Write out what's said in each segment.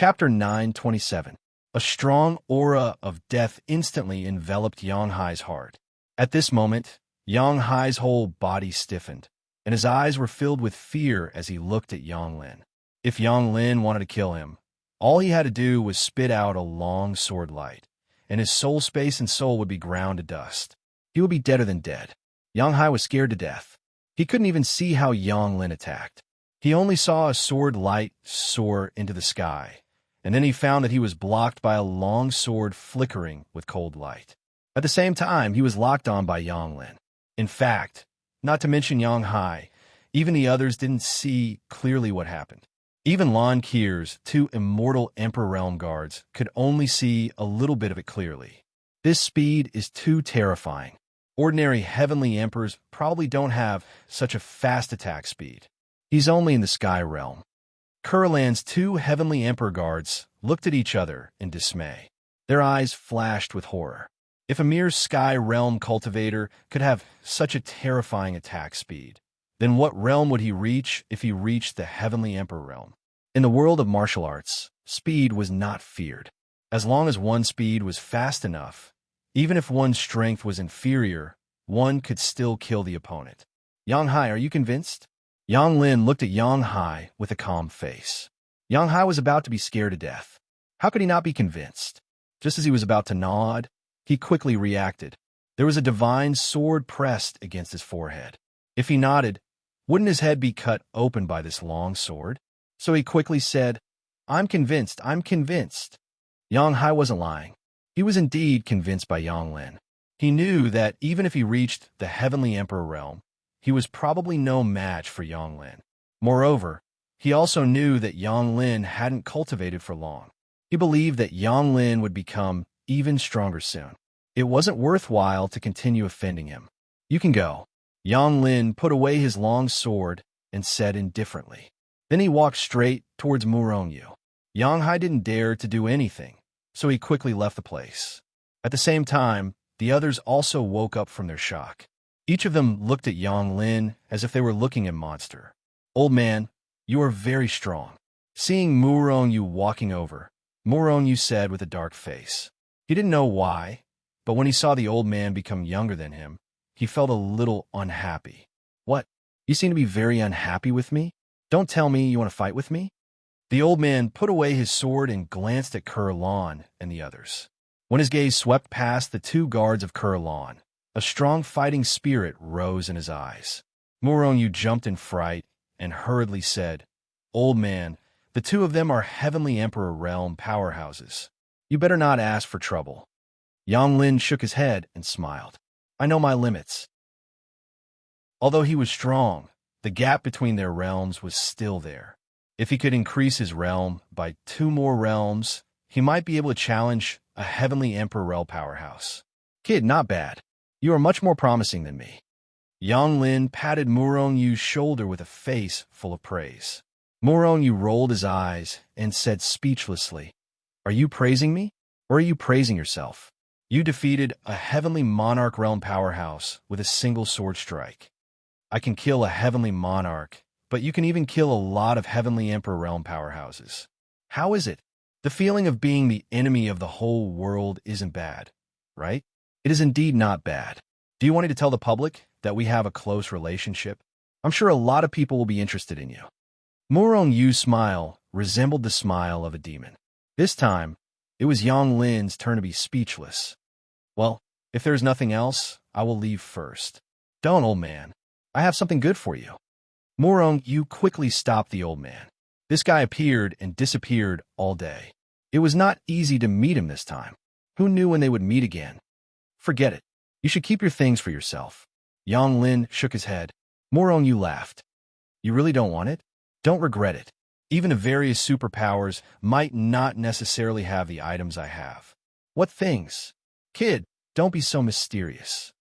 Chapter 927. A strong aura of death instantly enveloped Yang Hai's heart. At this moment, Yang Hai's whole body stiffened, and his eyes were filled with fear as he looked at Yang Lin. If Yang Lin wanted to kill him, all he had to do was spit out a long sword light, and his soul space and soul would be ground to dust. He would be deader than dead. Yang Hai was scared to death. He couldn't even see how Yang Lin attacked. He only saw a sword light soar into the sky, and then he found that he was blocked by a long sword flickering with cold light. At the same time, he was locked on by Yang Lin. In fact, not to mention Yang Hai, even the others didn't see clearly what happened. Even Lan Qier's two immortal Emperor Realm guards could only see a little bit of it clearly. This speed is too terrifying. Ordinary heavenly emperors probably don't have such a fast attack speed. He's only in the Sky Realm. Kurlan's two heavenly emperor guards looked at each other in dismay. Their eyes flashed with horror. If a mere Sky Realm cultivator could have such a terrifying attack speed, then what realm would he reach if he reached the heavenly emperor realm? In the world of martial arts, speed was not feared. As long as one's speed was fast enough, even if one's strength was inferior, one could still kill the opponent. Yang Hai, are you convinced? Yang Lin looked at Yang Hai with a calm face. Yang Hai was about to be scared to death. How could he not be convinced? Just as he was about to nod, he quickly reacted. There was a divine sword pressed against his forehead. If he nodded, wouldn't his head be cut open by this long sword? So he quickly said, I'm convinced. Yang Hai wasn't lying. He was indeed convinced by Yang Lin. He knew that even if he reached the heavenly emperor realm, he was probably no match for Yang Lin. Moreover, he also knew that Yang Lin hadn't cultivated for long. He believed that Yang Lin would become even stronger soon. It wasn't worthwhile to continue offending him. You can go. Yang Lin put away his long sword and said indifferently. Then he walked straight towards Murongyu. Yang Hai didn't dare to do anything, so he quickly left the place. At the same time, the others also woke up from their shock. Each of them looked at Yang Lin as if they were looking at a monster. Old man, you are very strong. Seeing Murongyu walking over, Murongyu said with a dark face. He didn't know why, but when he saw the old man become younger than him, he felt a little unhappy. What? You seem to be very unhappy with me? Don't tell me you want to fight with me? The old man put away his sword and glanced at Kurlan and the others. When his gaze swept past the two guards of Kurlan, a strong fighting spirit rose in his eyes. Murongyu jumped in fright and hurriedly said, Old man, the two of them are heavenly emperor realm powerhouses. You better not ask for trouble. Yang Lin shook his head and smiled. I know my limits. Although he was strong, the gap between their realms was still there. If he could increase his realm by 2 more realms, he might be able to challenge a heavenly emperor realm powerhouse. Kid, not bad. You are much more promising than me. Yang Lin patted Murongyu's shoulder with a face full of praise. Murongyu rolled his eyes and said speechlessly, Are you praising me, or are you praising yourself? You defeated a heavenly monarch realm powerhouse with a single sword strike. I can kill a heavenly monarch, but you can even kill a lot of heavenly emperor realm powerhouses. How is it? The feeling of being the enemy of the whole world isn't bad, right? It is indeed not bad. Do you want me to tell the public that we have a close relationship? I'm sure a lot of people will be interested in you. Murongyu's smile resembled the smile of a demon. This time, it was Yang Lin's turn to be speechless. Well, if there's nothing else, I will leave first. Don't, old man. I have something good for you. Murongyu quickly stopped the old man. This guy appeared and disappeared all day. It was not easy to meet him this time. Who knew when they would meet again? Forget it. You should keep your things for yourself. Yang Lin shook his head. Murongyu laughed. You really don't want it? Don't regret it. Even the various superpowers might not necessarily have the items I have. What things? Kid, don't be so mysterious.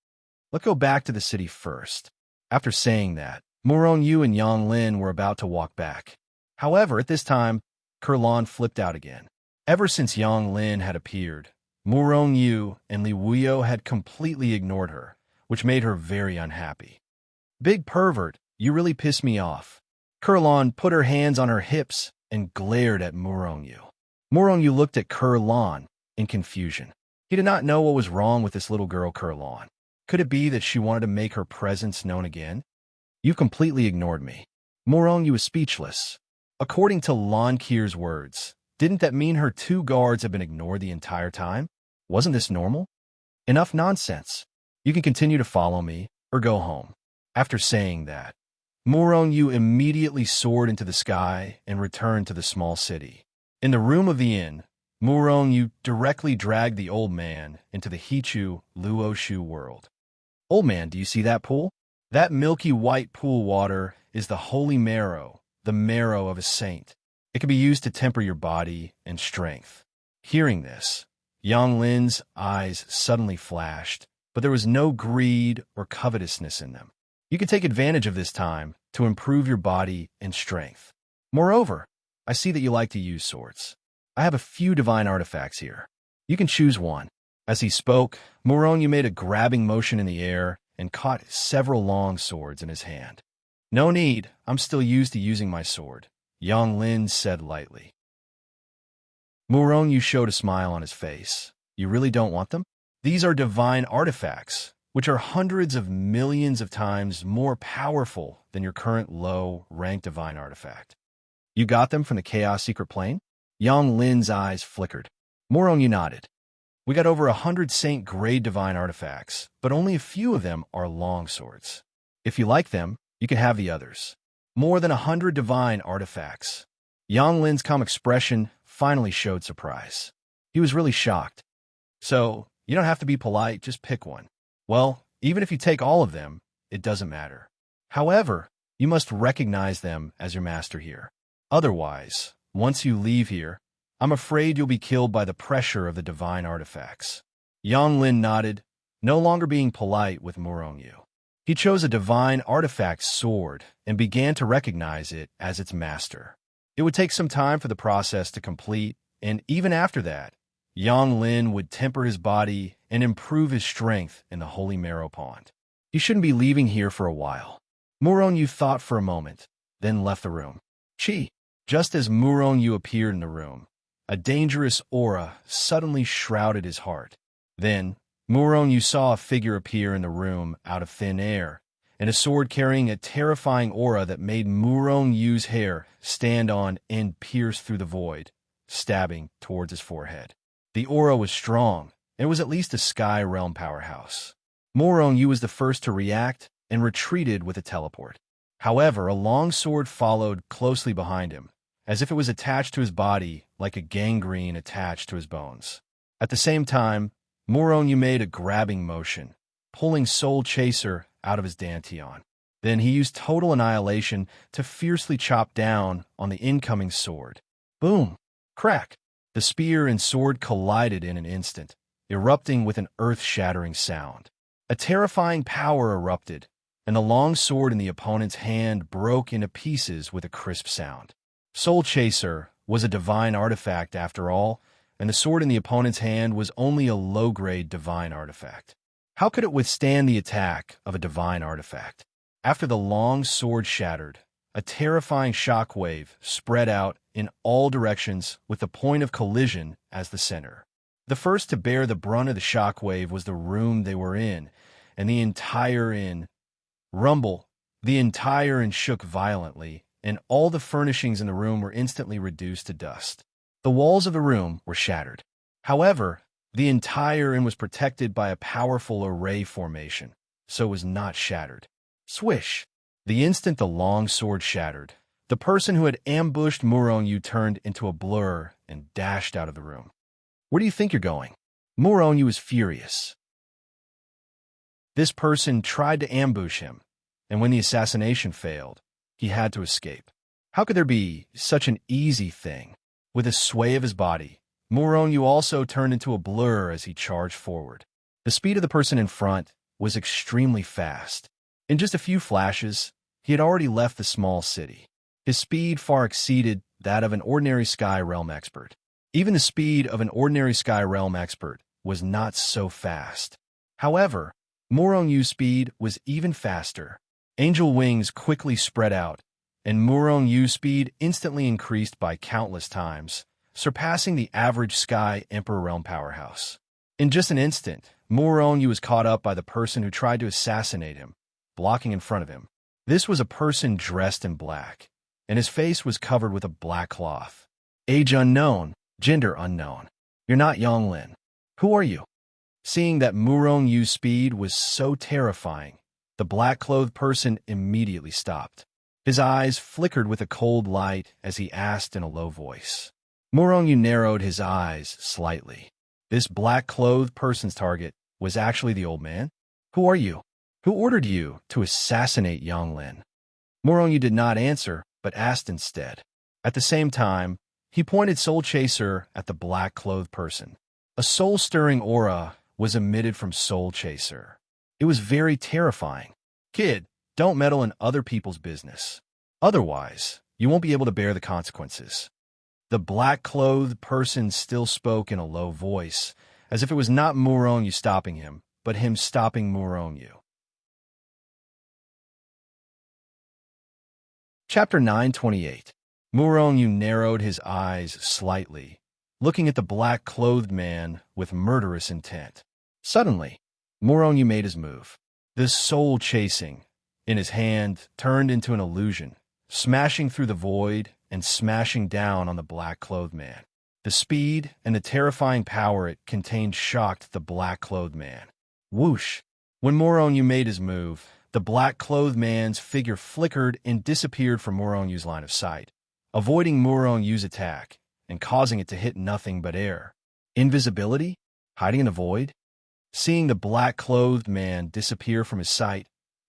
Let's go back to the city first. After saying that, Murongyu and Yang Lin were about to walk back. However, at this time, Kurlan flipped out again. Ever since Yang Lin had appeared, Murongyu and Li Wuyo had completely ignored her, which made her very unhappy. Big pervert, you really piss me off. Kurlan put her hands on her hips and glared at Murongyu. Morong looked at Lan in confusion. He did not know what was wrong with this little girl Lan. Could it be that she wanted to make her presence known again? You completely ignored me. Morong was speechless. According to Lan Kier's words, didn't that mean her two guards had been ignored the entire time? Wasn't this normal? Enough nonsense. You can continue to follow me, or go home. After saying that, Morong immediately soared into the sky and returned to the small city. In the room of the inn, Morong directly dragged the old man into the Hichu Luoshu world. Old man, do you see that pool? That milky white pool water is the holy marrow, the marrow of a saint. It can be used to temper your body and strength. Hearing this, Yang Lin's eyes suddenly flashed, but there was no greed or covetousness in them. You can take advantage of this time to improve your body and strength. Moreover, I see that you like to use swords. I have a few divine artifacts here. You can choose one. As he spoke, Morong made a grabbing motion in the air and caught several long swords in his hand. No need, I'm still used to using my sword, Yang Lin said lightly. Morong showed a smile on his face. You really don't want them? These are divine artifacts, which are hundreds of millions of times more powerful than your current low-ranked divine artifact. You got them from the Chaos Secret Plane? Yang Lin's eyes flickered. Morong nodded. We got over 100 Saint-grade divine artifacts, but only a few of them are long swords. If you like them, you can have the others. More than 100 divine artifacts. Yang Lin's calm expression finally showed surprise. He was really shocked. So, you don't have to be polite, just pick one. Well, even if you take all of them, it doesn't matter. However, you must recognize them as your master here. Otherwise, once you leave here, I'm afraid you'll be killed by the pressure of the divine artifacts. Yang Lin nodded, no longer being polite with Morong. He chose a divine artifact sword and began to recognize it as its master. It would take some time for the process to complete, and even after that, Yang Lin would temper his body and improve his strength in the Holy Marrow Pond. He shouldn't be leaving here for a while. Morong thought for a moment, then left the room. Just as Morong appeared in the room, a dangerous aura suddenly shrouded his heart. Then, Morong saw a figure appear in the room out of thin air, and a sword carrying a terrifying aura that made Morong's hair stand on and pierce through the void, stabbing towards his forehead. The aura was strong, and it was at least a Sky Realm powerhouse. Morong was the first to react and retreated with a teleport. However, a long sword followed closely behind him, as if it was attached to his body like a gangrene attached to his bones. At the same time, Morong made a grabbing motion, pulling Soul Chaser out of his dantian. Then he used Total Annihilation to fiercely chop down on the incoming sword. Boom! Crack! The spear and sword collided in an instant, erupting with an earth-shattering sound. A terrifying power erupted, and the long sword in the opponent's hand broke into pieces with a crisp sound. Soul Chaser was a divine artifact after all, and the sword in the opponent's hand was only a low-grade divine artifact. How could it withstand the attack of a divine artifact? After the long sword shattered, a terrifying shockwave spread out in all directions with the point of collision as the center. The first to bear the brunt of the shockwave was the room they were in, and the entire inn shook violently, and all the furnishings in the room were instantly reduced to dust. The walls of the room were shattered. However, the entire inn was protected by a powerful array formation, so it was not shattered. Swish! The instant the long sword shattered, the person who had ambushed Morong turned into a blur and dashed out of the room. Where do you think you're going? Morong was furious. This person tried to ambush him, and when the assassination failed, he had to escape. How could there be such an easy thing? With a sway of his body, Morong also turned into a blur as he charged forward. The speed of the person in front was extremely fast. In just a few flashes, he had already left the small city. His speed far exceeded that of an ordinary Sky Realm expert. Even the speed of an ordinary Sky Realm expert was not so fast. However, Morong's speed was even faster. Angel wings quickly spread out, and Morong's speed instantly increased by countless times, surpassing the average Sky Emperor Realm powerhouse. In just an instant, Muronyu was caught up by the person who tried to assassinate him, blocking in front of him. This was a person dressed in black, and his face was covered with a black cloth. Age unknown, gender unknown. You're not Yonglin. Who are you? Seeing that Murongyu's speed was so terrifying, the black-clothed person immediately stopped. His eyes flickered with a cold light as he asked in a low voice. Muronyu narrowed his eyes slightly. This black-clothed person's target was actually the old man. Who are you? Who ordered you to assassinate Yonglin? Muronyu did not answer, but asked instead. At the same time, he pointed Soul Chaser at the black-clothed person. A soul-stirring aura was emitted from Soul Chaser. It was very terrifying. Kid, don't meddle in other people's business. Otherwise, you won't be able to bear the consequences. The black-clothed person still spoke in a low voice, as if it was not Muronyu stopping him, but him stopping Muronyu. Chapter 928. Muronyu narrowed his eyes slightly, looking at the black-clothed man with murderous intent. Suddenly, Muronyu made his move. This soul chasing in his hand turned into an illusion, smashing through the void and smashing down on the black-clothed man. The speed and the terrifying power it contained shocked the black-clothed man. Whoosh! When Muronyu made his move, the black-clothed man's figure flickered and disappeared from Muronyu's line of sight, avoiding Muronyu's attack and causing it to hit nothing but air. Invisibility? Hiding in the void? Seeing the black-clothed man disappear from his sight,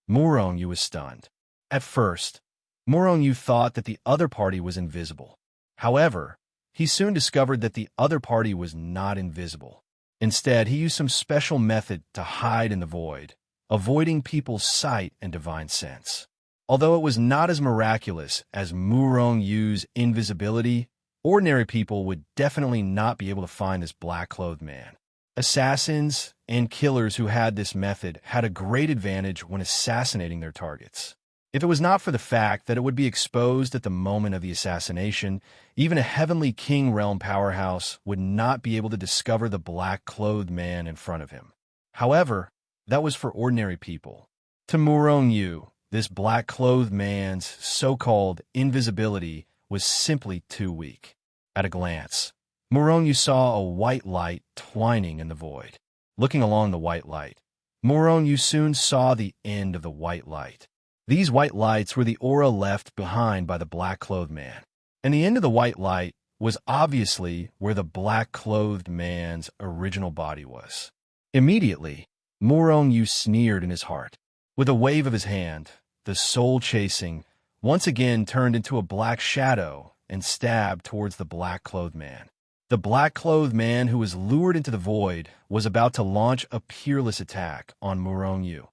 Muronyu was stunned. At first, Muronyu thought that the other party was invisible. However, he soon discovered that the other party was not invisible. Instead, he used some special method to hide in the void, avoiding people's sight and divine sense. Although it was not as miraculous as Murongyu's invisibility, ordinary people would definitely not be able to find this black-clothed man. Assassins and killers who had this method had a great advantage when assassinating their targets. If it was not for the fact that it would be exposed at the moment of the assassination, even a Heavenly King Realm powerhouse would not be able to discover the black-clothed man in front of him. However, that was for ordinary people. To Muronyu, this black-clothed man's so-called invisibility was simply too weak. At a glance, Muronyu saw a white light twining in the void. Looking along the white light, Muronyu soon saw the end of the white light. These white lights were the aura left behind by the black-clothed man. And the end of the white light was obviously where the black-clothed man's original body was. Immediately, Muronyu sneered in his heart. With a wave of his hand, the soul chasing once again turned into a black shadow and stabbed towards the black-clothed man. The black-clothed man who was lured into the void was about to launch a peerless attack on Muronyu,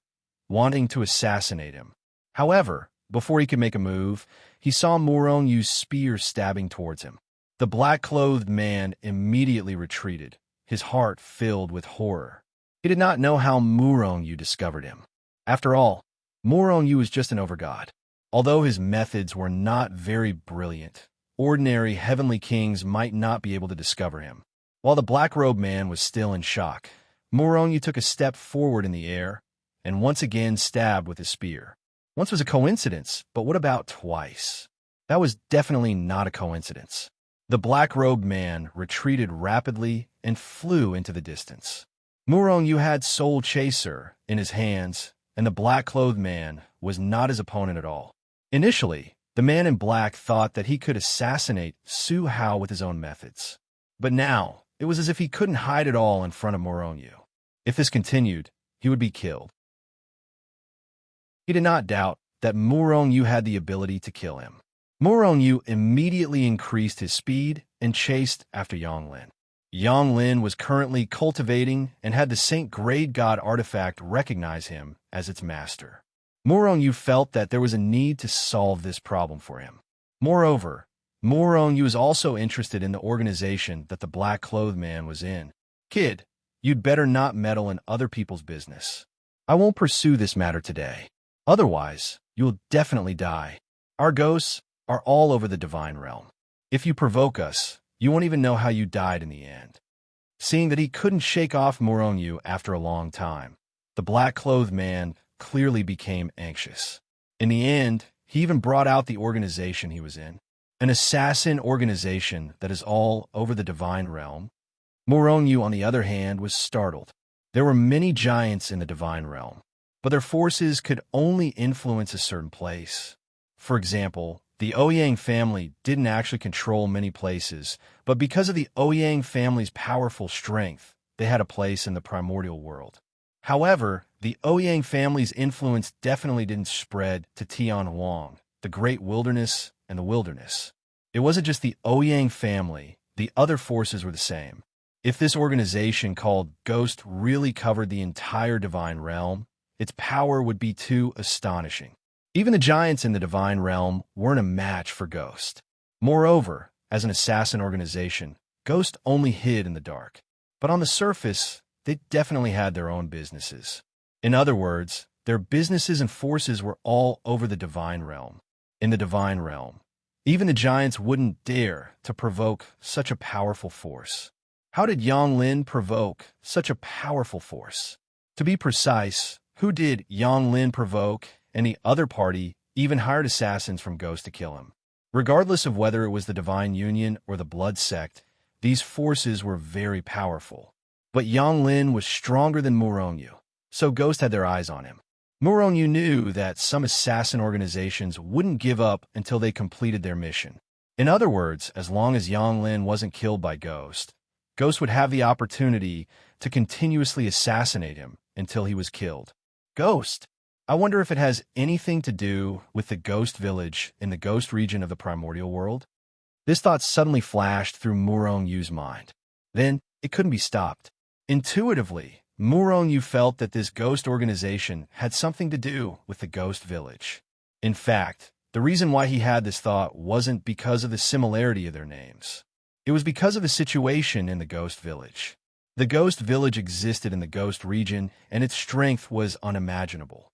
wanting to assassinate him. However, before he could make a move, he saw Muronyu's spear stabbing towards him. The black-clothed man immediately retreated, his heart filled with horror. He did not know how Muronyu discovered him. After all, Muronyu was just an overgod. Although his methods were not very brilliant, ordinary heavenly kings might not be able to discover him. While the black-robed man was still in shock, Muronyu took a step forward in the air and once again stabbed with his spear. Once was a coincidence, but what about twice? That was definitely not a coincidence. The black-robed man retreated rapidly and flew into the distance. Muronyu had Soul Chaser in his hands, and the black-clothed man was not his opponent at all. Initially, the man in black thought that he could assassinate Su Hao with his own methods. But now, it was as if he couldn't hide it all in front of Muronyu. If this continued, he would be killed. He did not doubt that Muronyu had the ability to kill him. Muronyu immediately increased his speed and chased after Yonglin. Yonglin was currently cultivating and had the Saint Grade God artifact recognize him as its master. Muronyu felt that there was a need to solve this problem for him. Moreover, Muronyu was also interested in the organization that the black-clothed man was in. Kid, you'd better not meddle in other people's business. I won't pursue this matter today. Otherwise, you'll definitely die. Our ghosts are all over the divine realm. If you provoke us, You won't even know how you died in the end. Seeing that he couldn't shake off Morongyu after a long time, the black-clothed man clearly became anxious. In the end, he even brought out the organization he was in, an assassin organization that is all over the divine realm. Morongyu, on the other hand, was startled. There were many giants in the divine realm, but their forces could only influence a certain place. For example, the Ouyang family didn't actually control many places, but because of the Ouyang family's powerful strength, they had a place in the primordial world. However, the Ouyang family's influence definitely didn't spread to Tianhuang, the Great Wilderness, and the Wilderness. It wasn't just the Ouyang family, the other forces were the same. If this organization called Ghost really covered the entire divine realm, its power would be too astonishing. Even the giants in the divine realm weren't a match for Ghost. Moreover, as an assassin organization, Ghost only hid in the dark. But on the surface, they definitely had their own businesses. In other words, their businesses and forces were all over the divine realm. In the divine realm, even the giants wouldn't dare to provoke such a powerful force. How did Yang Lin provoke such a powerful force? To be precise, who did Yang Lin provoke, and the other party even hired assassins from Ghost to kill him? Regardless of whether it was the Divine Union or the Blood Sect, these forces were very powerful. But Yang Lin was stronger than Morongyu, so Ghost had their eyes on him. Morongyu knew that some assassin organizations wouldn't give up until they completed their mission. In other words, as long as Yang Lin wasn't killed by Ghost, Ghost would have the opportunity to continuously assassinate him until he was killed. Ghost! I wonder if it has anything to do with the Ghost Village in the Ghost region of the primordial world? This thought suddenly flashed through Murongyu's mind. Then, it couldn't be stopped. Intuitively, Morongyu felt that this ghost organization had something to do with the Ghost Village. In fact, the reason why he had this thought wasn't because of the similarity of their names. It was because of the situation in the Ghost Village. The Ghost Village existed in the Ghost region, and its strength was unimaginable.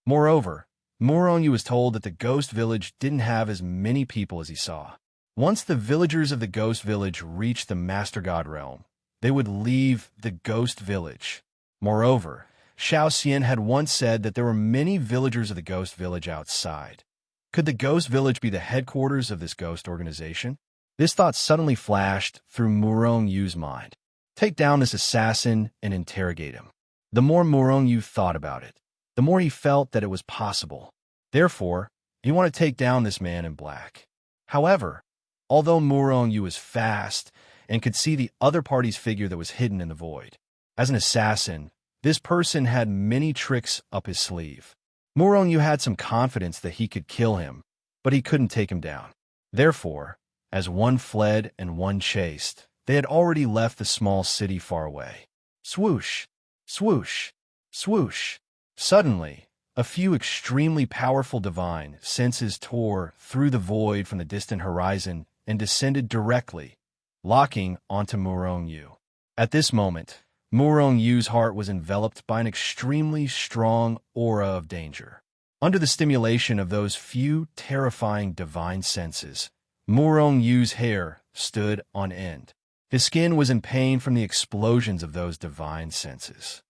Moreover, Morongyu was told that the Ghost Village didn't have as many people as he saw. Once the villagers of the Ghost Village reached the Master God realm, they would leave the Ghost Village. Moreover, Xiao Xian had once said that there were many villagers of the Ghost Village outside. Could the Ghost Village be the headquarters of this ghost organization? This thought suddenly flashed through Murongyu's mind. Take down this assassin and interrogate him. The more Morongyu thought about it, the more he felt that it was possible. Therefore, he wanted to take down this man in black. However, although Morongyu was fast and could see the other party's figure that was hidden in the void, as an assassin, this person had many tricks up his sleeve. Morongyu had some confidence that he could kill him, but he couldn't take him down. Therefore, as one fled and one chased, they had already left the small city far away. Swoosh! Swoosh! Swoosh! Suddenly, a few extremely powerful divine senses tore through the void from the distant horizon and descended directly, locking onto Morongyu. At this moment, Morongyu's heart was enveloped by an extremely strong aura of danger. Under the stimulation of those few terrifying divine senses, Morongyu's hair stood on end. His skin was in pain from the explosions of those divine senses.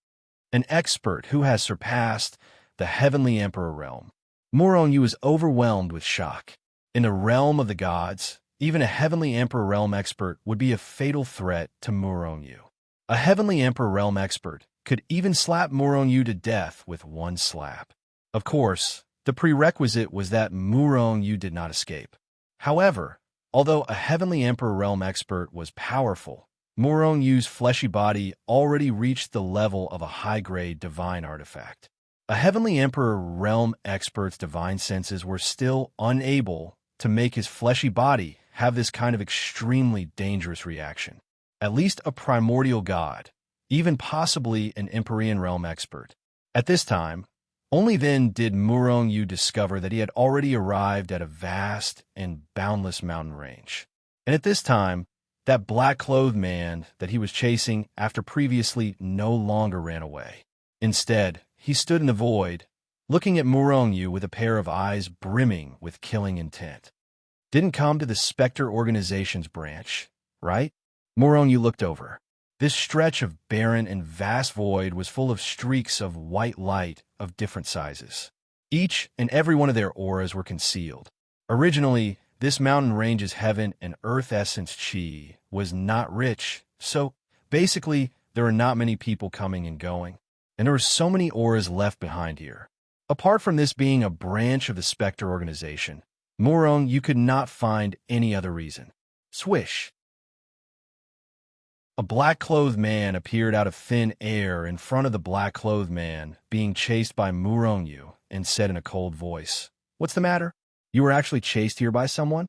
An expert who has surpassed the heavenly emperor realm. Morongyu is overwhelmed with shock. In the realm of the gods, even a heavenly emperor realm expert would be a fatal threat to Morongyu. A heavenly emperor realm expert could even slap Morongyu to death with one slap. Of course, the prerequisite was that Morongyu did not escape. However, although a heavenly emperor realm expert was powerful, Morongyu's fleshy body already reached the level of a high-grade divine artifact. A heavenly emperor realm expert's divine senses were still unable to make his fleshy body have this kind of extremely dangerous reaction. At least a primordial god, even possibly an Empyrean realm expert. At this time, only then did Morongyu discover that he had already arrived at a vast and boundless mountain range. And at this time, that black-clothed man that he was chasing after previously no longer ran away. Instead, he stood in the void, looking at Morongyu with a pair of eyes brimming with killing intent. didn't come to the Spectre Organization's branch, right? Moronyu looked over. This stretch of barren and vast void was full of streaks of white light of different sizes. Each and every one of their auras were concealed. Originally, this mountain range's heaven and earth essence chi was not rich, so basically there were not many people coming and going, and there were so many auras left behind here. Apart from this being a branch of the Spectre Organization, Moronyu could not find any other reason. Swish! A black-clothed man appeared out of thin air in front of the black-clothed man, being chased by Moronyu, and said in a cold voice, "What's the matter? You were actually chased here by someone?"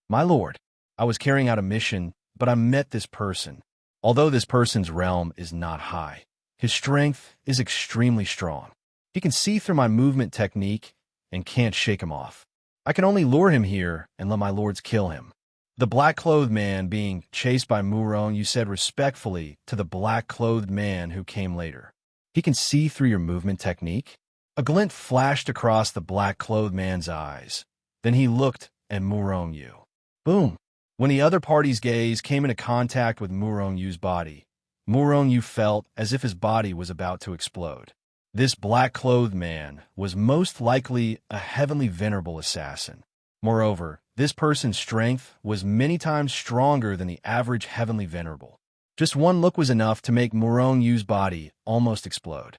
"My lord, I was carrying out a mission, but I met this person. Although this person's realm is not high, his strength is extremely strong. He can see through my movement technique and can't shake him off. I can only lure him here and let my lords kill him." The black-clothed man being chased by Moronyu said respectfully to the black-clothed man who came later, "He can see through your movement technique?" A glint flashed across the black-clothed man's eyes. Then he looked at Moronyu. Boom! When the other party's gaze came into contact with Moronyu's body, Moronyu felt as if his body was about to explode. This black-clothed man was most likely a heavenly venerable assassin. Moreover, this person's strength was many times stronger than the average heavenly venerable. Just one look was enough to make Moronyu's body almost explode.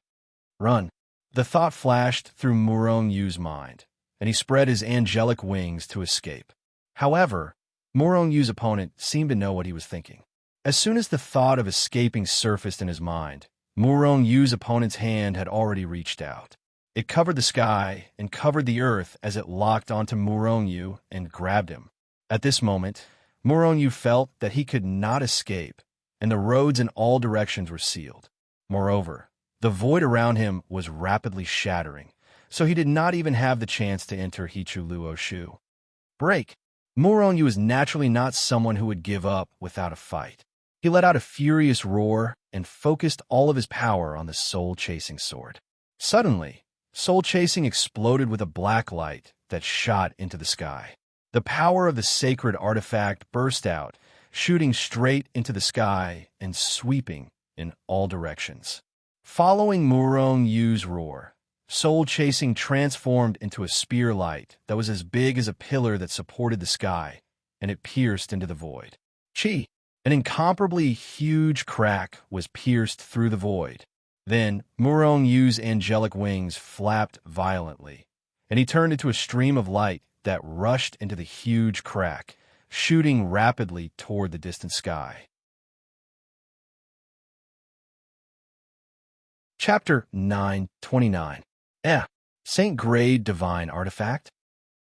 Run! The thought flashed through Moronyu's mind, and he spread his angelic wings to escape. However, Moronyu's opponent seemed to know what he was thinking. As soon as the thought of escaping surfaced in his mind, Moronyu's opponent's hand had already reached out. It covered the sky and covered the earth as it locked onto Moronyu and grabbed him. At this moment, Moronyu felt that he could not escape, and the roads in all directions were sealed. Moreover, the void around him was rapidly shattering, so he did not even have the chance to enter Hichuluoshu. Break! Moronyu is naturally not someone who would give up without a fight. He let out a furious roar and focused all of his power on the soul-chasing sword. Suddenly, soul-chasing exploded with a black light that shot into the sky. The power of the sacred artifact burst out, shooting straight into the sky and sweeping in all directions. Following Moronyu's roar, soul-chasing transformed into a spear light that was as big as a pillar that supported the sky, and it pierced into the void. Chi! An incomparably huge crack was pierced through the void. Then, Moronyu's angelic wings flapped violently, and he turned into a stream of light that rushed into the huge crack, shooting rapidly toward the distant sky. Chapter 9:29. Saint Grade Divine Artifact.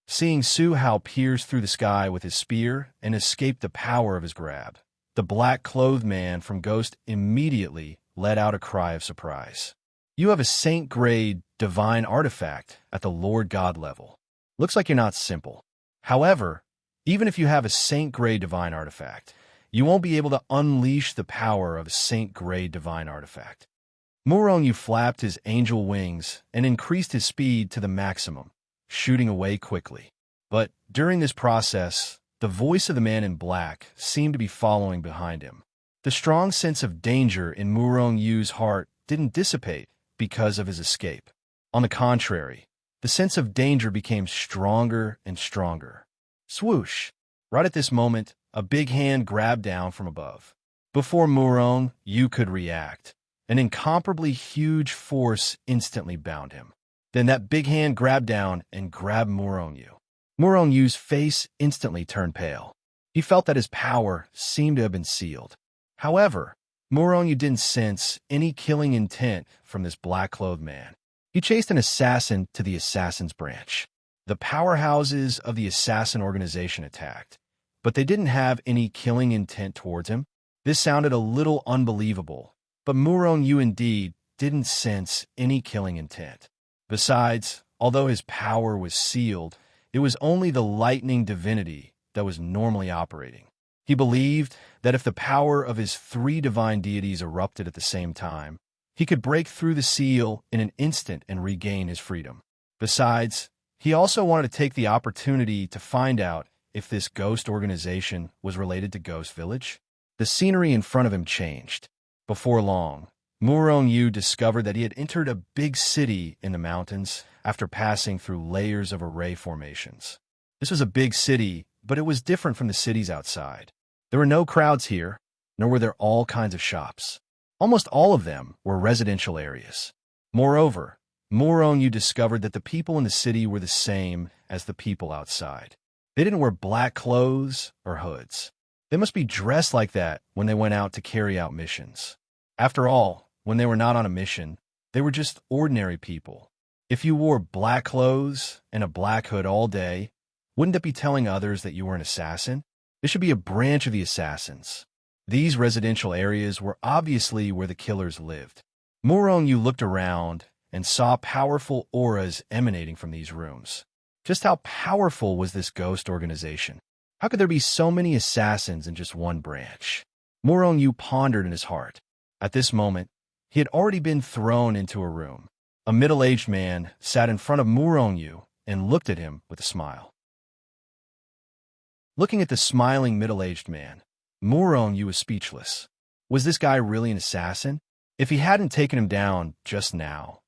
Seeing Su Hao pierce through the sky with his spear and escape the power of his grab, the black-clothed man from Ghost immediately let out a cry of surprise. "You have a Saint Grade Divine Artifact at the Lord God level. Looks like you're not simple. However, even if you have a Saint Grade Divine Artifact, you won't be able to unleash the power of a Saint Grade Divine Artifact." Moronyu flapped his angel wings and increased his speed to the maximum, shooting away quickly. But during this process, the voice of the man in black seemed to be following behind him. The strong sense of danger in Moronyu's heart didn't dissipate because of his escape. On the contrary, the sense of danger became stronger and stronger. Swoosh! Right at this moment, a big hand grabbed down from above. Before Moronyu could react, an incomparably huge force instantly bound him. Then that big hand grabbed down and grabbed Moronyu. Moronyu's face instantly turned pale. He felt that his power seemed to have been sealed. However, Moronyu didn't sense any killing intent from this black-clothed man. He chased an assassin to the assassin's branch. The powerhouses of the assassin organization attacked, but they didn't have any killing intent towards him. This sounded a little unbelievable, but Moronyu indeed didn't sense any killing intent. Besides, although his power was sealed, it was only the lightning divinity that was normally operating. He believed that if the power of his 3 divine deities erupted at the same time, he could break through the seal in an instant and regain his freedom. Besides, he also wanted to take the opportunity to find out if this ghost organization was related to Ghost Village. The scenery in front of him changed. Before long, Murong Yu discovered that he had entered a big city in the mountains after passing through layers of array formations. This was a big city, but it was different from the cities outside. There were no crowds here, nor were there all kinds of shops. Almost all of them were residential areas. Moreover, Murong Yu discovered that the people in the city were the same as the people outside. They didn't wear black clothes or hoods. They must be dressed like that when they went out to carry out missions. After all, when they were not on a mission, they were just ordinary people. If you wore black clothes and a black hood all day, wouldn't that be telling others that you were an assassin? This should be a branch of the assassins. These residential areas were obviously where the killers lived. Murong Yu looked around and saw powerful auras emanating from these rooms. Just how powerful was this ghost organization? How could there be so many assassins in just one branch? Murong Yu pondered in his heart. At this moment, he had already been thrown into a room. A middle-aged man sat in front of Murong Yu and looked at him with a smile. Looking at the smiling middle-aged man, Murong Yu was speechless. Was this guy really an assassin? If he hadn't taken him down just now,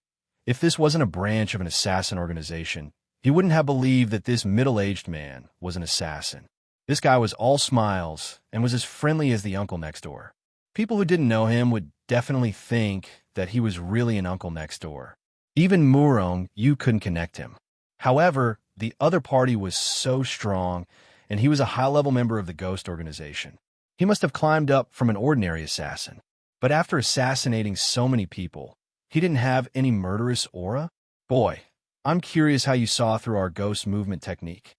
if this wasn't a branch of an assassin organization, he wouldn't have believed that this middle-aged man was an assassin. This guy was all smiles and was as friendly as the uncle next door. People who didn't know him would definitely think that he was really an uncle next door. Even Murong Yu couldn't connect him. However, the other party was so strong, and he was a high-level member of the ghost organization. He must have climbed up from an ordinary assassin. But after assassinating so many people, he didn't have any murderous aura? Boy, I'm curious how you saw through our ghost movement technique.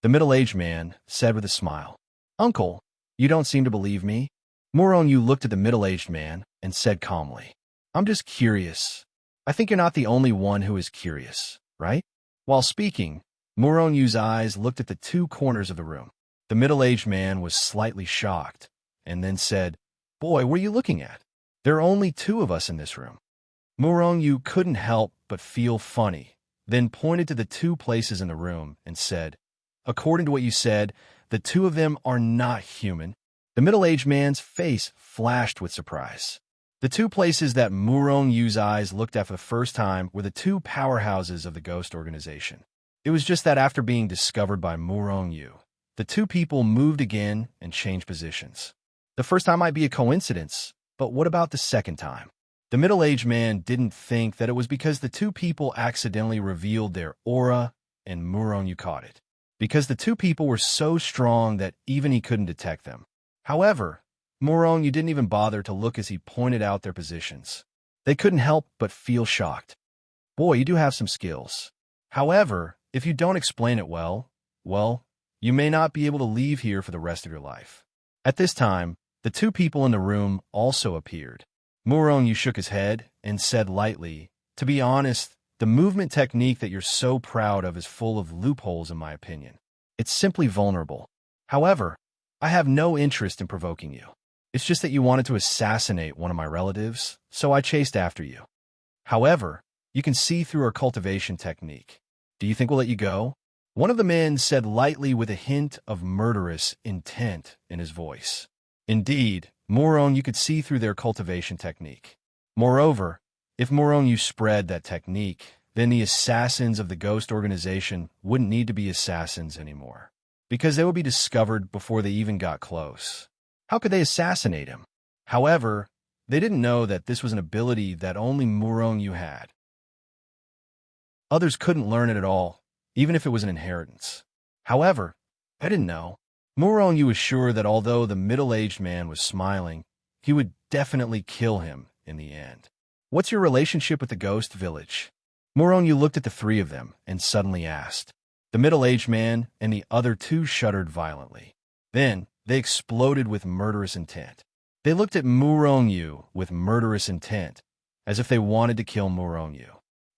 The middle-aged man said with a smile. Uncle, you don't seem to believe me? Murong Yu looked at the middle-aged man and said calmly, I'm just curious. I think you're not the only one who is curious, right? While speaking, Murong Yu's eyes looked at the two corners of the room. The middle-aged man was slightly shocked, and then said, Boy, what are you looking at? There are only two of us in this room. Murong Yu couldn't help but feel funny, then pointed to the two places in the room and said, According to what you said, the two of them are not human. The middle-aged man's face flashed with surprise. The two places that Murong Yu's eyes looked at for the first time were the two powerhouses of the ghost organization. It was just that after being discovered by Murong Yu, the two people moved again and changed positions. The first time might be a coincidence, but what about the second time? The middle-aged man didn't think that it was because the two people accidentally revealed their aura and Murong Yu caught it, because the two people were so strong that even he couldn't detect them. However, Murong Yu didn't even bother to look as he pointed out their positions. They couldn't help but feel shocked. Boy, you do have some skills. However, if you don't explain it well, you may not be able to leave here for the rest of your life. At this time, the two people in the room also appeared. Murong Yu shook his head and said lightly, To be honest, the movement technique that you're so proud of is full of loopholes in my opinion. It's simply vulnerable. However, I have no interest in provoking you. It's just that you wanted to assassinate one of my relatives, so I chased after you. However, you can see through our cultivation technique. Do you think we'll let you go? One of the men said lightly with a hint of murderous intent in his voice. Indeed, Murong Yu could see through their cultivation technique. Moreover, if Murong Yu spread that technique, then the assassins of the ghost organization wouldn't need to be assassins anymore, because they would be discovered before they even got close. How could they assassinate him? However, they didn't know that this was an ability that only Murong Yu had. Others couldn't learn it at all, even if it was an inheritance. However, I didn't know. Murong Yu was sure that although the middle-aged man was smiling, he would definitely kill him in the end. What's your relationship with the ghost village? Murong Yu looked at the three of them and suddenly asked. The middle-aged man and the other two shuddered violently. Then, they exploded with murderous intent. They looked at Murong Yu with murderous intent, as if they wanted to kill Murong Yu.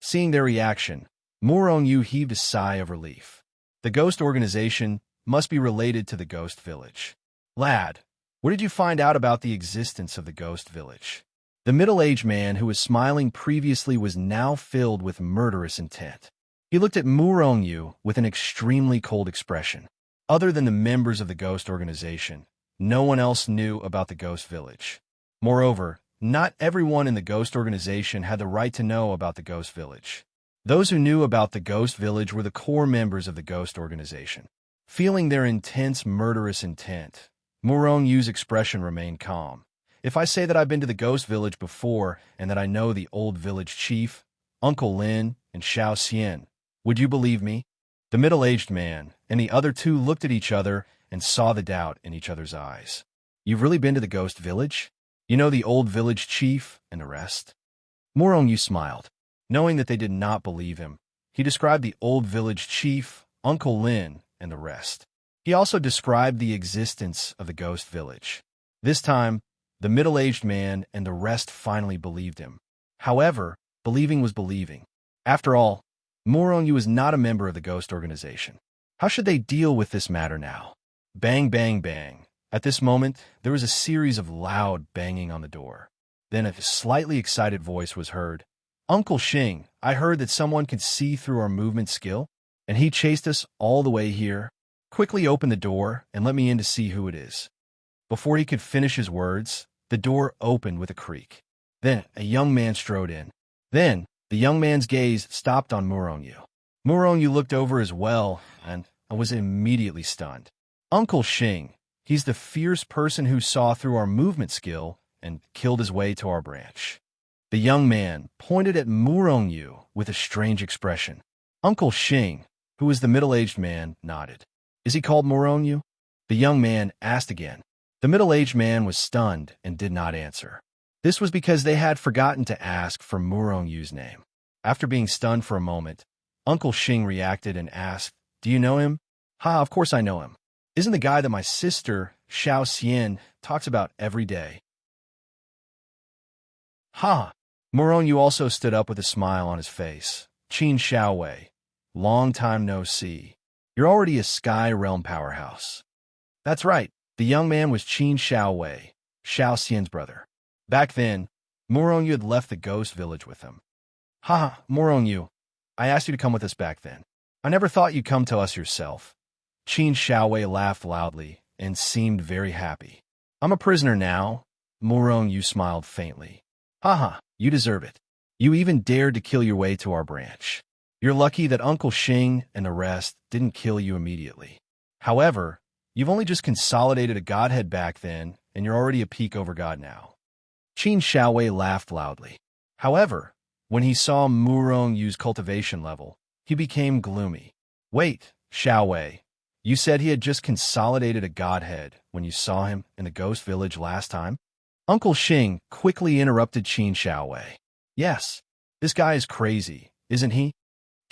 Seeing their reaction, Murong Yu heaved a sigh of relief. The ghost organization must be related to the ghost village. Lad, what did you find out about the existence of the ghost village? The middle-aged man who was smiling previously was now filled with murderous intent. He looked at Murong Yu with an extremely cold expression. Other than the members of the ghost organization, no one else knew about the ghost village. Moreover, not everyone in the ghost organization had the right to know about the ghost village. Those who knew about the ghost village were the core members of the ghost organization. Feeling their intense murderous intent, Murong Yu's expression remained calm. If I say that I've been to the ghost village before and that I know the old village chief, Uncle Lin, and Xiao Xian, would you believe me? The middle-aged man and the other two looked at each other and saw the doubt in each other's eyes. You've really been to the ghost village? You know the old village chief and the rest? Murong Yu smiled. Knowing that they did not believe him, he described the old village chief, Uncle Lin, and the rest. He also described the existence of the ghost village. This time, the middle-aged man and the rest finally believed him. However, believing was believing. After all, Murong Yu was not a member of the ghost organization. How should they deal with this matter now? Bang, bang, bang. At this moment, there was a series of loud banging on the door. Then a slightly excited voice was heard. Uncle Xing, I heard that someone could see through our movement skill, and he chased us all the way here. Quickly open the door and let me in to see who it is. Before he could finish his words, the door opened with a creak. Then a young man strode in. Then the young man's gaze stopped on Murong Yu. Murong Yu looked over as well and was immediately stunned. Uncle Xing, he's the fierce person who saw through our movement skill and killed his way to our branch. The young man pointed at Murong Yu with a strange expression. Uncle Xing, who was the middle-aged man, nodded. Is he called Murong Yu? The young man asked again. The middle-aged man was stunned and did not answer. This was because they had forgotten to ask for Murong Yu's name. After being stunned for a moment, Uncle Xing reacted and asked, Do you know him? Ha, of course I know him. Isn't the guy that my sister, Xiao Xian, talks about every day? Ha! Murong Yu also stood up with a smile on his face. Qin Xiaowei, long time no see. You're already a Sky Realm powerhouse. That's right, the young man was Qin Xiaowei, Xiao Xian's brother. Back then, Murong Yu had left the ghost village with him. Ha, Murong Yu, I asked you to come with us back then. I never thought you'd come to us yourself. Qin Xiaowei laughed loudly and seemed very happy. I'm a prisoner now. Murong Yu smiled faintly. Haha, you deserve it. You even dared to kill your way to our branch. You're lucky that Uncle Xing and the rest didn't kill you immediately. However, you've only just consolidated a godhead back then, and you're already a peak over God now. Qin Xiaowei laughed loudly. However, when he saw Murong Yu's cultivation level, he became gloomy. Wait, Xiaowei, you said he had just consolidated a godhead when you saw him in the ghost village last time? Uncle Xing quickly interrupted Qin Xiaowei. Yes, this guy is crazy, isn't he?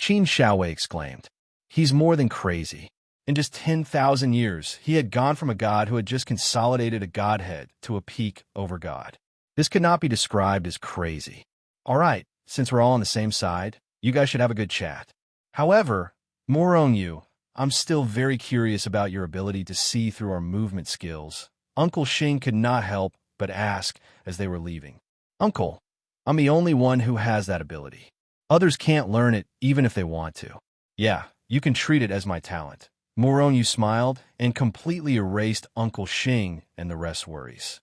Qin Xiaowei exclaimed. He's more than crazy. In just 10,000 years, he had gone from a god who had just consolidated a godhead to a peak over God. This could not be described as crazy. All right, since we're all on the same side, you guys should have a good chat. However, Murong Yu, I'm still very curious about your ability to see through our movement skills. Uncle Xing could not help but ask as they were leaving. Uncle, I'm the only one who has that ability. Others can't learn it even if they want to. Yeah, you can treat it as my talent. Murong Yu smiled and completely erased Uncle Xing and the rest's worries.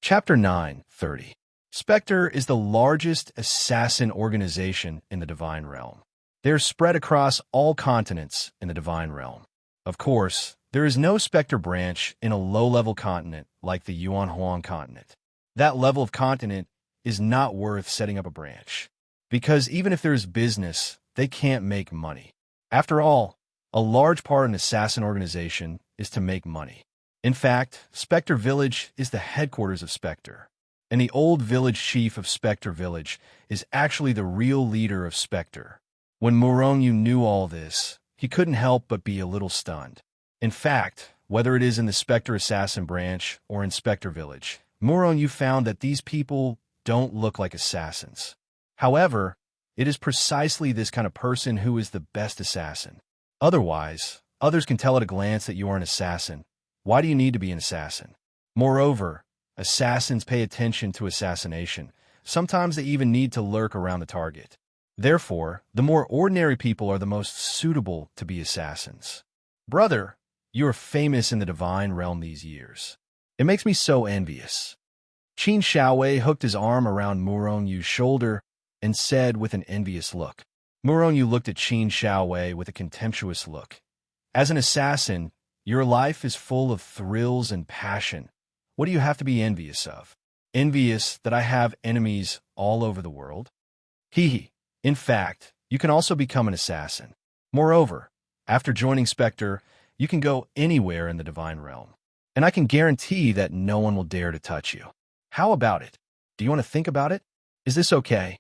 Chapter 9:30. Spectre is the largest assassin organization in the Divine Realm. They are spread across all continents in the Divine Realm. Of course, there is no Spectre branch in a low-level continent like the Yuanhuang continent. That level of continent is not worth setting up a branch, because even if there is business, they can't make money. After all, a large part of an assassin organization is to make money. In fact, Spectre Village is the headquarters of Spectre, and the old village chief of Spectre Village is actually the real leader of Spectre. When Murong Yu knew all this, he couldn't help but be a little stunned. In fact, whether it is in the Spectre Assassin branch or in Spectre Village, Murong Yu found that these people don't look like assassins. However, it is precisely this kind of person who is the best assassin. Otherwise, others can tell at a glance that you are an assassin. Why do you need to be an assassin? Moreover, assassins pay attention to assassination. Sometimes they even need to lurk around the target. Therefore, the more ordinary people are the most suitable to be assassins. Brother, you are famous in the divine realm these years. It makes me so envious. Qin Shaowei hooked his arm around Murong Yu's shoulder and said with an envious look. Murong Yu looked at Qin Shaowei with a contemptuous look. As an assassin, your life is full of thrills and passion. What do you have to be envious of? Envious that I have enemies all over the world? Hee hee. In fact, you can also become an assassin. Moreover, after joining Spectre, you can go anywhere in the divine realm. And I can guarantee that no one will dare to touch you. How about it? Do you want to think about it? Is this okay?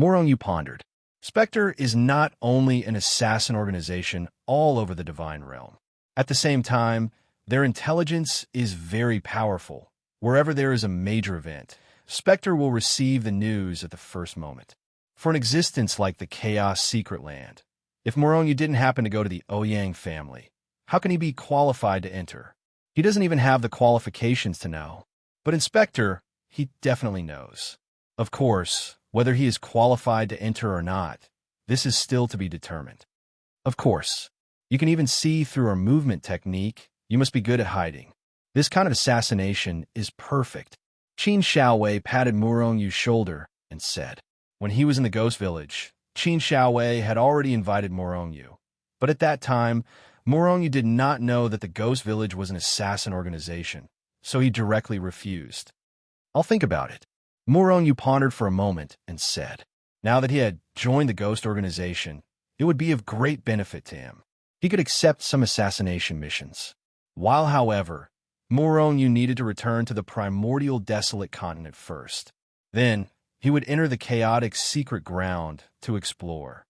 Murong Yu pondered. Spectre is not only an assassin organization all over the divine realm. At the same time, their intelligence is very powerful. Wherever there is a major event, Spectre will receive the news at the first moment. For an existence like the Chaos Secret Land, if Murong Yu didn't happen to go to the Ouyang family, how can he be qualified to enter? He doesn't even have the qualifications to know. But in Spectre, he definitely knows. Of course, whether he is qualified to enter or not, this is still to be determined. Of course, you can even see through our movement technique, you must be good at hiding. This kind of assassination is perfect. Qin Shaowei patted Murong Yu's shoulder and said. When he was in the ghost village, Qin Shaowei had already invited Murong Yu. But at that time, Murong Yu did not know that the ghost village was an assassin organization, so he directly refused. I'll think about it. Murong Yu pondered for a moment and said, now that he had joined the ghost organization, it would be of great benefit to him. He could accept some assassination missions. While, however, Murong Yu needed to return to the primordial desolate continent first. Then, he would enter the chaotic secret ground to explore.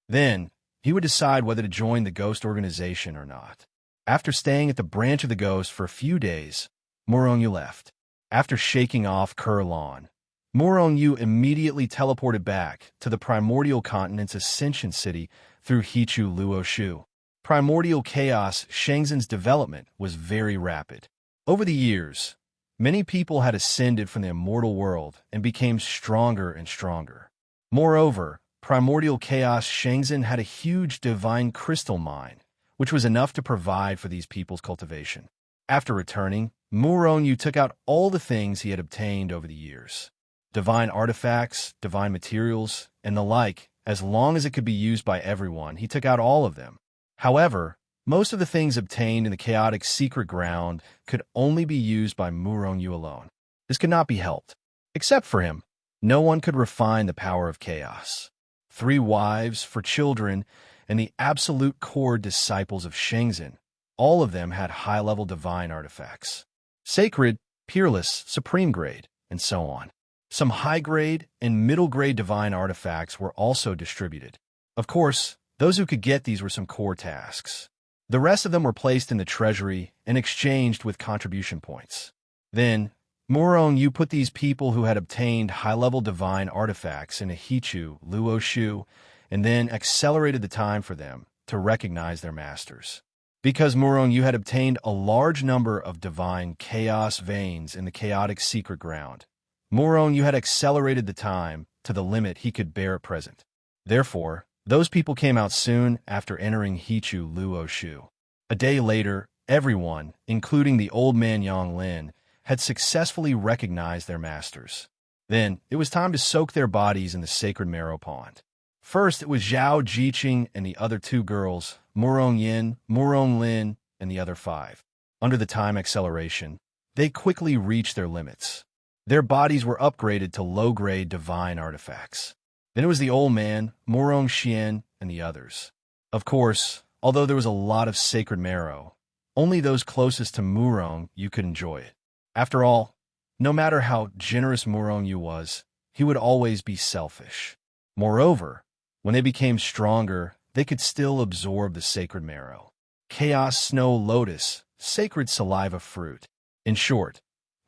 Then, he would decide whether to join the ghost organization or not. After staying at the branch of the ghost for a few days, Murong Yu left. After shaking off Kurlan, Murong Yu immediately teleported back to the primordial continent's ascension city through Hichu Luoshu. Primordial chaos Shangzhen's development was very rapid. Over the years, many people had ascended from the immortal world and became stronger and stronger. Moreover, primordial chaos Shangzhen had a huge divine crystal mine, which was enough to provide for these people's cultivation. After returning, Murong Yu took out all the things he had obtained over the years. Divine artifacts, divine materials, and the like, as long as it could be used by everyone, he took out all of them. However, most of the things obtained in the chaotic secret ground could only be used by Murong Yu alone. This could not be helped. Except for him, no one could refine the power of chaos. 3 wives for children and the absolute core disciples of Shangzhen, all of them had high-level divine artifacts. Sacred, peerless, supreme grade, and so on. Some high-grade and middle-grade divine artifacts were also distributed. Of course, those who could get these were some core tasks. The rest of them were placed in the treasury and exchanged with contribution points. Then, Murong Yu put these people who had obtained high-level divine artifacts in a Hichu, Luoshu, and then accelerated the time for them to recognize their masters. Because Murong Yu had obtained a large number of divine chaos veins in the chaotic secret ground, Murong Yu had accelerated the time to the limit he could bear at present. Therefore, those people came out soon after entering Hichu Luoshu. A day later, everyone, including the old man Yang Lin, had successfully recognized their masters. Then, it was time to soak their bodies in the sacred marrow pond. First, it was Zhao Jiqing and the other 2 girls, Murong Yin, Murong Lin, and the other 5. Under the time acceleration, they quickly reached their limits. Their bodies were upgraded to low-grade divine artifacts. Then it was the old man, Murong Xian, and the others. Of course, although there was a lot of sacred marrow, only those closest to Murong Yu could enjoy it. After all, no matter how generous Murong Yu was, he would always be selfish. Moreover, when they became stronger, they could still absorb the sacred marrow. Chaos Snow Lotus, sacred saliva fruit. In short,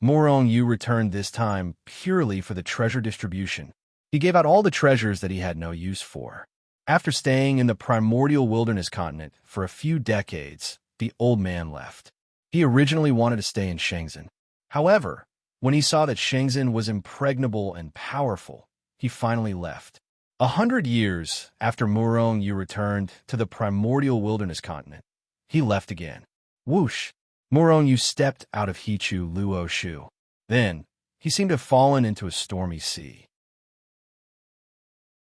Murong Yu returned this time purely for the treasure distribution. He gave out all the treasures that he had no use for. After staying in the primordial wilderness continent for a few decades, the old man left. He originally wanted to stay in Shangzhen. However, when he saw that Shangzhen was impregnable and powerful, he finally left. 100 years after Murong Yu returned to the primordial wilderness continent, he left again. Whoosh! Murong Yu stepped out of Hichu Luo Shu. Then, he seemed to have fallen into a stormy sea.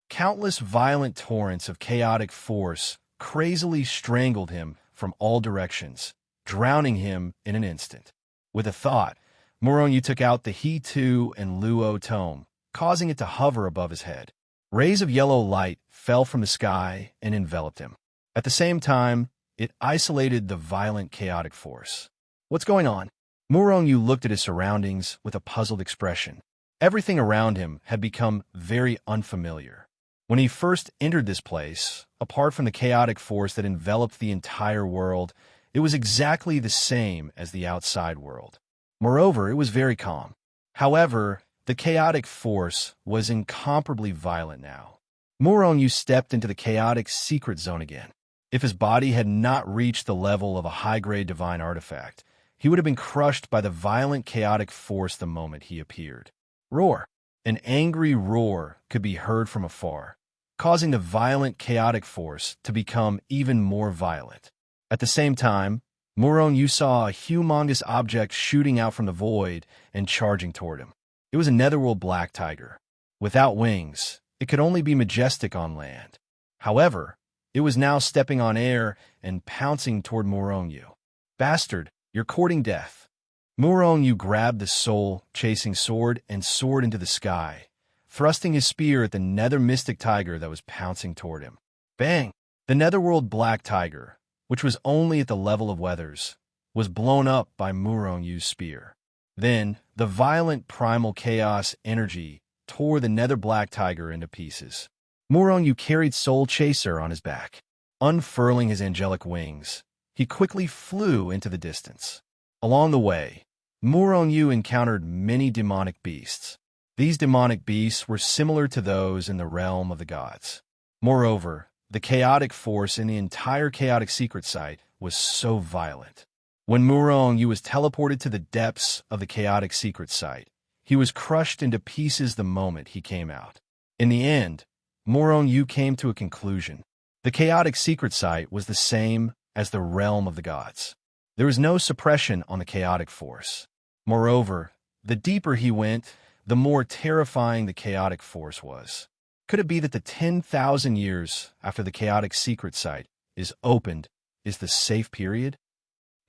Countless violent torrents of chaotic force crazily strangled him from all directions, drowning him in an instant. With a thought, Murong Yu took out the He-Tu and Luo tome, causing it to hover above his head. Rays of yellow light fell from the sky and enveloped him. At the same time, it isolated the violent chaotic force. What's going on? Murong Yu looked at his surroundings with a puzzled expression. Everything around him had become very unfamiliar. When he first entered this place, apart from the chaotic force that enveloped the entire world, it was exactly the same as the outside world. Moreover, it was very calm. However, the chaotic force was incomparably violent now. Murong Yu stepped into the chaotic secret zone again. If his body had not reached the level of a high-grade divine artifact, he would have been crushed by the violent chaotic force the moment he appeared. Roar! An angry roar could be heard from afar, causing the violent chaotic force to become even more violent. At the same time, Murong Yu saw a humongous object shooting out from the void and charging toward him. It was a netherworld black tiger. Without wings, it could only be majestic on land. However, it was now stepping on air and pouncing toward Murong Yu. Bastard, you're courting death. Murong Yu grabbed the soul-chasing sword and soared into the sky, thrusting his spear at the nether mystic tiger that was pouncing toward him. Bang! The netherworld black tiger, which was only at the level of Weathers, was blown up by Murong Yu's spear. Then, the violent primal chaos energy tore the nether black tiger into pieces. Murong Yu carried Soul Chaser on his back. Unfurling his angelic wings, he quickly flew into the distance. Along the way, Murong Yu encountered many demonic beasts. These demonic beasts were similar to those in the realm of the gods. Moreover, the chaotic force in the entire chaotic secret site was so violent. When Murong Yu was teleported to the depths of the chaotic secret site, he was crushed into pieces the moment he came out. In the end, Murong Yu came to a conclusion. The chaotic secret site was the same as the realm of the gods. There was no suppression on the chaotic force. Moreover, the deeper he went, the more terrifying the chaotic force was. Could it be that the 10,000 years after the chaotic secret site is opened is the safe period?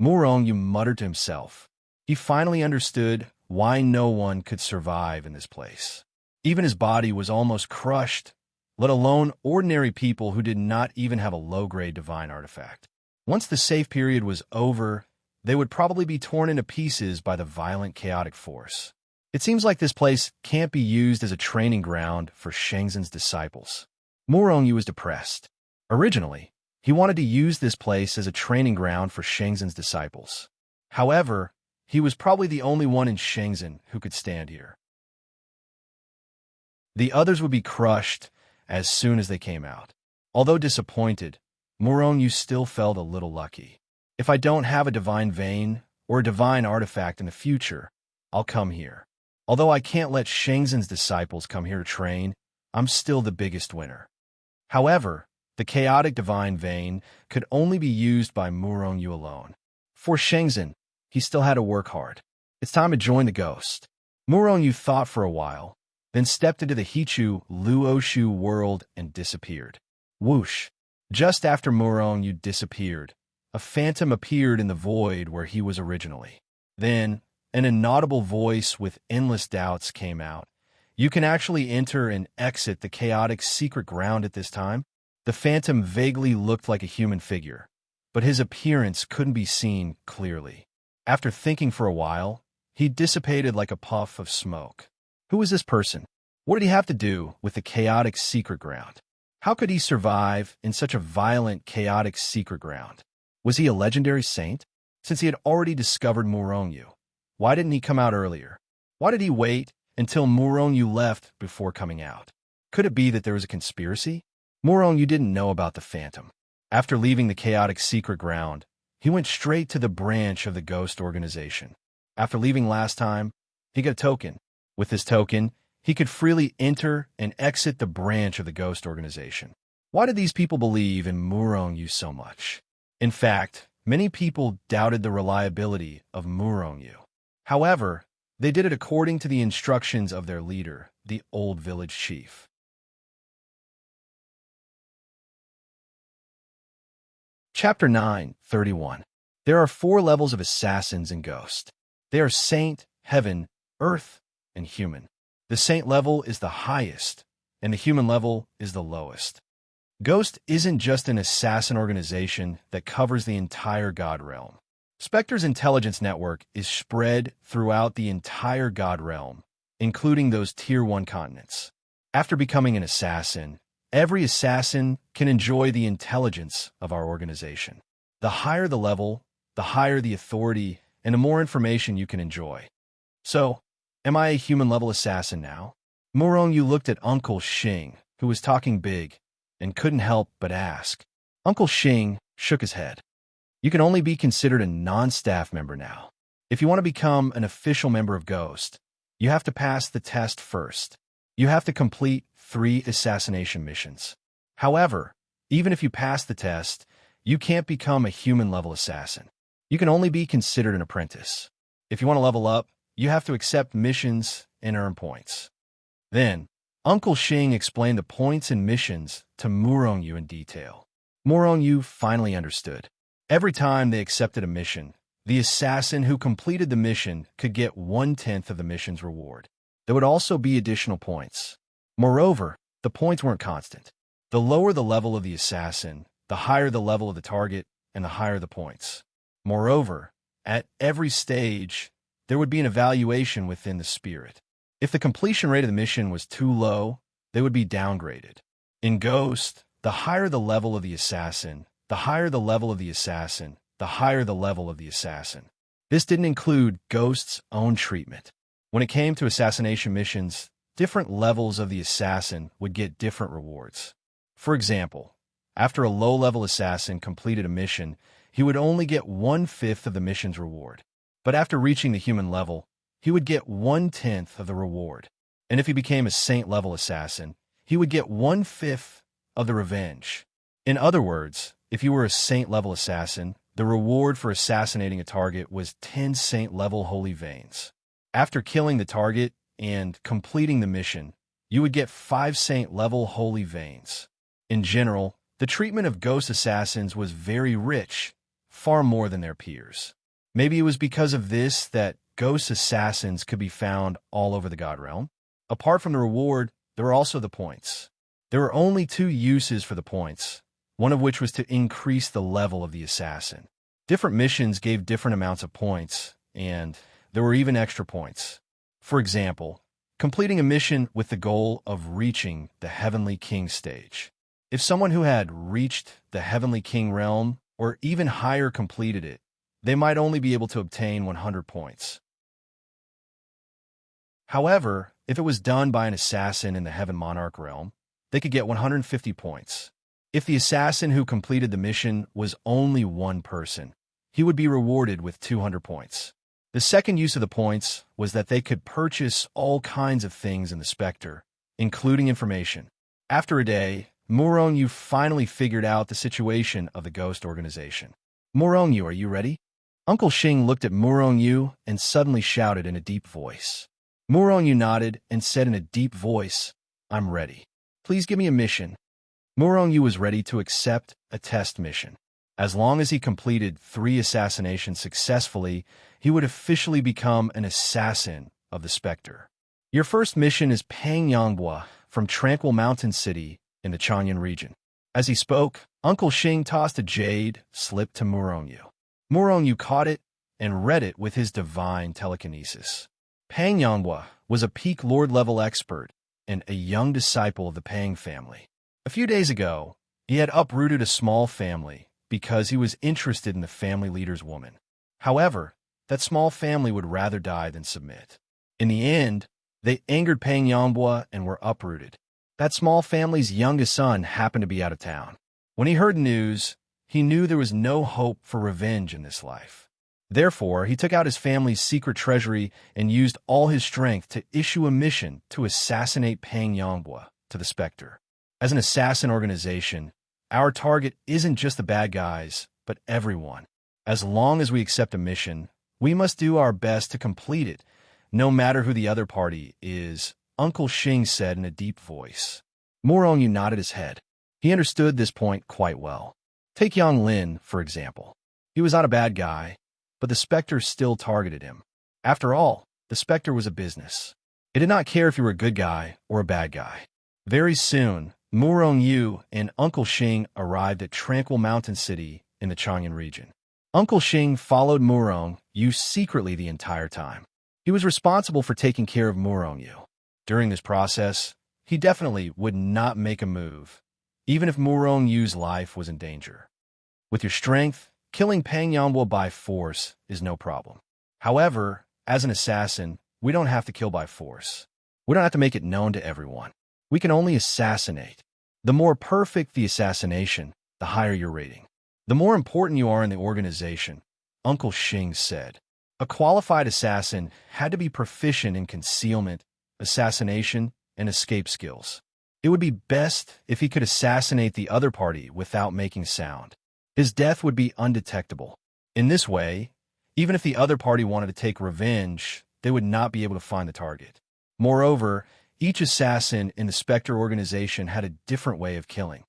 Murong Yu muttered to himself. He finally understood why no one could survive in this place. Even his body was almost crushed, let alone ordinary people who did not even have a low-grade divine artifact. Once the safe period was over, they would probably be torn into pieces by the violent chaotic force. It seems like this place can't be used as a training ground for Shenzhen's disciples. Murong Yu was depressed. Originally, he wanted to use this place as a training ground for Shenzhen's disciples. However, he was probably the only one in Shenzhen who could stand here. The others would be crushed as soon as they came out. Although disappointed, Murong Yu still felt a little lucky. If I don't have a divine vein or a divine artifact in the future, I'll come here. Although I can't let Shenzhen's disciples come here to train, I'm still the biggest winner. However, the chaotic divine vein could only be used by Murong Yu alone. For Shenzhen, he still had to work hard. It's time to join the ghost. Murong Yu thought for a while, then stepped into the Hichu Luoshu world and disappeared. Whoosh! Just after Murong Yu disappeared, a phantom appeared in the void where he was originally. Then, an inaudible voice with endless doubts came out. You can actually enter and exit the chaotic secret ground at this time. The phantom vaguely looked like a human figure, but his appearance couldn't be seen clearly. After thinking for a while, he dissipated like a puff of smoke. Who was this person? What did he have to do with the chaotic secret ground? How could he survive in such a violent, chaotic secret ground? Was he a legendary saint? Since he had already discovered Murong Yu, why didn't he come out earlier? Why did he wait until Murong Yu left before coming out? Could it be that there was a conspiracy? Murong Yu didn't know about the phantom. After leaving the chaotic secret ground, he went straight to the branch of the ghost organization. After leaving last time, he got a token. With this token, he could freely enter and exit the branch of the ghost organization. Why did these people believe in Murongyu so much? In fact, many people doubted the reliability of Murongyu. However, they did it according to the instructions of their leader, the old village chief. Chapter 9:31. There are 4 levels of assassins in Ghost. They are Saint, Heaven, Earth, and Human. The Saint level is the highest, and the Human level is the lowest. Ghost isn't just an assassin organization that covers the entire God realm. Spectre's intelligence network is spread throughout the entire God realm, including those Tier 1 continents. After becoming an assassin, every assassin can enjoy the intelligence of our organization. The higher the level, the higher the authority, and the more information you can enjoy. So, am I a human-level assassin now? Murongyu looked at Uncle Xing, who was talking big, and couldn't help but ask. Uncle Xing shook his head. You can only be considered a non-staff member now. If you want to become an official member of Ghost, you have to pass the test first. You have to complete 3 assassination missions. However, even if you pass the test, you can't become a human-level assassin. You can only be considered an apprentice. If you want to level up, you have to accept missions and earn points. Then, Uncle Xing explained the points and missions to Murongyu in detail. Murongyu finally understood. Every time they accepted a mission, the assassin who completed the mission could get 1/10 of the mission's reward. There would also be additional points. Moreover, the points weren't constant. The lower the level of the assassin, the higher the level of the target, and the higher the points. Moreover, at every stage, there would be an evaluation within the spirit. If the completion rate of the mission was too low, they would be downgraded. In Ghost, the higher the level of the assassin, the higher the level of the assassin, the higher the level of the assassin. This didn't include Ghost's own treatment. When it came to assassination missions, different levels of the assassin would get different rewards. For example, after a low-level assassin completed a mission, he would only get 1/5 of the mission's reward. But after reaching the human level, he would get 1/10 of the reward. And if he became a saint-level assassin, he would get 1/5 of the revenge. In other words, if you were a saint-level assassin, the reward for assassinating a target was 10 saint-level holy veins. After killing the target and completing the mission, you would get 5 saint-level holy veins. In general, the treatment of ghost assassins was very rich, far more than their peers. Maybe it was because of this that ghost assassins could be found all over the God realm. Apart from the reward, there were also the points. There were only 2 uses for the points, one of which was to increase the level of the assassin. Different missions gave different amounts of points, and there were even extra points. For example, completing a mission with the goal of reaching the Heavenly King stage. If someone who had reached the Heavenly King realm or even higher completed it, they might only be able to obtain 100 points. However, if it was done by an assassin in the Heaven Monarch realm, they could get 150 points. If the assassin who completed the mission was only one person, he would be rewarded with 200 points. The second use of the points was that they could purchase all kinds of things in the Spectre, including information. After a day, Murongyu finally figured out the situation of the ghost organization. Murongyu, are you ready? Uncle Xing looked at Murongyu and suddenly shouted in a deep voice. Murongyu nodded and said in a deep voice, I'm ready. Please give me a mission. Murongyu was ready to accept a test mission. As long as he completed 3 assassinations successfully, he would officially become an assassin of the Spectre. Your first mission is Pangyongbua from Tranquil Mountain City in the Chanyan region. As he spoke, Uncle Xing tossed a jade slip to Murongyu. Murongyu caught it and read it with his divine telekinesis. Pangyongbua was a peak lord-level expert and a young disciple of the Pang family. A few days ago, he had uprooted a small family because he was interested in the family leader's woman. However, that small family would rather die than submit. In the end, they angered Pangyongbua and were uprooted. That small family's youngest son happened to be out of town. When he heard the news, he knew there was no hope for revenge in this life. Therefore, he took out his family's secret treasury and used all his strength to issue a mission to assassinate Pang Yongbua to the Spectre. As an assassin organization, our target isn't just the bad guys, but everyone. As long as we accept a mission, we must do our best to complete it, no matter who the other party is, Uncle Shing said in a deep voice. Morongyu nodded his head. He understood this point quite well. Take Yang Lin, for example. He was not a bad guy, but the Spectre still targeted him. After all, the Spectre was a business. It did not care if you were a good guy or a bad guy. Very soon, Morongyu and Uncle Shing arrived at Tranquil Mountain City in the Chang'an region. Uncle Shing followed Morongyu secretly the entire time. He was responsible for taking care of Morongyu. During this process, he definitely would not make a move, even if Morongyu's life was in danger. With your strength, killing Pang Yongbua by force is no problem. However, as an assassin, we don't have to kill by force. We don't have to make it known to everyone. We can only assassinate. The more perfect the assassination, the higher your rating. The more important you are in the organization, Uncle Shing said. A qualified assassin had to be proficient in concealment, assassination, and escape skills. It would be best if he could assassinate the other party without making sound. His death would be undetectable. In this way, even if the other party wanted to take revenge, they would not be able to find the target. Moreover, each assassin in the Spectre organization had a different way of killing.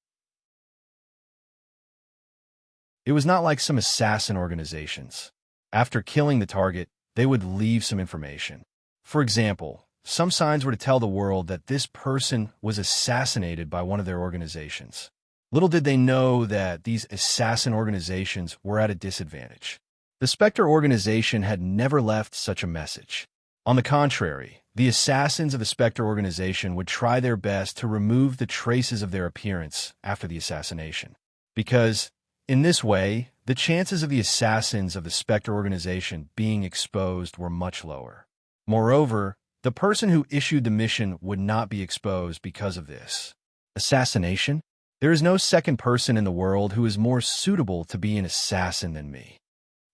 It was not like some assassin organizations. After killing the target, they would leave some information. For example, some signs were to tell the world that this person was assassinated by one of their organizations. Little did they know that these assassin organizations were at a disadvantage. The Spectre organization had never left such a message. On the contrary, the assassins of the Spectre organization would try their best to remove the traces of their appearance after the assassination. Because, in this way, the chances of the assassins of the Spectre organization being exposed were much lower. Moreover, the person who issued the mission would not be exposed because of this. Assassination? There is no second person in the world who is more suitable to be an assassin than me.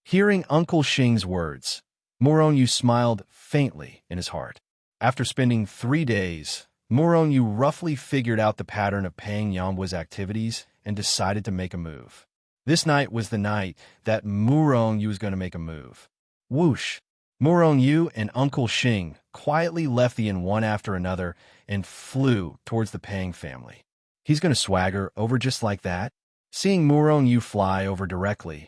Hearing Uncle Shing's words, Morongyu smiled faintly in his heart. After spending 3 days, Morongyu roughly figured out the pattern of Pang Yongbua's activities and decided to make a move. This night was the night that Morongyu was going to make a move. Whoosh! Morongyu and Uncle Shing quietly left the inn one after another and flew towards the Pang family. He's going to swagger over just like that? Seeing Morongyu fly over directly,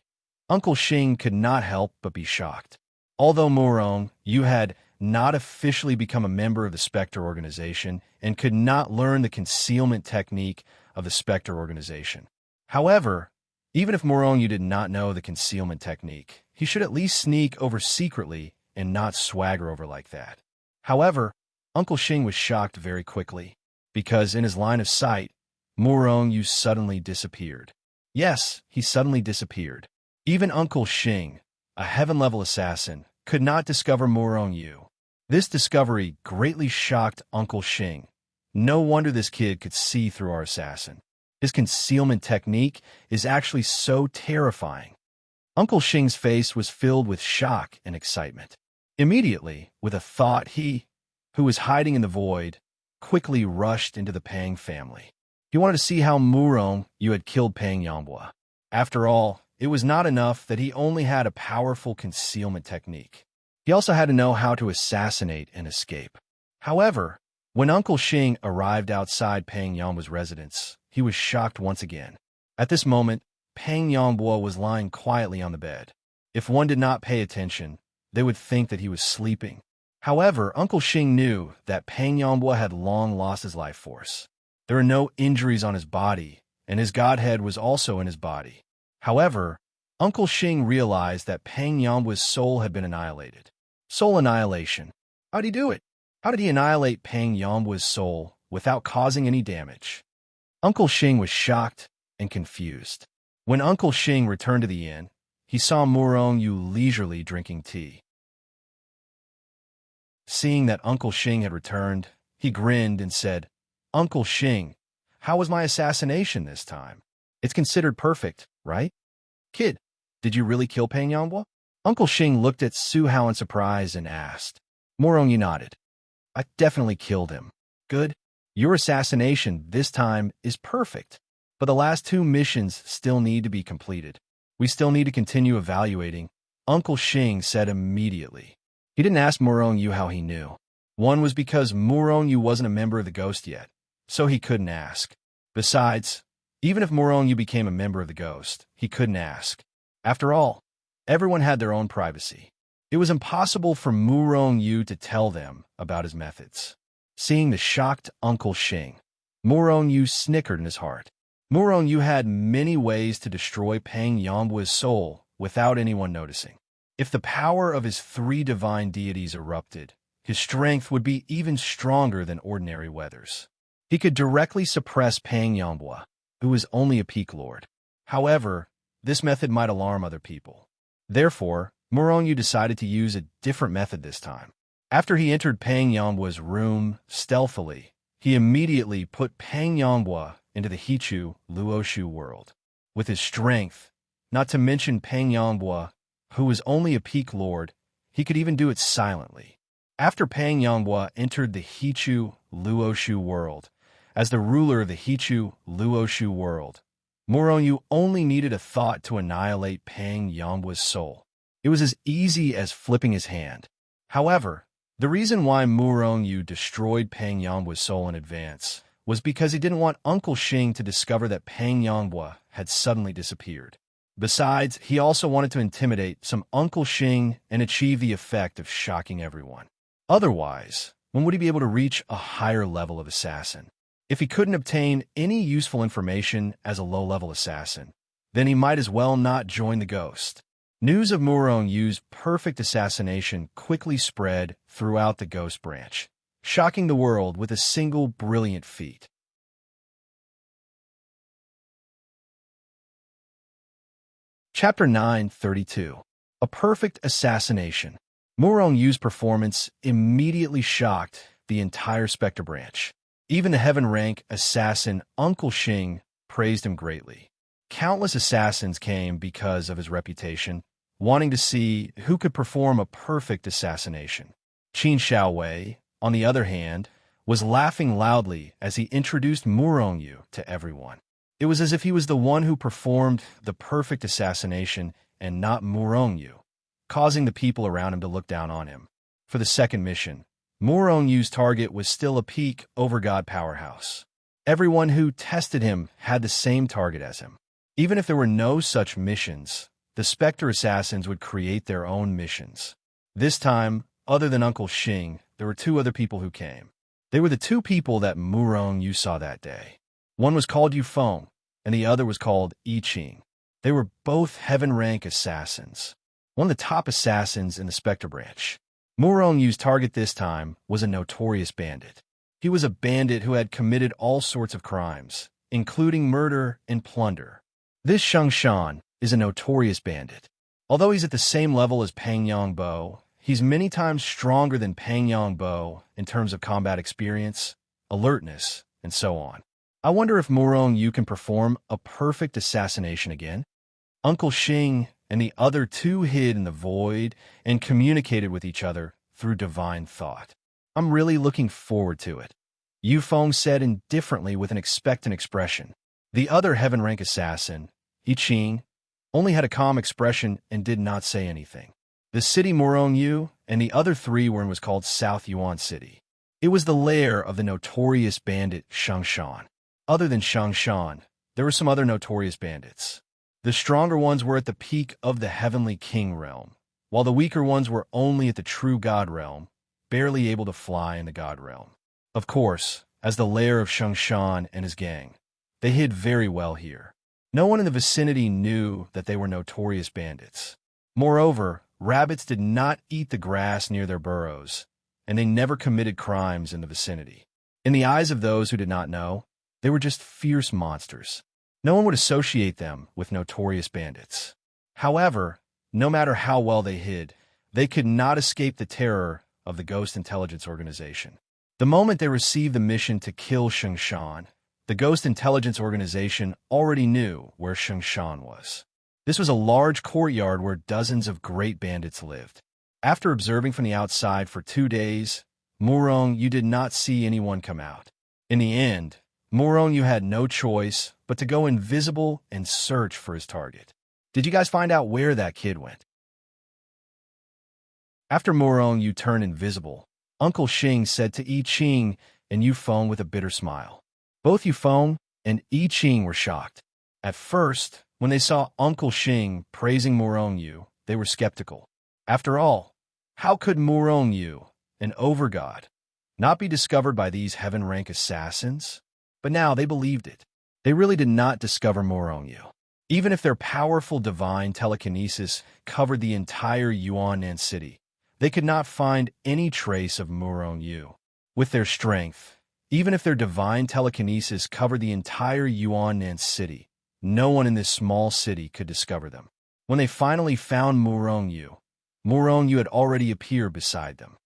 Uncle Shing could not help but be shocked. Although Morongyu had not officially become a member of the Spectre organization and could not learn the concealment technique of the Spectre organization. However, even if Morongyu did not know the concealment technique, he should at least sneak over secretly and not swagger over like that. However, Uncle Shing was shocked very quickly, because in his line of sight, Morongyu suddenly disappeared. Yes, he suddenly disappeared. Even Uncle Shing, a heaven-level assassin, could not discover Morongyu. This discovery greatly shocked Uncle Shing. No wonder this kid could see through our assassin. His concealment technique is actually so terrifying. Uncle Shing's face was filled with shock and excitement. Immediately, with a thought, he, who was hiding in the void, quickly rushed into the Pang family. He wanted to see how Morongyu had killed Pang Yongbua. After all, it was not enough that he only had a powerful concealment technique. He also had to know how to assassinate and escape. However, when Uncle Shing arrived outside Pang Yongbua's residence, he was shocked once again. At this moment, Pang Yongbua was lying quietly on the bed. If one did not pay attention, they would think that he was sleeping. However, Uncle Shing knew that Pang Yongbua had long lost his life force. There were no injuries on his body, and his godhead was also in his body. However, Uncle Shing realized that Pang Yongbua's soul had been annihilated. Soul annihilation. How did he do it? How did he annihilate Pang Yongbua's soul without causing any damage? Uncle Shing was shocked and confused. When Uncle Shing returned to the inn, he saw Morongyu leisurely drinking tea. Seeing that Uncle Shing had returned, he grinned and said, "Uncle Shing, how was my assassination this time? It's considered perfect, right? Kid, did you really kill Pang Yongbua?" Uncle Shing looked at Su Hao in surprise and asked. Morong Yu nodded. I definitely killed him. Good. Your assassination this time is perfect. But the last two missions still need to be completed. We still need to continue evaluating, Uncle Shing said immediately. He didn't ask Morong Yu how he knew. One was because Morong Yu wasn't a member of the Ghost yet, so he couldn't ask. Besides, even if Morong Yu became a member of the Ghost, he couldn't ask. After all, everyone had their own privacy. It was impossible for Morong Yu to tell them about his methods. Seeing the shocked Uncle Shing, Morong Yu snickered in his heart. Morong Yu had many ways to destroy Pang Yangbua's soul without anyone noticing. If the power of his three divine deities erupted, his strength would be even stronger than ordinary weathers. He could directly suppress Pang Yangbua, who was only a peak lord. However, this method might alarm other people. Therefore, Morong Yu decided to use a different method this time. After he entered Pang Yangbua's room stealthily, he immediately put Pang Yangbua into the Hichu Luoshu world. With his strength, not to mention Pang Yangbua, who was only a peak lord, he could even do it silently. After Pang Yangbua entered the Hichu Luoshu world, as the ruler of the Hichu Luoshu world, Morong Yu only needed a thought to annihilate Pang Yangbua's soul. It was as easy as flipping his hand. However, the reason why Morong Yu destroyed Pang Yangbua's soul in advance was because he didn't want Uncle Shing to discover that Pang Yangbua had suddenly disappeared. Besides, he also wanted to intimidate some Uncle Shing and achieve the effect of shocking everyone. Otherwise, when would he be able to reach a higher level of assassin? If he couldn't obtain any useful information as a low-level assassin, then he might as well not join the Ghost. News of Morong Yu's perfect assassination quickly spread throughout the Ghost branch, shocking the world with a single brilliant feat. Chapter 932. A Perfect Assassination. Morong Yu's performance immediately shocked the entire Spectre branch. Even the heaven-rank assassin Uncle Shing praised him greatly. Countless assassins came because of his reputation, wanting to see who could perform a perfect assassination. Qin Shaowei, on the other hand, was laughing loudly as he introduced Morong Yu to everyone. It was as if he was the one who performed the perfect assassination and not Morong Yu, causing the people around him to look down on him. For the second mission, Morong Yu's target was still a peak overgod powerhouse. Everyone who tested him had the same target as him. Even if there were no such missions, the Spectre assassins would create their own missions. This time, other than Uncle Shing, there were two other people who came. They were the two people that Morong Yu saw that day. One was called Yufeng, and the other was called I Ching. They were both heaven-rank assassins, one of the top assassins in the Spectre branch. Morong Yu's target this time was a notorious bandit. He was a bandit who had committed all sorts of crimes, including murder and plunder. This Shang Shan is a notorious bandit. Although he's at the same level as Pang Yangbo, he's many times stronger than Pang Yangbo in terms of combat experience, alertness, and so on. I wonder if Morong Yu can perform a perfect assassination again. Uncle Shing and the other two hid in the void and communicated with each other through divine thought. I'm really looking forward to it, Yufeng said indifferently with an expectant expression. The other heaven-rank assassin, I Ching, only had a calm expression and did not say anything. The city Morong Yu and the other three were in was called South Yuan City. It was the lair of the notorious bandit Shang Shan. Other than Shang Shan, there were some other notorious bandits. The stronger ones were at the peak of the Heavenly King realm, while the weaker ones were only at the true God realm, barely able to fly in the God realm. Of course, as the lair of Shang Shan and his gang, they hid very well here. No one in the vicinity knew that they were notorious bandits. Moreover, rabbits did not eat the grass near their burrows, and they never committed crimes in the vicinity. In the eyes of those who did not know, they were just fierce monsters. No one would associate them with notorious bandits. However, no matter how well they hid, they could not escape the terror of the Ghost Intelligence Organization. The moment they received the mission to kill Shang Shan, the Ghost Intelligence Organization already knew where Shang Shan was. This was a large courtyard where dozens of great bandits lived. After observing from the outside for 2 days, Murong-yu did not see anyone come out. In the end, Murong-yu had no choice but to go invisible and search for his target. Did you guys find out where that kid went? After Murong-yu turned invisible, Uncle Xing said to I Ching and Yu Feng with a bitter smile. Both Yu Feng and I Ching were shocked. At first, when they saw Uncle Xing praising Murong-yu, they were skeptical. After all, how could Murong-yu, an overgod, not be discovered by these heaven-rank assassins? But now they believed it. They really did not discover Murong-yu. Even if their powerful divine telekinesis covered the entire Yuannan city, they could not find any trace of Murong-yu. With their strength, even if their divine telekinesis covered the entire Yuannan city, no one in this small city could discover them. When they finally found Murong-yu, Murong-yu had already appeared beside them.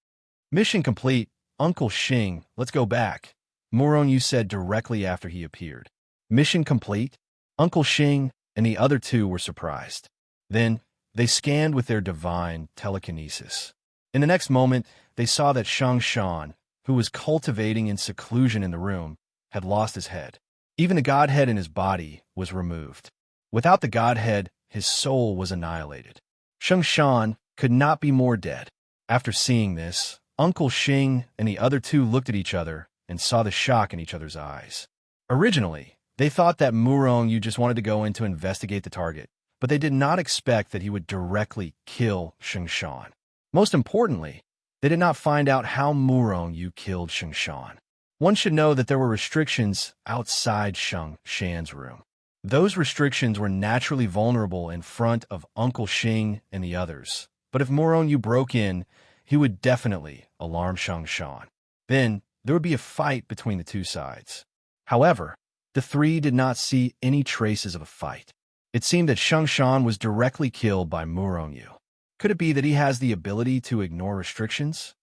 Mission complete, Uncle Xing, let's go back, Murong-yu said directly after he appeared. Mission complete? Uncle Xing and the other two were surprised. Then, they scanned with their divine telekinesis. In the next moment, they saw that Shang Shan, who was cultivating in seclusion in the room, had lost his head. Even the godhead in his body was removed. Without the godhead, his soul was annihilated. Shang Shan could not be more dead. After seeing this, Uncle Xing and the other two looked at each other and saw the shock in each other's eyes. Originally, they thought that Murong-yu just wanted to go in to investigate the target, but they did not expect that he would directly kill Shang Shan. Most importantly, they did not find out how Murong-yu killed Shang Shan. One should know that there were restrictions outside Shang Shan's room. Those restrictions were naturally vulnerable in front of Uncle Xing and the others, but if Murong-yu broke in, he would definitely alarm Shang Shan. Then, there would be a fight between the two sides. However, the three did not see any traces of a fight. It seemed that Shang Shan was directly killed by Murong-yu. Could it be that he has the ability to ignore restrictions?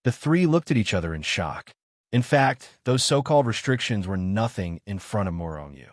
The three looked at each other in shock. In fact, those so-called restrictions were nothing in front of Murong-yu.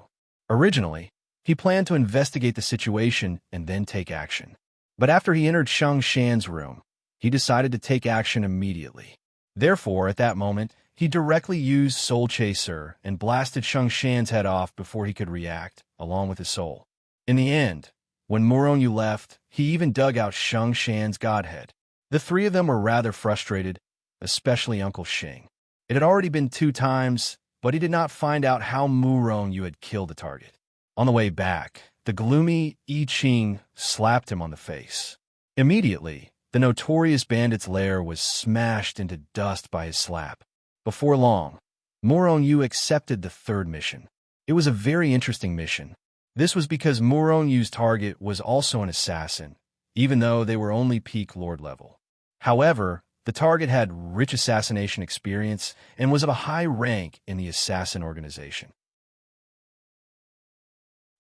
Originally, he planned to investigate the situation and then take action. But after he entered Shang Shan's room, he decided to take action immediately. Therefore, at that moment, he directly used Soul Chaser and blasted Shang Shan's head off before he could react, along with his soul. In the end, when Murong-yu left, he even dug out Shang Shan's godhead. The three of them were rather frustrated, especially Uncle Xing. It had already been 2 times, but he did not find out how Murong-yu had killed the target. On the way back, the gloomy I Ching slapped him on the face. Immediately, the notorious bandit's lair was smashed into dust by his slap. Before long, Murong-yu accepted the 3rd mission. It was a very interesting mission. This was because Murong-yu's target was also an assassin, even though they were only peak lord level. However, the target had rich assassination experience and was of a high rank in the assassin organization.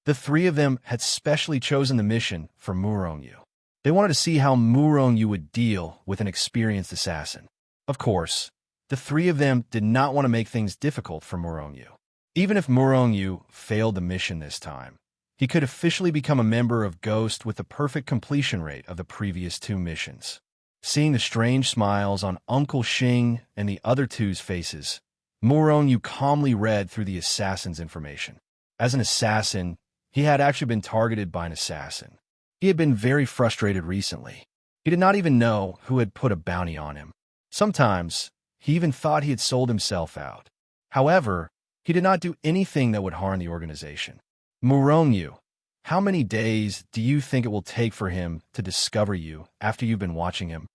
The 3 of them had specially chosen the mission for Murong-yu. They wanted to see how Murong-yu would deal with an experienced assassin. Of course, the 3 of them did not want to make things difficult for Murong-yu. Even if Murong-yu failed the mission this time, he could officially become a member of Ghost with the perfect completion rate of the previous 2 missions. Seeing the strange smiles on Uncle Xing and the other two's faces, Murong-yu calmly read through the assassin's information. As an assassin, he had actually been targeted by an assassin. He had been very frustrated recently. He did not even know who had put a bounty on him. Sometimes, he even thought he had sold himself out. However, he did not do anything that would harm the organization. Murong-yu, how many days do you think it will take for him to discover you after you've been watching him?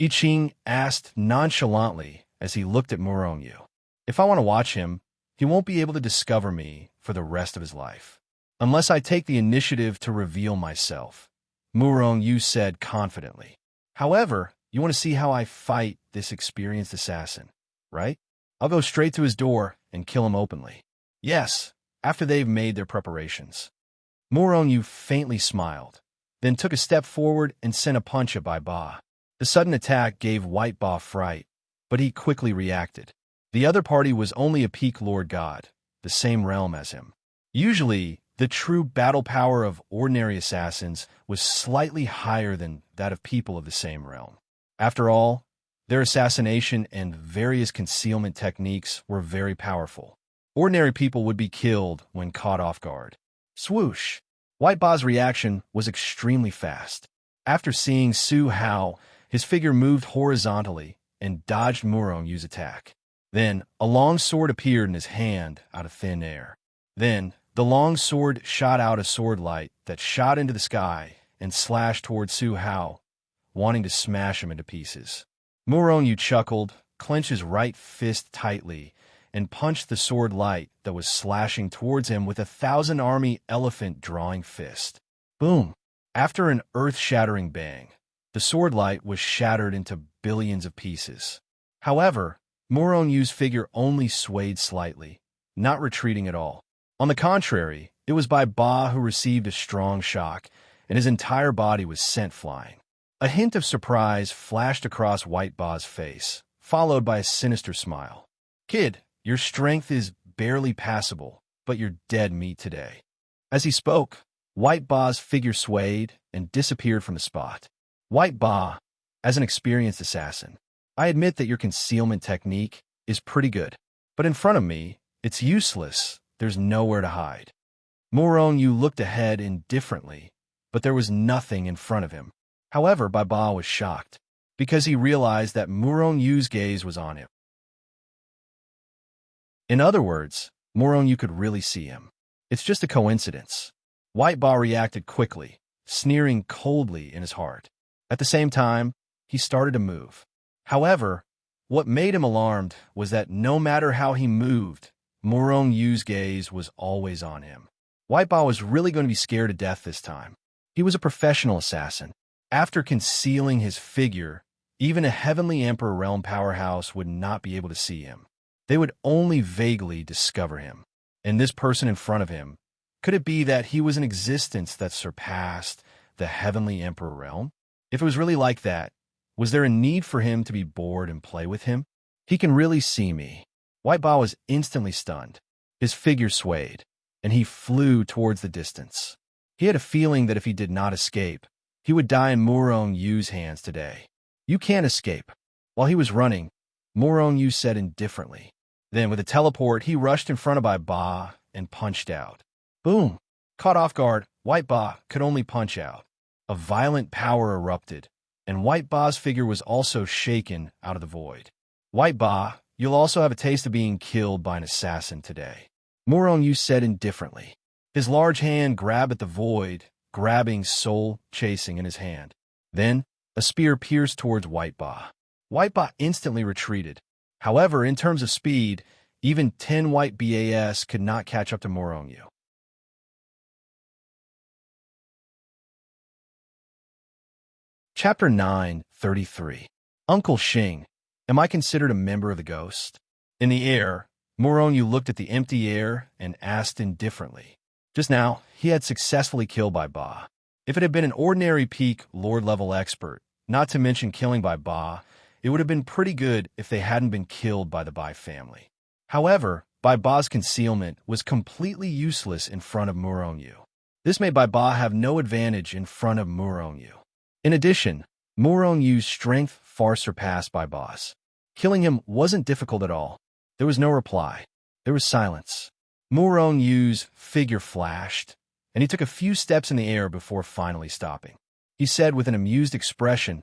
I Ching asked nonchalantly as he looked at Murong-yu. If I want to watch him, he won't be able to discover me for the rest of his life. Unless I take the initiative to reveal myself, Murong-yu said confidently. However, you want to see how I fight this experienced assassin, right? I'll go straight to his door and kill him openly. Yes, after they've made their preparations. Murong-yu faintly smiled, then took a step forward and sent a punch at Bai Ba. The sudden attack gave White Ba fright, but he quickly reacted. The other party was only a peak lord god, the same realm as him. Usually, The true battle power of ordinary assassins was slightly higher than that of people of the same realm. After all, their assassination and various concealment techniques were very powerful. Ordinary people would be killed when caught off guard. Swoosh! White Ba's reaction was extremely fast. After seeing Su Hao, his figure moved horizontally and dodged Murong Yu's attack. Then, a long sword appeared in his hand out of thin air. Then, the long sword shot out a sword light that shot into the sky and slashed toward Su Hao, wanting to smash him into pieces. Murong Yu chuckled, clenched his right fist tightly, and punched the sword light that was slashing towards him with a 1,000-army elephant drawing fist. Boom! After an earth-shattering bang, the sword light was shattered into billions of pieces. However, Murong Yu's figure only swayed slightly, not retreating at all. On the contrary, it was Bai Ba who received a strong shock, and his entire body was sent flying. A hint of surprise flashed across White Ba's face, followed by a sinister smile. "Kid, your strength is barely passable, but you're dead meat today." As he spoke, White Ba's figure swayed and disappeared from the spot. "White Ba, as an experienced assassin, I admit that your concealment technique is pretty good, but in front of me, it's useless. There's nowhere to hide." Murong Yu looked ahead indifferently, but there was nothing in front of him. However, Bai Ba was shocked, because he realized that Murong Yu's gaze was on him. In other words, Murong Yu could really see him. It's just a coincidence. White Ba reacted quickly, sneering coldly in his heart. At the same time, he started to move. However, what made him alarmed was that no matter how he moved, Murong Yu's gaze was always on him. White Ba was really going to be scared to death this time. He was a professional assassin. After concealing his figure, even a Heavenly Emperor Realm powerhouse would not be able to see him. They would only vaguely discover him. And this person in front of him, could it be that he was an existence that surpassed the Heavenly Emperor Realm? If it was really like that, was there a need for him to be bored and play with him? "He can really see me." White Ba was instantly stunned. His figure swayed, and he flew towards the distance. He had a feeling that if he did not escape, he would die in Murong Yu's hands today. "You can't escape." While he was running, Murong Yu said indifferently. Then, with a teleport, he rushed in front of Bai Ba and punched out. Boom! Caught off guard, White Ba could only punch out. A violent power erupted, and White Ba's figure was also shaken out of the void. "White Ba, you'll also have a taste of being killed by an assassin today," Murong Yu said indifferently. His large hand grabbed at the void, grabbing Soul Chasing in his hand. Then, a spear pierced towards White Ba. White Ba instantly retreated. However, in terms of speed, even 10 White BAS could not catch up to Murong Yu. Chapter 9:33. Uncle Xing, am I considered a member of the Ghost? In the air, Murong Yu looked at the empty air and asked indifferently. Just now, he had successfully killed Bai Ba. If it had been an ordinary peak Lord-level expert, not to mention killing Bai Ba, it would have been pretty good if they hadn't been killed by the Bai family. However, Bai Ba's concealment was completely useless in front of Murong Yu. This made Bai Ba have no advantage in front of Murong Yu. In addition, Murong Yu's strength far surpassed Bai Ba's. Killing him wasn't difficult at all. There was no reply. There was silence. Murong Yu's figure flashed, and he took a few steps in the air before finally stopping. He said with an amused expression,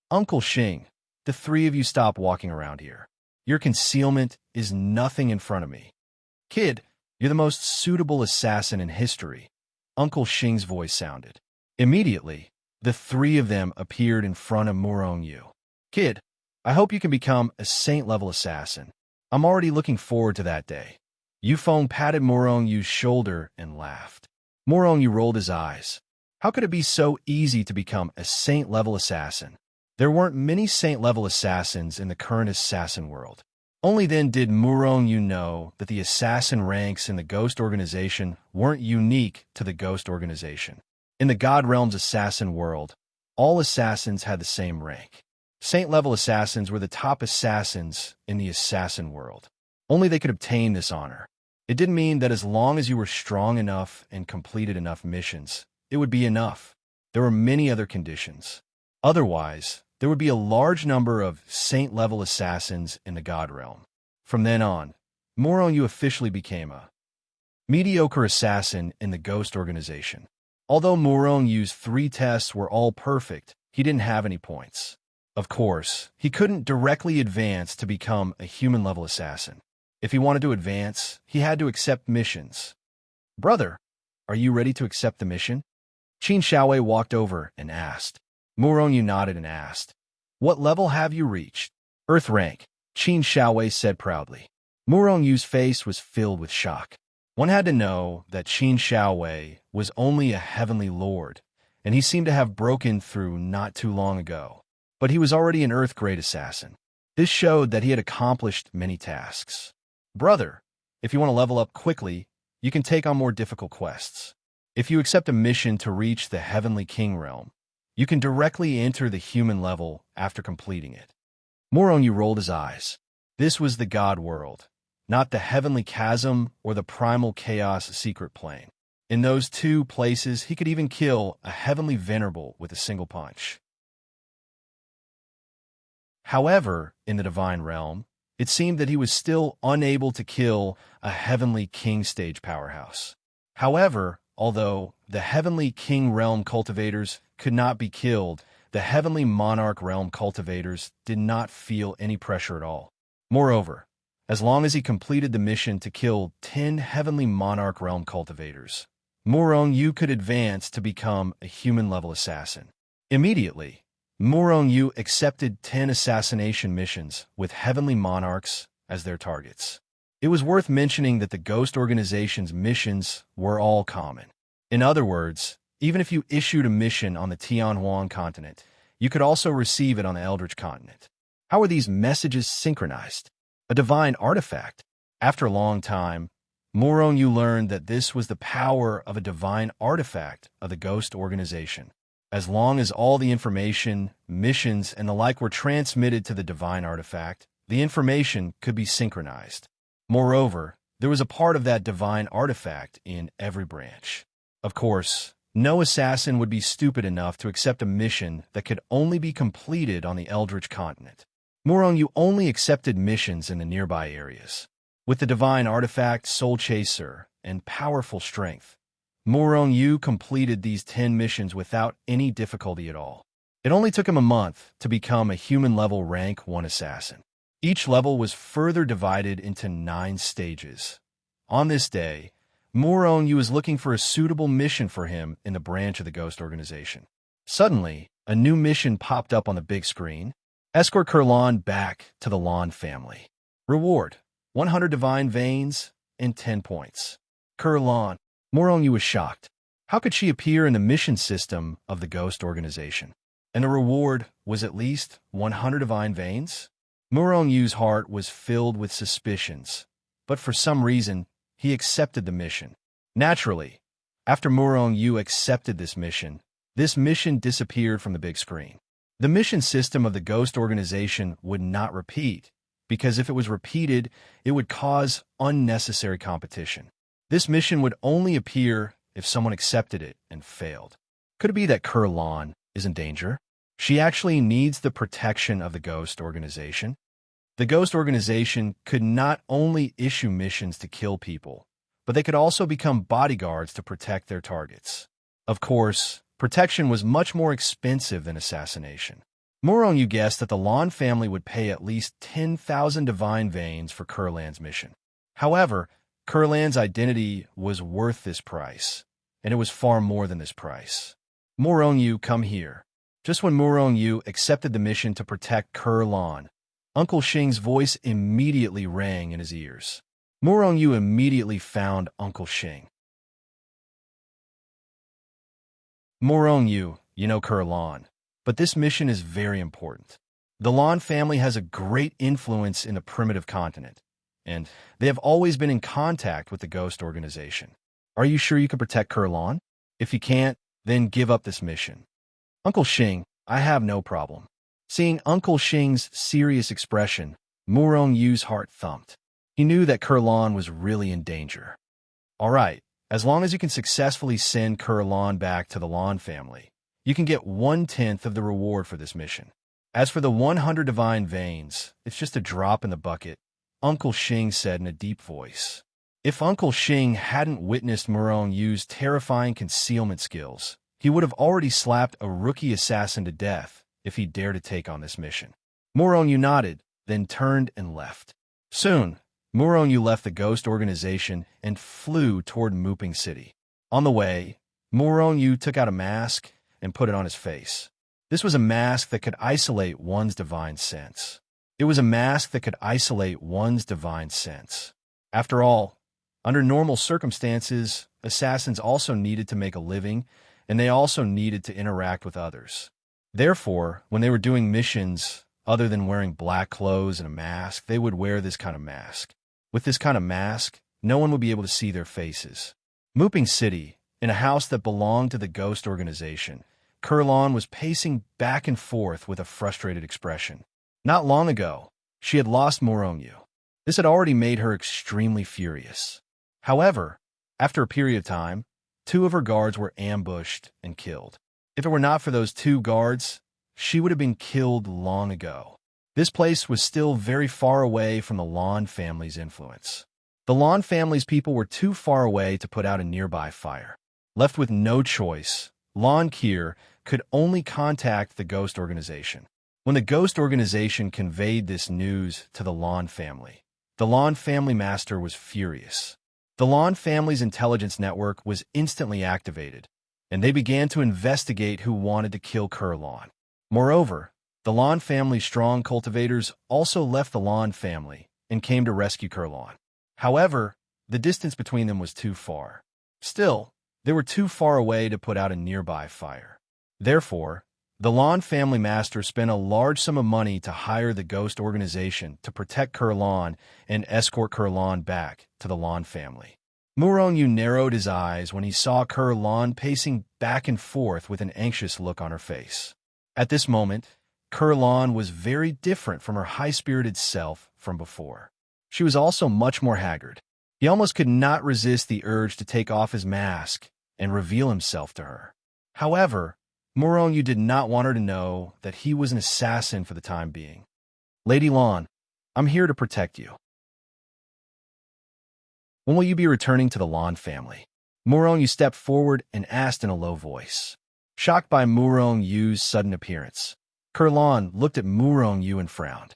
"Uncle Xing, the three of you stop walking around here. Your concealment is nothing in front of me. Kid, you're the most suitable assassin in history," Uncle Xing's voice sounded. Immediately, the three of them appeared in front of Murong Yu. "Kid, I hope you can become a saint-level assassin. I'm already looking forward to that day." Yufeng patted Murong Yu's shoulder and laughed. Murong Yu rolled his eyes. How could it be so easy to become a saint-level assassin? There weren't many saint-level assassins in the current assassin world. Only then did Murong Yu know that the assassin ranks in the Ghost Organization weren't unique to the Ghost Organization. In the God Realm's assassin world, all assassins had the same rank. Saint-level assassins were the top assassins in the assassin world. Only they could obtain this honor. It didn't mean that as long as you were strong enough and completed enough missions, it would be enough. There were many other conditions. Otherwise, there would be a large number of saint-level assassins in the God realm. From then on, Moronyu officially became a mediocre assassin in the Ghost organization. Although Morongyu's 3 tests were all perfect, he didn't have any points. Of course, he couldn't directly advance to become a human-level assassin. If he wanted to advance, he had to accept missions. "Brother, are you ready to accept the mission?" Qin Xiaowei walked over and asked. Moronyu nodded and asked, "What level have you reached?" "Earth rank," Qin Xiaowei said proudly. Morongyu's face was filled with shock. One had to know that Qin Xiaowei was only a heavenly lord, and he seemed to have broken through not too long ago. But he was already an Earth-grade assassin. This showed that he had accomplished many tasks. "Brother, if you want to level up quickly, you can take on more difficult quests. If you accept a mission to reach the Heavenly King realm, you can directly enter the human level after completing it." Moronyu rolled his eyes. This was the God world, not the Heavenly Chasm or the Primal Chaos secret plane. In those 2 places, he could even kill a Heavenly Venerable with a single punch. However, in the Divine Realm, it seemed that he was still unable to kill a Heavenly King stage powerhouse. However, although the Heavenly King realm cultivators could not be killed, the Heavenly Monarch realm cultivators did not feel any pressure at all. Moreover, as long as he completed the mission to kill 10 Heavenly Monarch realm cultivators, Moronyu could advance to become a human-level assassin. Immediately, Moronyu accepted 10 assassination missions with Heavenly Monarchs as their targets. It was worth mentioning that the Ghost Organization's missions were all common. In other words, even if you issued a mission on the Tianhuan continent, you could also receive it on the Eldritch continent. How were these messages synchronized? A divine artifact. After a long time, Moronyu learned that this was the power of a divine artifact of the Ghost Organization. As long as all the information, missions, and the like were transmitted to the divine artifact, the information could be synchronized. Moreover, there was a part of that divine artifact in every branch. Of course, no assassin would be stupid enough to accept a mission that could only be completed on the Eldritch continent. Moronyu only accepted missions in the nearby areas. With the divine artifact, Soul Chaser, and powerful strength, Moronyu completed these 10 missions without any difficulty at all. It only took him a month to become a human-level rank 1 assassin. Each level was further divided into 9 stages. On this day, Moronyu was looking for a suitable mission for him in the branch of the Ghost Organization. Suddenly, a new mission popped up on the big screen. Escort Kurlan back to the Lan family. Reward: 100 divine veins and 10 points. Kurlan. Moronyu was shocked. How could she appear in the mission system of the Ghost Organization? And the reward was at least 100 divine veins? Moronyu's heart was filled with suspicions, but for some reason, he accepted the mission. Naturally, after Moronyu accepted this mission disappeared from the big screen. The mission system of the Ghost Organization would not repeat, because if it was repeated, it would cause unnecessary competition. This mission would only appear if someone accepted it and failed. Could it be that Kurlan is in danger? She actually needs the protection of the Ghost Organization. The Ghost Organization could not only issue missions to kill people, but they could also become bodyguards to protect their targets. Of course, protection was much more expensive than assassination. Moronyu guessed that the Lan family would pay at least 10,000 divine veins for Kurlan's mission. However, Kurlan's identity was worth this price, and it was far more than this price. Moronyu, come here. Just when Moronyu accepted the mission to protect Kurlan, Uncle Xing's voice immediately rang in his ears. Moronyu immediately found Uncle Xing. Moronyu, you know Kurlan, but this mission is very important. The Lan family has a great influence in the primitive continent, and they have always been in contact with the Ghost Organization. Are you sure you can protect Kurlan? If you can't, then give up this mission. Uncle Xing, I have no problem. Seeing Uncle Xing's serious expression, Moronyu's heart thumped. He He knew that Kurlan was really in danger. All right, as long as you can successfully send Kurlan back to the Lan family, you can get 1/10 of the reward for this mission. As for the 100 divine veins, it's just a drop in the bucket, Uncle Shing said in a deep voice. If Uncle Shing hadn't witnessed Murong Yu's terrifying concealment skills, he would have already slapped a rookie assassin to death if he dared to take on this mission. Murong Yu nodded, then turned and left. Soon, Murong Yu left the ghost organization and flew toward Muping City. On the way, Murong Yu took out a mask and put it on his face. This was a mask that could isolate one's divine sense. It was a mask that could isolate one's divine sense. After all, under normal circumstances, assassins also needed to make a living, and they also needed to interact with others. Therefore, when they were doing missions, other than wearing black clothes and a mask, they would wear this kind of mask. With this kind of mask, no one would be able to see their faces. Muping City, in a house that belonged to the ghost organization, Kurlan was pacing back and forth with a frustrated expression. Not long ago, she had lost Murong Yu. This had already made her extremely furious. However, after a period of time, 2 of her guards were ambushed and killed. If it were not for those 2 guards, she would have been killed long ago. This place was still very far away from the Lan family's influence. The Lan family's people were too far away to put out a nearby fire. Left with no choice, Lan Kier could only contact the ghost organization. When the ghost organization conveyed this news to the Lan family, the Lan family master was furious. The Lan family's intelligence network was instantly activated, and they began to investigate who wanted to kill Kurlan. Moreover, the Lan family's strong cultivators also left the Lan family and came to rescue Kurlan. However, the distance between them was too far. Still, they were too far away to put out a nearby fire. Therefore, the Lan family master spent a large sum of money to hire the ghost organization to protect Kurlan and escort Kurlan back to the Lan family. Murong Yu narrowed his eyes when he saw Kurlan pacing back and forth with an anxious look on her face. At this moment, Kurlan was very different from her high-spirited self from before. She was also much more haggard. He almost could not resist the urge to take off his mask and reveal himself to her. However, Murong Yu did not want her to know that he was an assassin for the time being. Lady Lan, I'm here to protect you. When will you be returning to the Lan family? Murong Yu stepped forward and asked in a low voice. Shocked by Murong Yu's sudden appearance, Kurlan looked at Murong Yu and frowned.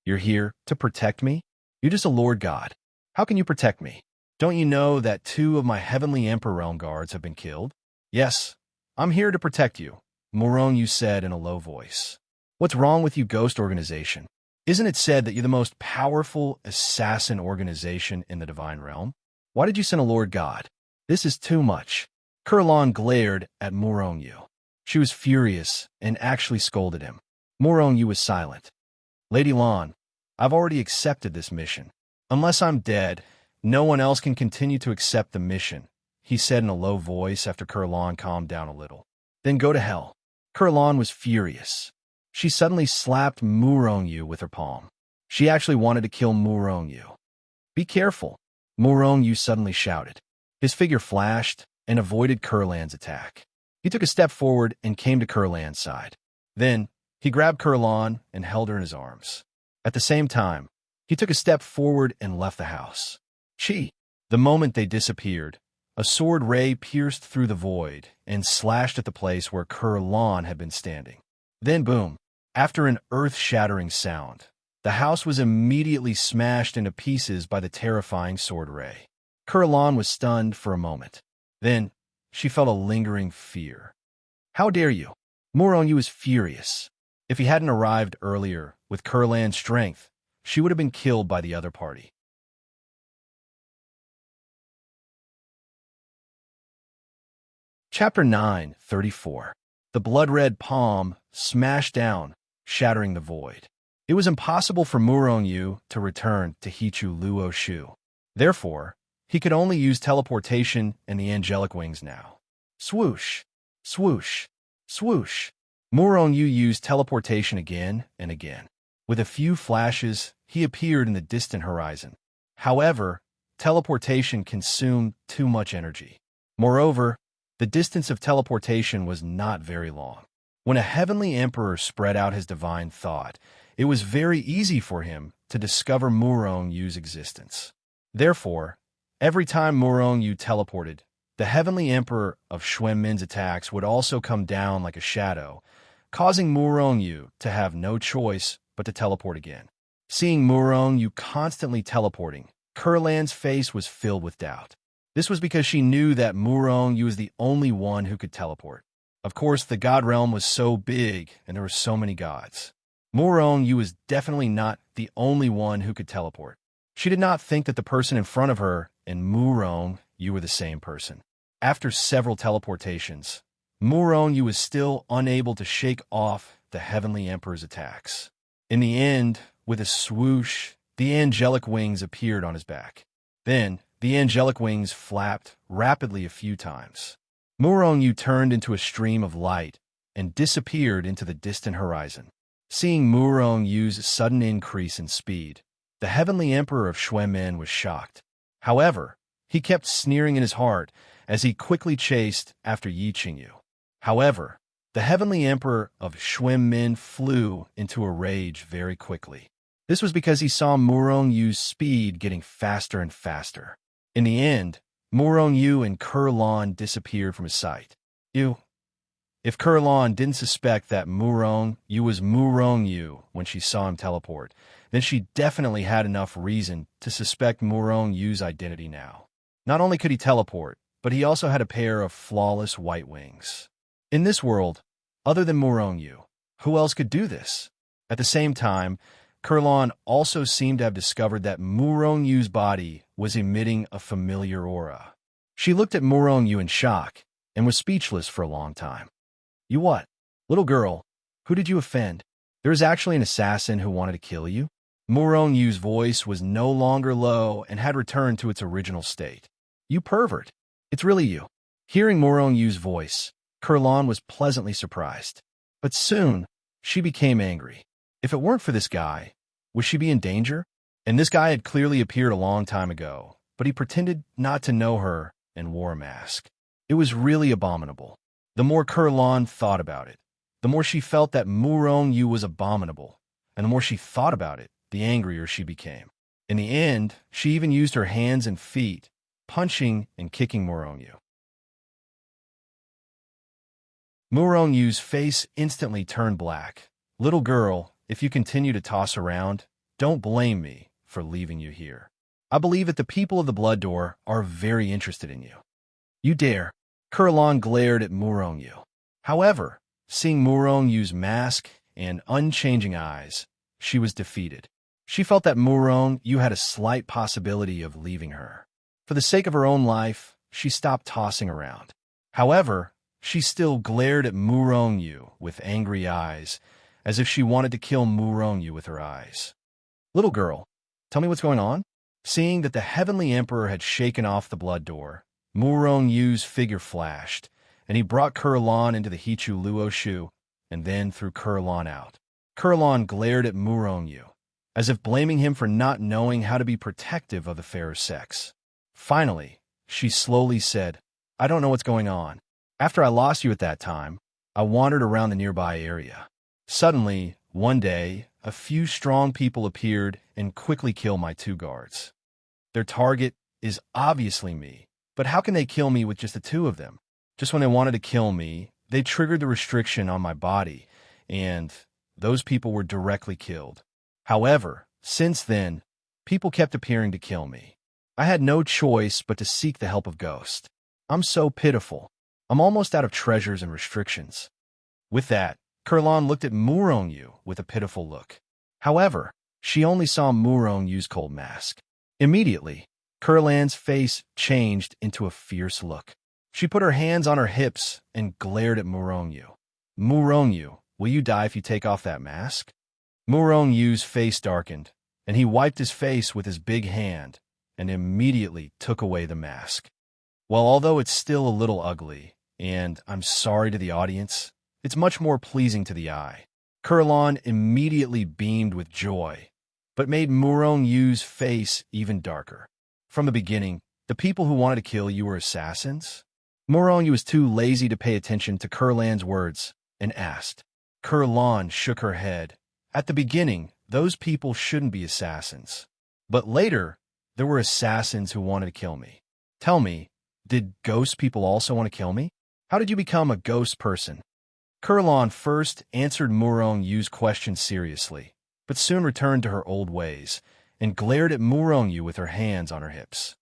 You're here to protect me? You're just a Lord God. How can you protect me? Don't you know that 2 of my heavenly Emperor Realm guards have been killed? Yes, I'm here to protect you, Murong Yu said in a low voice. What's wrong with you, Ghost Organization? Isn't it said that you're the most powerful assassin organization in the Divine Realm? Why did you send a Lord God? This is too much. Kurlan glared at Murong Yu. She was furious and actually scolded him. Murong Yu was silent. Lady Lan, I've already accepted this mission. Unless I'm dead, no one else can continue to accept the mission, he said in a low voice after Kurlan calmed down a little. Then go to hell. Kurlan was furious. She suddenly slapped Murong Yu with her palm. She actually wanted to kill Murong Yu. Be careful, Murong Yu suddenly shouted. His figure flashed and avoided Kurlan's attack. He took a step forward and came to Kurlan's side. Then, he grabbed Kurlan and held her in his arms. At the same time, he took a step forward and left the house. Chi! The moment they disappeared, a sword ray pierced through the void and slashed at the place where Kurlan had been standing. Then boom! After an earth-shattering sound, the house was immediately smashed into pieces by the terrifying sword ray. Kurlan was stunned for a moment. Then, she felt a lingering fear. How dare you? Murong Yu was furious. If he hadn't arrived earlier with Kurlan's strength, she would have been killed by the other party. Chapter 9:34. The blood-red palm smashed down, shattering the void. It was impossible for Murong Yu to return to Hichu Luo Shu. Therefore, he could only use teleportation and the angelic wings now. Swoosh! Swoosh! Swoosh! Murong Yu used teleportation again and again. With a few flashes, he appeared in the distant horizon. However, teleportation consumed too much energy. Moreover, the distance of teleportation was not very long. When a heavenly emperor spread out his divine thought, it was very easy for him to discover Murong Yu's existence. Therefore, every time Murong Yu teleported, the heavenly emperor of Xuanmin's attacks would also come down like a shadow, causing Murong Yu to have no choice but to teleport again. Seeing Murong Yu constantly teleporting, Kurlan's face was filled with doubt. This was because she knew that Murong Yu was the only one who could teleport. Of course, the god realm was so big, and there were so many gods. Murong Yu was definitely not the only one who could teleport. She did not think that the person in front of her and Murong Yu were the same person. After several teleportations, Murong Yu was still unable to shake off the heavenly emperor's attacks. In the end, with a swoosh, the angelic wings appeared on his back. Then, the angelic wings flapped rapidly a few times. Murong Yu turned into a stream of light and disappeared into the distant horizon. Seeing Murong Yu's sudden increase in speed, the heavenly emperor of Xuanmin was shocked. However, he kept sneering in his heart as he quickly chased after Yi Qingyu. However, the heavenly emperor of Xuanmin flew into a rage very quickly. This was because he saw Murong Yu's speed getting faster and faster. In the end, Murong Yu and Kurlan disappeared from his sight. If Kurlan didn't suspect that Murong Yu was Murong Yu when she saw him teleport, then she definitely had enough reason to suspect Murong Yu's identity now. Not only could he teleport, but he also had a pair of flawless white wings. In this world, other than Murong Yu, who else could do this? At the same time, Kurlan also seemed to have discovered that Murong Yu's body was emitting a familiar aura. She looked at Murong Yu in shock and was speechless for a long time. You what? Little girl, who did you offend? There is actually an assassin who wanted to kill you? Murong Yu's voice was no longer low and had returned to its original state. You pervert. It's really you. Hearing Murong Yu's voice, Kurlan was pleasantly surprised. But soon, she became angry. If it weren't for this guy, would she be in danger? And this guy had clearly appeared a long time ago, but he pretended not to know her and wore a mask. It was really abominable. The more Kurlan thought about it, the more she felt that Murong Yu was abominable, and the more she thought about it, the angrier she became. In the end, she even used her hands and feet, punching and kicking Murong Yu. Murong Yu's face instantly turned black. Little girl, if you continue to toss around, don't blame me for leaving you here. I believe that the people of the Blood Door are very interested in you. You dare. Kurlan glared at Murong Yu. However, seeing Murong Yu's mask and unchanging eyes, she was defeated. She felt that Murong Yu had a slight possibility of leaving her. For the sake of her own life, she stopped tossing around. However, she still glared at Murong Yu with angry eyes, as if she wanted to kill Murong Yu with her eyes. Little girl, tell me what's going on? Seeing that the heavenly emperor had shaken off the Blood Door, Murong Yu's figure flashed, and he brought Kurlan into the Hichu Luo Shu, and then threw Kurlan out. Kurlan glared at Murong Yu, as if blaming him for not knowing how to be protective of the fairer sex. Finally, she slowly said, I don't know what's going on. After I lost you at that time, I wandered around the nearby area. Suddenly, one day, a few strong people appeared and quickly killed my 2 guards. Their target is obviously me, but how can they kill me with just the 2 of them? Just when they wanted to kill me, they triggered the restriction on my body, and those people were directly killed. However, since then, people kept appearing to kill me. I had no choice but to seek the help of Ghost. I'm so pitiful. I'm almost out of treasures and restrictions. With that, Kurlan looked at Murong Yu with a pitiful look. However, she only saw Murong Yu's cold mask. Immediately, Kurlan's face changed into a fierce look. She put her hands on her hips and glared at Murong Yu. Murong Yu, will you die if you take off that mask? Murong Yu's face darkened, and he wiped his face with his big hand and immediately took away the mask. Well, although it's still a little ugly, and I'm sorry to the audience, it's much more pleasing to the eye. Kurlan immediately beamed with joy but made Murong Yu's face even darker. From the beginning, the people who wanted to kill you were assassins? Murong Yu was too lazy to pay attention to Kurlan's words and asked. Kurlan shook her head. At the beginning, those people shouldn't be assassins. But later, there were assassins who wanted to kill me. Tell me, did ghost people also want to kill me? How did you become a ghost person? Kurlan first answered Murong Yu's question seriously, but soon returned to her old ways and glared at Murong Yu with her hands on her hips.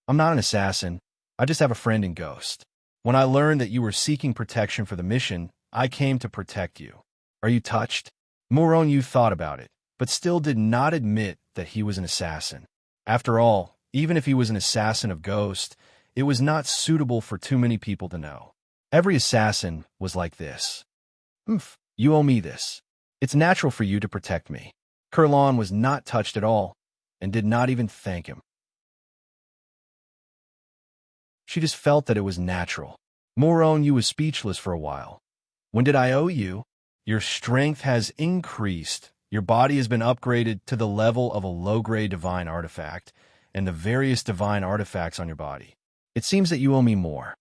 I'm not an assassin. I just have a friend in Ghost. When I learned that you were seeking protection for the mission, I came to protect you. Are you touched? Murong Yu thought about it, but still did not admit that he was an assassin. After all, even if he was an assassin of Ghost, it was not suitable for too many people to know. Every assassin was like this. You owe me this. It's natural for you to protect me. Kurlan was not touched at all, and did not even thank him. She just felt that it was natural. Murong Yu was speechless for a while. When did I owe you? Your strength has increased. Your body has been upgraded to the level of a low-grade divine artifact, and the various divine artifacts on your body. It seems that you owe me more.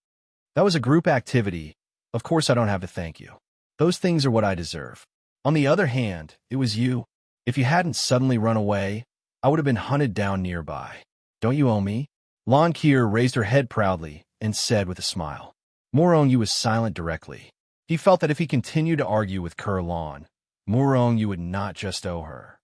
That was a group activity. Of course I don't have to thank you. Those things are what I deserve. On the other hand, it was you. If you hadn't suddenly run away, I would have been hunted down nearby. Don't you owe me? Lan Kier raised her head proudly and said with a smile. Murong Yu was silent directly. He felt that if he continued to argue with Kurlan, Murong Yu would not just owe her.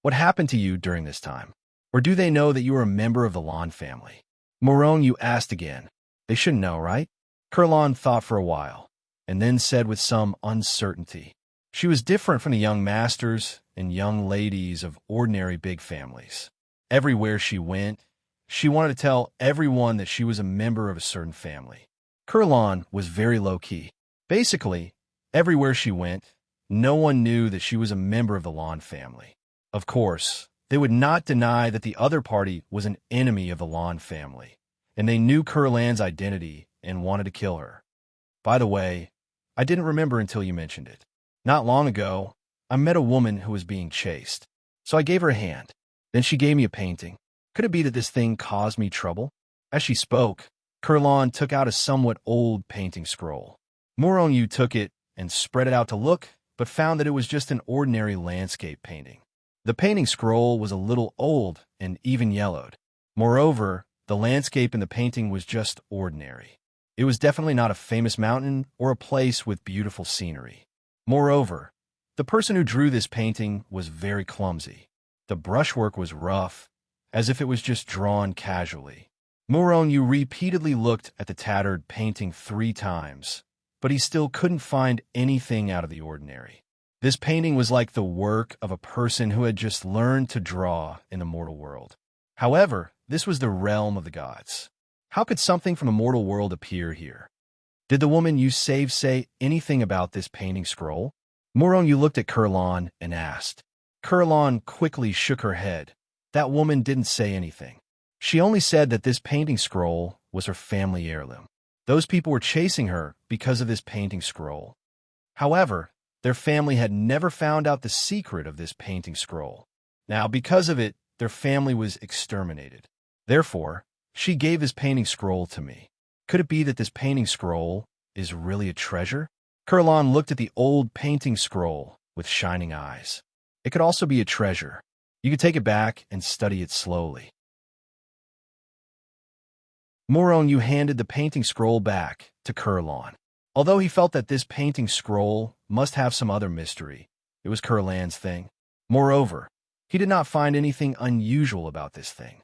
What happened to you during this time? Or do they know that you are a member of the Lan family? Murong Yu asked again. They shouldn't know, right? Kurlan thought for a while, and then said with some uncertainty. She was different from the young masters and young ladies of ordinary big families. Everywhere she went, she wanted to tell everyone that she was a member of a certain family. Kurlan was very low-key. Basically, everywhere she went, no one knew that she was a member of the Lan family. Of course, they would not deny that the other party was an enemy of the Lan family, and they knew Kurlan's identity and wanted to kill her. By the way, I didn't remember until you mentioned it. Not long ago, I met a woman who was being chased, so I gave her a hand. Then she gave me a painting. Could it be that this thing caused me trouble? As she spoke, Kurlan took out a somewhat old painting scroll. Murong Yu took it and spread it out to look, but found that it was just an ordinary landscape painting. The painting scroll was a little old and even yellowed. Moreover, the landscape in the painting was just ordinary. It was definitely not a famous mountain or a place with beautiful scenery. Moreover, the person who drew this painting was very clumsy. The brushwork was rough, as if it was just drawn casually. Murong Yu repeatedly looked at the tattered painting 3 times, but he still couldn't find anything out of the ordinary. This painting was like the work of a person who had just learned to draw in the mortal world. However, this was the realm of the gods. How could something from the mortal world appear here? Did the woman you saved say anything about this painting scroll? Murong Yu looked at Kurlan and asked. Kurlan quickly shook her head. That woman didn't say anything. She only said that this painting scroll was her family heirloom. Those people were chasing her because of this painting scroll. However, their family had never found out the secret of this painting scroll. Now, because of it, their family was exterminated. Therefore, she gave this painting scroll to me. Could it be that this painting scroll is really a treasure? Kurlan looked at the old painting scroll with shining eyes. It could also be a treasure. You could take it back and study it slowly. Murong Yu handed the painting scroll back to Kurlan. Although he felt that this painting scroll must have some other mystery, it was Kurlan's thing. Moreover, he did not find anything unusual about this thing.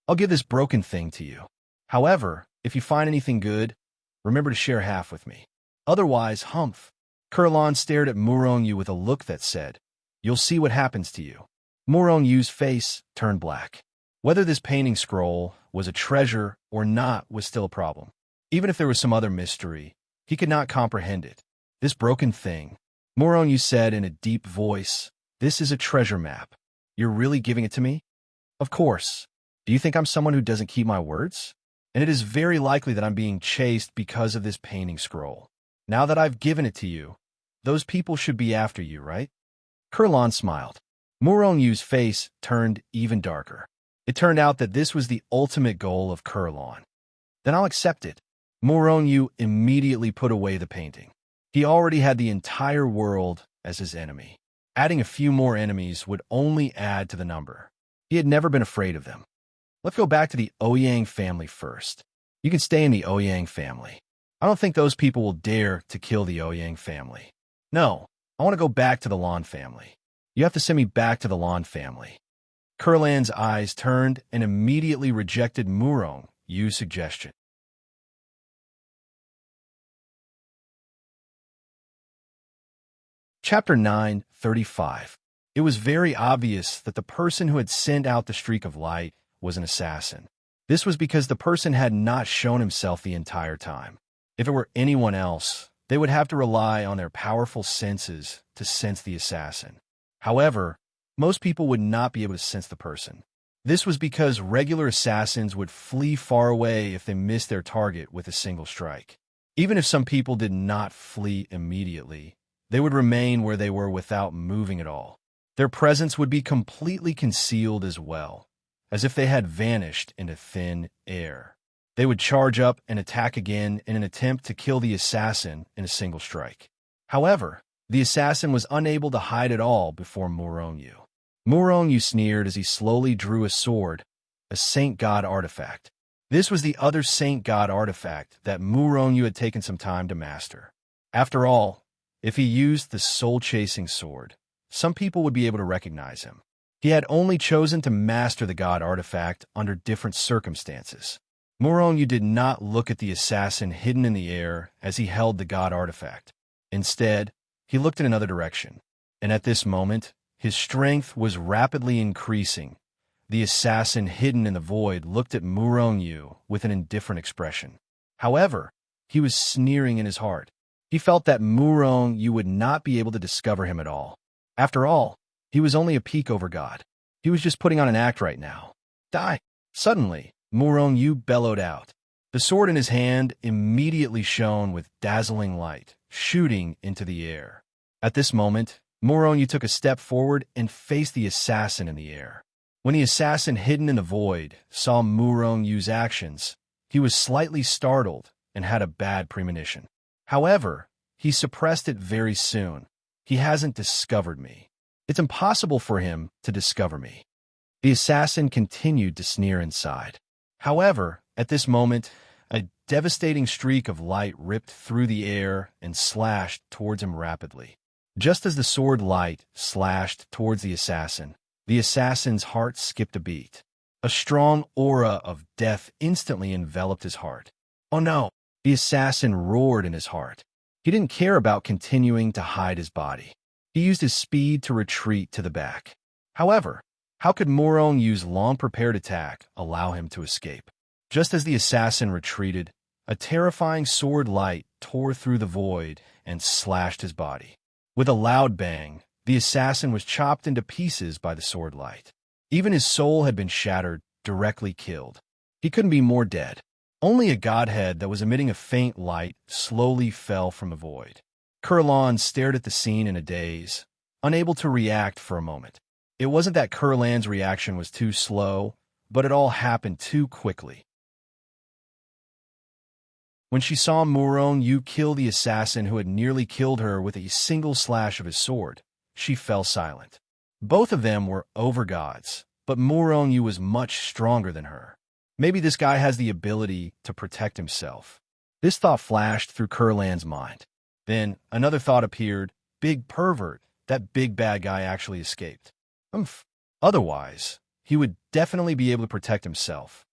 I'll give this broken thing to you. However, if you find anything good, remember to share half with me. Otherwise, humph. Kurlan stared at Murong Yu with a look that said, You'll see what happens to you. Murong Yu's face turned black. Whether this painting scroll was a treasure or not was still a problem. Even if there was some other mystery, he could not comprehend it. This broken thing, Murong Yu said in a deep voice, this is a treasure map. You're really giving it to me? Of course. Do you think I'm someone who doesn't keep my words? And it is very likely that I'm being chased because of this painting scroll. Now that I've given it to you, those people should be after you, right? Kurlan smiled. Murong-Yu's face turned even darker. It turned out that this was the ultimate goal of Kurlan. Then I'll accept it. Murong-Yu immediately put away the painting. He already had the entire world as his enemy. Adding a few more enemies would only add to the number. He had never been afraid of them. Let's go back to the Ouyang family first. You can stay in the Ouyang family. I don't think those people will dare to kill the Ouyang family. No, I want to go back to the Lan family. You have to send me back to the Lan family. Kurlan's eyes turned and immediately rejected Murong-Yu's suggestion. Chapter 9:35. It was very obvious that the person who had sent out the streak of light was an assassin. This was because the person had not shown himself the entire time. If it were anyone else, they would have to rely on their powerful senses to sense the assassin. However, most people would not be able to sense the person. This was because regular assassins would flee far away if they missed their target with a single strike. Even if some people did not flee immediately, they would remain where they were without moving at all. Their presence would be completely concealed as well, as if they had vanished into thin air. They would charge up and attack again in an attempt to kill the assassin in a single strike. However, the assassin was unable to hide at all before Murong-Yu. Murong-Yu sneered as he slowly drew a sword, a Saint God artifact. This was the other Saint God artifact that Murong-Yu had taken some time to master. After all, if he used the soul-chasing sword, some people would be able to recognize him. He had only chosen to master the God artifact under different circumstances. Murong-Yu did not look at the assassin hidden in the air as he held the God artifact. Instead, he looked in another direction, and at this moment, his strength was rapidly increasing. The assassin hidden in the void looked at Murong-Yu with an indifferent expression. However, he was sneering in his heart. He felt that Murong-Yu would not be able to discover him at all. After all, he was only a peek-over god. He was just putting on an act right now. Die! Suddenly, Murong-Yu bellowed out. The sword in his hand immediately shone with dazzling light, shooting into the air. At this moment, Murong-Yu took a step forward and faced the assassin in the air. When the assassin hidden in the void saw Murong-Yu's actions, he was slightly startled and had a bad premonition. However, he suppressed it very soon. He hasn't discovered me. It's impossible for him to discover me. The assassin continued to sneer inside. However, at this moment, a devastating streak of light ripped through the air and slashed towards him rapidly. Just as the sword light slashed towards the assassin's heart skipped a beat. A strong aura of death instantly enveloped his heart. Oh no! The assassin roared in his heart. He didn't care about continuing to hide his body. He used his speed to retreat to the back. However, how could Murong-Yu's long-prepared attack allow him to escape? Just as the assassin retreated, a terrifying sword light tore through the void and slashed his body. With a loud bang, the assassin was chopped into pieces by the sword light. Even his soul had been shattered, directly killed. He couldn't be more dead. Only a godhead that was emitting a faint light slowly fell from the void. Kurlan stared at the scene in a daze, unable to react for a moment. It wasn't that Kurlan's reaction was too slow, but it all happened too quickly. When she saw Murong-Yu kill the assassin who had nearly killed her with a single slash of his sword, she fell silent. Both of them were overgods, but Murong-Yu was much stronger than her. Maybe this guy has the ability to protect himself. This thought flashed through Kurlan's mind. Then another thought appeared. Big pervert, that big bad guy actually escaped. Otherwise, he would definitely be able to protect himself.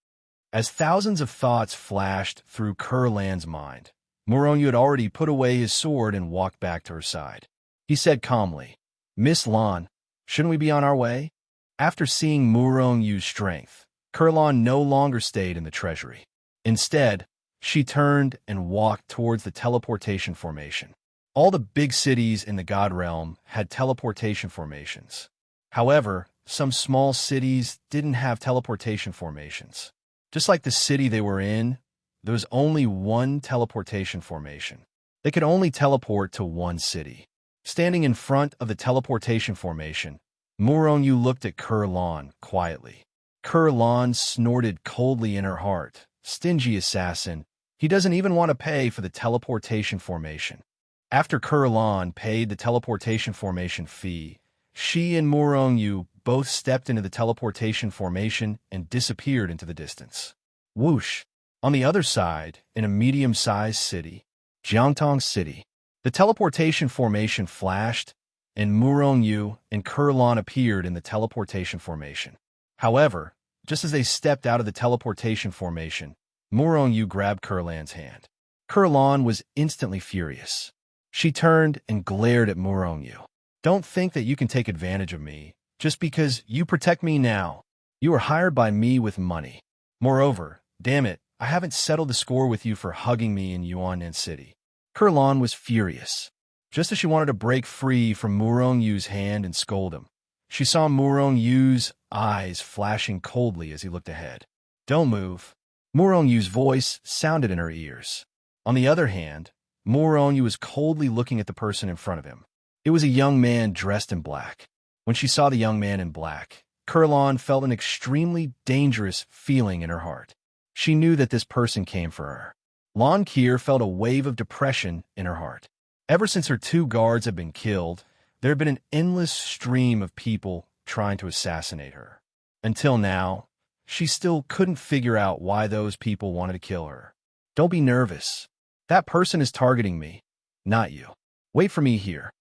As thousands of thoughts flashed through Kurlan's mind, Murong-Yu had already put away his sword and walked back to her side. He said calmly, "Miss Lan, shouldn't we be on our way?" After seeing Murong-Yu's strength, Kurlan no longer stayed in the treasury. Instead, she turned and walked towards the teleportation formation. All the big cities in the God Realm had teleportation formations. However, some small cities didn't have teleportation formations. Just like the city they were in, there was only one teleportation formation. They could only teleport to one city. Standing in front of the teleportation formation, Murong looked at Kurlan quietly. Kurlan snorted coldly in her heart. Stingy assassin. He doesn't even want to pay for the teleportation formation. After Kurlan paid the teleportation formation fee, she and Murong both stepped into the teleportation formation and disappeared into the distance. Whoosh! On the other side, in a medium-sized city, Jiangtong City, the teleportation formation flashed, and Murong and Kurlan appeared in the teleportation formation. However, just as they stepped out of the teleportation formation, Murong grabbed Kurlan's hand. Kurlan was instantly furious. She turned and glared at Murong. Don't think that you can take advantage of me just because you protect me now. You were hired by me with money. Moreover, damn it, I haven't settled the score with you for hugging me in Yuanan City. Kurlan was furious. Just as she wanted to break free from Murong hand and scold him, she saw Murong's eyes flashing coldly as he looked ahead. Don't move. Murong's voice sounded in her ears. On the other hand, Murong was coldly looking at the person in front of him. It was a young man dressed in black. When she saw the young man in black, Kurlan felt an extremely dangerous feeling in her heart. She knew that this person came for her. Lon Kier felt a wave of depression in her heart. Ever since her 2 guards had been killed, there had been an endless stream of people trying to assassinate her. Until now, she still couldn't figure out why those people wanted to kill her. Don't be nervous. That person is targeting me, not you. Wait for me here.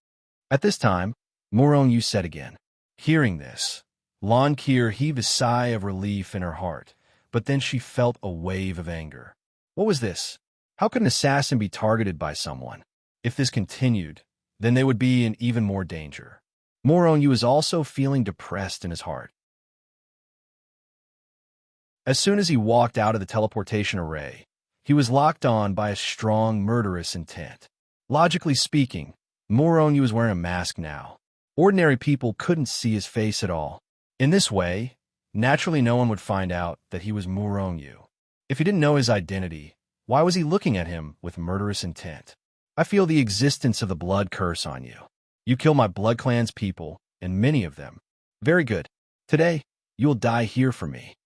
At this time, Murong said again. Hearing this, Lon Kier heaved a sigh of relief in her heart, but then she felt a wave of anger. What was this? How could an assassin be targeted by someone? If this continued, then they would be in even more danger. Murong was also feeling depressed in his heart. As soon as he walked out of the teleportation array, he was locked on by a strong, murderous intent. Logically speaking, Murong was wearing a mask now. Ordinary people couldn't see his face at all. In this way, naturally no one would find out that he was Murong. If he didn't know his identity, why was he looking at him with murderous intent? I feel the existence of the blood curse on you. You kill my blood clan's people, and many of them. Very good. Today, you'll die here for me.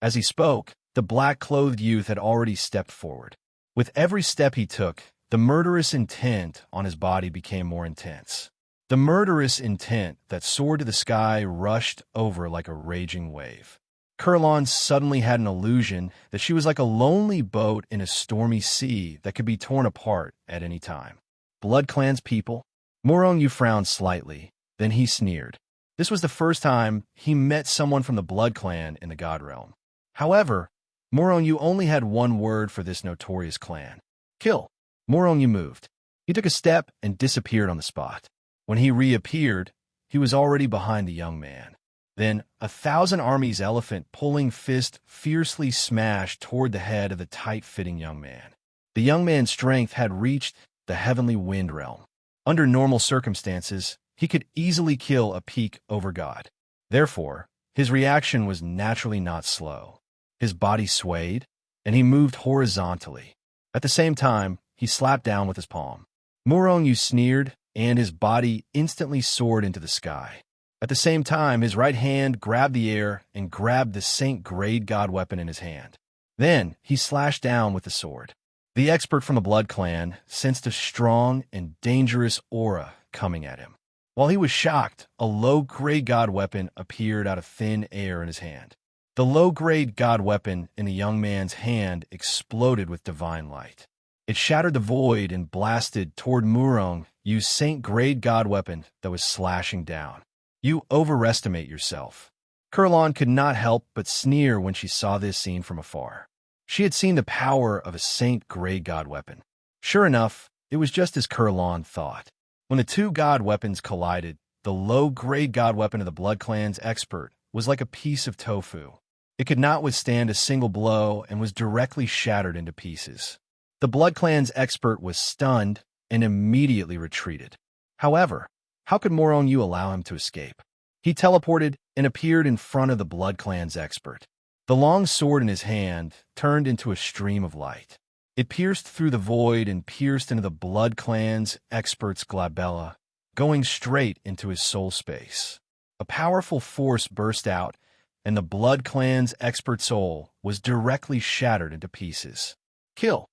As he spoke, the black-clothed youth had already stepped forward. With every step he took, the murderous intent on his body became more intense. The murderous intent that soared to the sky rushed over like a raging wave. Kurlan suddenly had an illusion that she was like a lonely boat in a stormy sea that could be torn apart at any time. Blood clan's people? Murong frowned slightly, then he sneered. This was the first time he met someone from the Blood Clan in the God Realm. However, Murong only had one word for this notorious clan. Kill. Murong moved. He took a step and disappeared on the spot. When he reappeared, he was already behind the young man. Then, 1,000 armies elephant pulling fist fiercely smashed toward the head of the tight-fitting young man. The young man's strength had reached the heavenly wind realm. Under normal circumstances, he could easily kill a peak over God. Therefore, his reaction was naturally not slow. His body swayed, and he moved horizontally. At the same time, he slapped down with his palm. Murong sneered, and his body instantly soared into the sky. At the same time, his right hand grabbed the air and grabbed the Saint Grade God weapon in his hand. Then, he slashed down with the sword. The expert from the Blood Clan sensed a strong and dangerous aura coming at him. While he was shocked, a low-grade God weapon appeared out of thin air in his hand. The low-grade God weapon in the young man's hand exploded with divine light. It shattered the void and blasted toward Murong's Saint Grade God weapon that was slashing down. You overestimate yourself. Kurlan could not help but sneer when she saw this scene from afar. She had seen the power of a Saint Grade God weapon. Sure enough, it was just as Kurlan thought. When the two God weapons collided, the low-grade God weapon of the Blood Clan's expert was like a piece of tofu. It could not withstand a single blow and was directly shattered into pieces. The Blood Clan's expert was stunned and immediately retreated. However, how could Murong allow him to escape? He teleported and appeared in front of the Blood Clan's expert. The long sword in his hand turned into a stream of light. It pierced through the void and pierced into the Blood Clan's expert's glabella, going straight into his soul space. A powerful force burst out, and the Blood Clan's expert soul was directly shattered into pieces. Kill.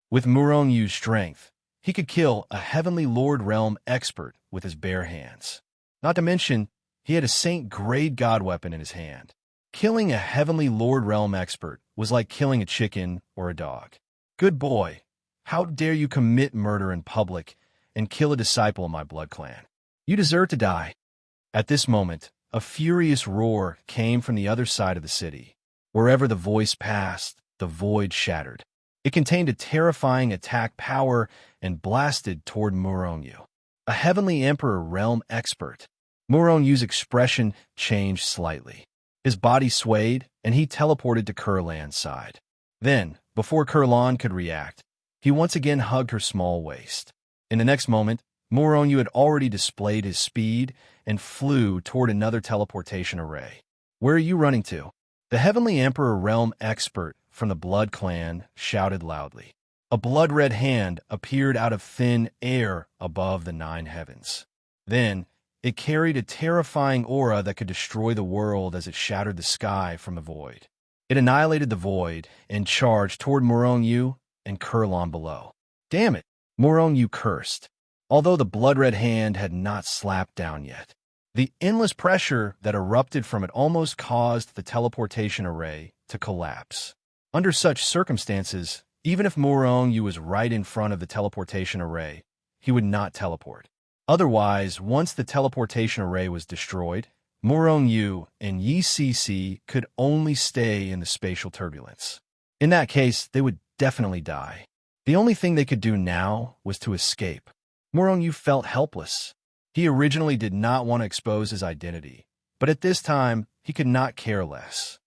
With Murong-Yu's strength, he could kill a Heavenly Lord Realm expert with his bare hands. Not to mention, he had a Saint-grade god weapon in his hand. Killing a Heavenly Lord Realm expert was like killing a chicken or a dog. Good boy, how dare you commit murder in public and kill a disciple of my Blood Clan? You deserve to die. At this moment, a furious roar came from the other side of the city. Wherever the voice passed, the void shattered. It contained a terrifying attack power and blasted toward Murong-Yu, a Heavenly Emperor Realm expert. Murong-Yu's expression changed slightly. His body swayed, and he teleported to Kurlan's side. Then, before Kurlan could react, he once again hugged her small waist. In the next moment, Murong-Yu had already displayed his speed and flew toward another teleportation array. Where are you running to? The Heavenly Emperor Realm expert from the Blood Clan shouted loudly. A blood-red hand appeared out of thin air above the 9 heavens. Then, it carried a terrifying aura that could destroy the world as it shattered the sky from the void. It annihilated the void and charged toward Murong-Yu and Kurlan below. Damn it! Murong-Yu cursed, although the blood-red hand had not slapped down yet. The endless pressure that erupted from it almost caused the teleportation array to collapse. Under such circumstances, even if Murong-Yu was right in front of the teleportation array, he would not teleport. Otherwise, once the teleportation array was destroyed, Murong-Yu and Yi Cece could only stay in the spatial turbulence. In that case, they would definitely die. The only thing they could do now was to escape. Murong-Yu felt helpless. He originally did not want to expose his identity, but at this time, he could not care less.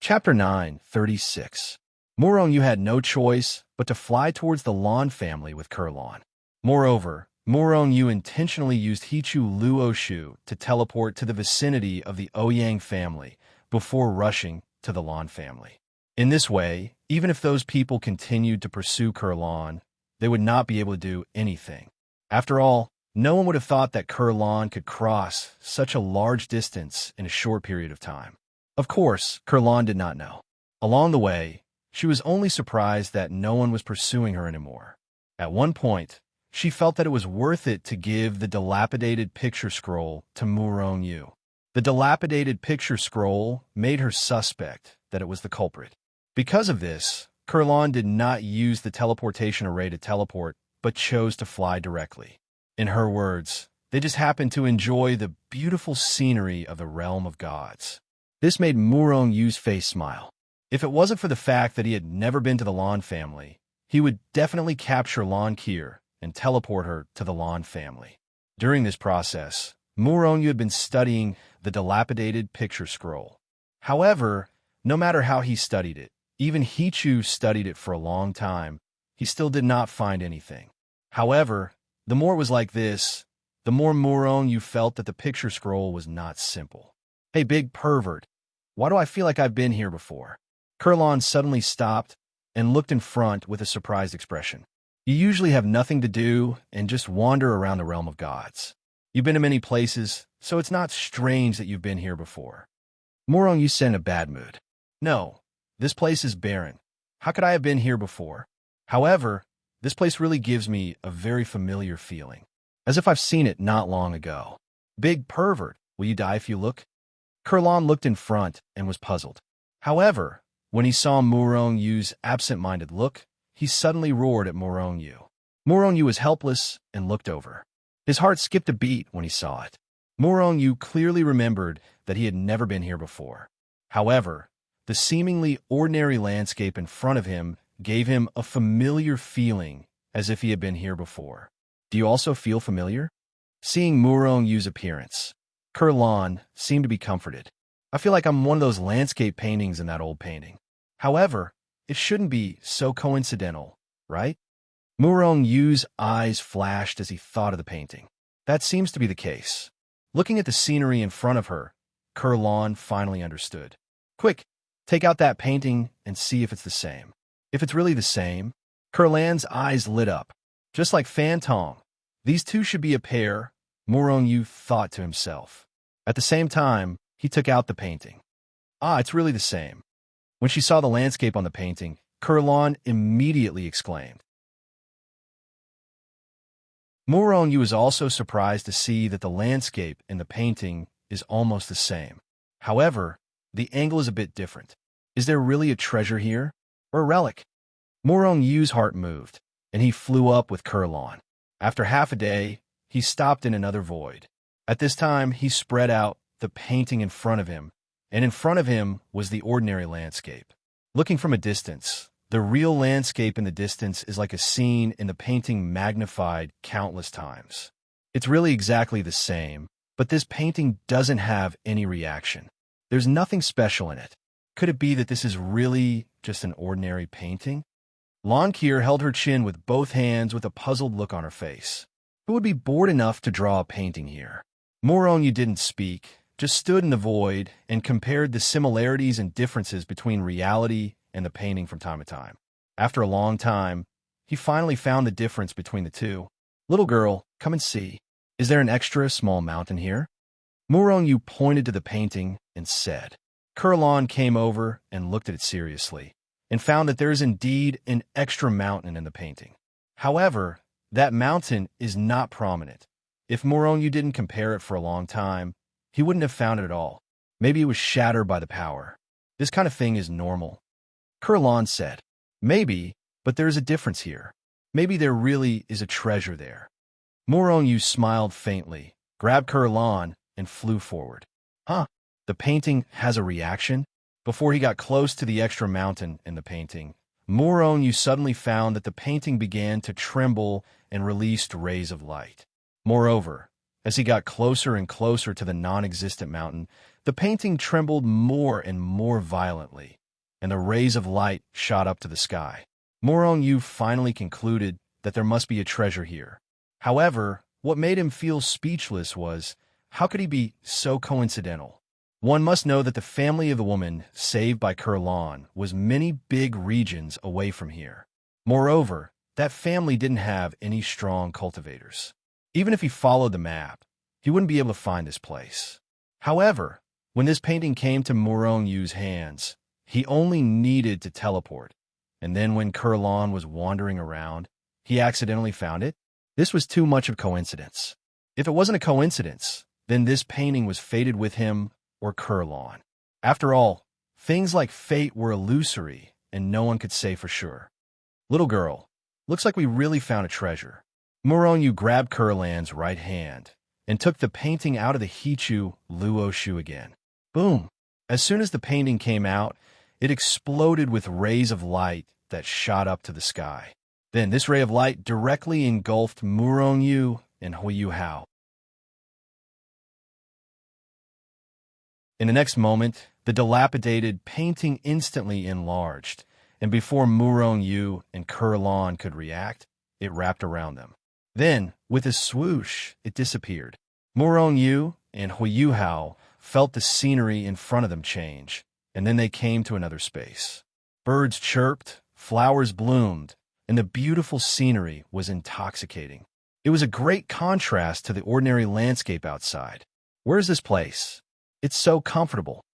Chapter 9:36. Murong-Yu had no choice but to fly towards the Lan family with Kurlan. Moreover, Murong-Yu intentionally used Hichu Luoshu to teleport to the vicinity of the Ouyang family before rushing to the Lan family. In this way, even if those people continued to pursue Kurlan, they would not be able to do anything. After all, no one would have thought that Kurlan could cross such a large distance in a short period of time. Of course, Kurlan did not know. Along the way, she was only surprised that no one was pursuing her anymore. At one point, she felt that it was worth it to give the dilapidated picture scroll to Murong-Yu. The dilapidated picture scroll made her suspect that it was the culprit. Because of this, Kurlan did not use the teleportation array to teleport, but chose to fly directly. In her words, they just happened to enjoy the beautiful scenery of the realm of gods. This made Murong-Yu's face smile. If it wasn't for the fact that he had never been to the Lan family, he would definitely capture Lan Kier and teleport her to the Lan family. During this process, Murong-Yu had been studying the dilapidated picture scroll. However, no matter how he studied it, even Hichu studied it for a long time, he still did not find anything. However, the more it was like this, the more Murong-Yu felt that the picture scroll was not simple. Hey, big pervert, why do I feel like I've been here before? Kurlan suddenly stopped and looked in front with a surprised expression. You usually have nothing to do and just wander around the realm of gods. You've been to many places, so it's not strange that you've been here before. Murong-Yu said in a bad mood. No, this place is barren. How could I have been here before? However, this place really gives me a very familiar feeling, as if I've seen it not long ago. Big pervert, will you die if you look? Kurlan looked in front and was puzzled. However, when he saw Murong-Yu's absent-minded look, he suddenly roared at Murong-Yu. Murong-Yu was helpless and looked over. His heart skipped a beat when he saw it. Murong-Yu clearly remembered that he had never been here before. However, the seemingly ordinary landscape in front of him gave him a familiar feeling as if he had been here before. Do you also feel familiar? Seeing Murong-Yu's appearance, Kurlan seemed to be comforted. I feel like I'm one of those landscape paintings in that old painting. However, it shouldn't be so coincidental, right? Murong-Yu's eyes flashed as he thought of the painting. That seems to be the case. Looking at the scenery in front of her, Kurlan finally understood. Quick, take out that painting and see if it's the same. If it's really the same, Kurlan's eyes lit up. Just like Fan Tong, these two should be a pair, Morong Yu thought to himself. At the same time, he took out the painting. Ah, it's really the same. When she saw the landscape on the painting, Kurlan immediately exclaimed. Morong Yu was also surprised to see that the landscape in the painting is almost the same. However, the angle is a bit different. Is there really a treasure here? Or a relic? Morong Yu's heart moved, and he flew up with Kurlan. After half a day, he stopped in another void. At this time, he spread out the painting in front of him, and in front of him was the ordinary landscape. Looking from a distance, the real landscape in the distance is like a scene in the painting magnified countless times. It's really exactly the same, but this painting doesn't have any reaction. There's nothing special in it. Could it be that this is really just an ordinary painting? Lan Kier held her chin with both hands with a puzzled look on her face. Who would be bored enough to draw a painting here? Morong Yu didn't speak, just stood in the void and compared the similarities and differences between reality and the painting from time to time. After a long time, he finally found the difference between the two. Little girl, come and see. Is there an extra small mountain here? Morong Yu pointed to the painting and said. Kurlan came over and looked at it seriously, and found that there is indeed an extra mountain in the painting. However, that mountain is not prominent. If Morong Yu didn't compare it for a long time, he wouldn't have found it at all. Maybe it was shattered by the power. This kind of thing is normal. Kurlan said, maybe, but there is a difference here. Maybe there really is a treasure there. Morong Yu smiled faintly, grabbed Kurlan, and flew forward. Huh? The painting has a reaction? Before he got close to the extra mountain in the painting, Morong Yu suddenly found that the painting began to tremble and released rays of light. Moreover, as he got closer and closer to the non-existent mountain, the painting trembled more and more violently, and the rays of light shot up to the sky. Morong Yu finally concluded that there must be a treasure here. However, what made him feel speechless was, how could he be so coincidental? One must know that the family of the woman saved by Kurlan was many big regions away from here. Moreover, that family didn't have any strong cultivators. Even if he followed the map, he wouldn't be able to find this place. However, when this painting came to Morong Yu's hands, he only needed to teleport, and then when Kurlan was wandering around, he accidentally found it. This was too much of coincidence. If it wasn't a coincidence, then this painting was fated with him or Kurlan. After all, things like fate were illusory, and no one could say for sure. Little girl, looks like we really found a treasure. Morong Yu grabbed Kurlan's right hand and took the painting out of the Hichu Luo Shu again. Boom! As soon as the painting came out, it exploded with rays of light that shot up to the sky. Then this ray of light directly engulfed Morong Yu and Huiyu Hao. In the next moment, the dilapidated painting instantly enlarged, and before Morong Yu and Kurlan could react, it wrapped around them. Then, with a swoosh, it disappeared. Morong Yu and Huiyu Hao felt the scenery in front of them change, and then they came to another space. Birds chirped, flowers bloomed, and the beautiful scenery was intoxicating. It was a great contrast to the ordinary landscape outside. Where's this place? It's so comfortable.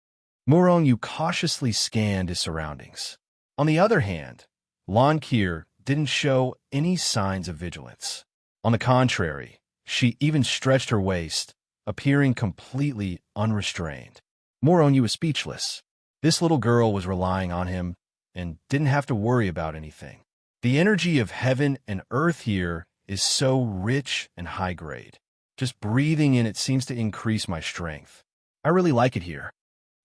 Morong Yu cautiously scanned his surroundings. On the other hand, Lan Kier didn't show any signs of vigilance. On the contrary, she even stretched her waist, appearing completely unrestrained. Morong Yu was speechless. This little girl was relying on him and didn't have to worry about anything. The energy of heaven and earth here is so rich and high grade. Just breathing in it seems to increase my strength. I really like it here.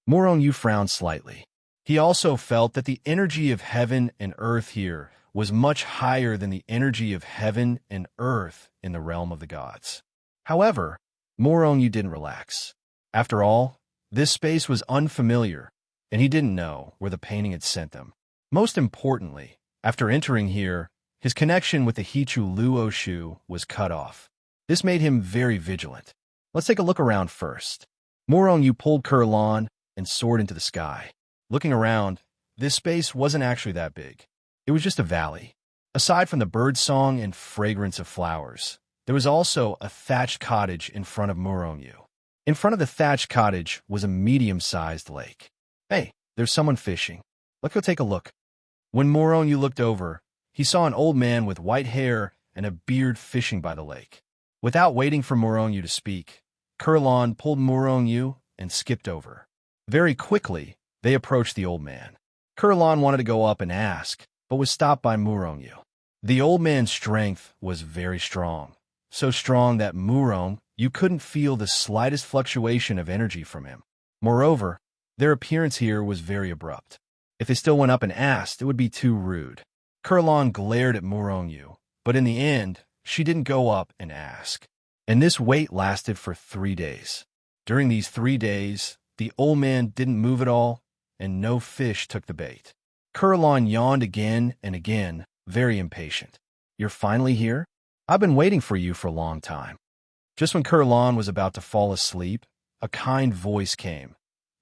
Morong Yu frowned slightly. He also felt that the energy of heaven and earth here was much higher than the energy of heaven and earth in the realm of the gods. However, Morong Yu didn't relax. After all, this space was unfamiliar, and he didn't know where the painting had sent them. Most importantly, after entering here, his connection with the Hichu Luo Shu was cut off. This made him very vigilant. Let's take a look around first. Morong Yu pulled Kurlan and soared into the sky. Looking around, this space wasn't actually that big. It was just a valley. Aside from the bird song and fragrance of flowers, there was also a thatched cottage in front of Muronyu. In front of the thatched cottage was a medium-sized lake. Hey, there's someone fishing. Let's go take a look. When Muronyu looked over, he saw an old man with white hair and a beard fishing by the lake. Without waiting for Muronyu to speak, Kurlon pulled Muronyu and skipped over. Very quickly, they approached the old man. Kurlon wanted to go up and ask, but was stopped by Muronyu. The old man's strength was very strong, so strong that Muronyu couldn't feel the slightest fluctuation of energy from him. Moreover, their appearance here was very abrupt. If they still went up and asked, it would be too rude. Kurlon glared at Muronyu, but in the end, she didn't go up and ask. And this wait lasted for 3 days. During these 3 days, the old man didn't move at all, and no fish took the bait. Kurlon yawned again and again, very impatient. You're finally here? I've been waiting for you for a long time. Just when Kurlon was about to fall asleep, a kind voice came,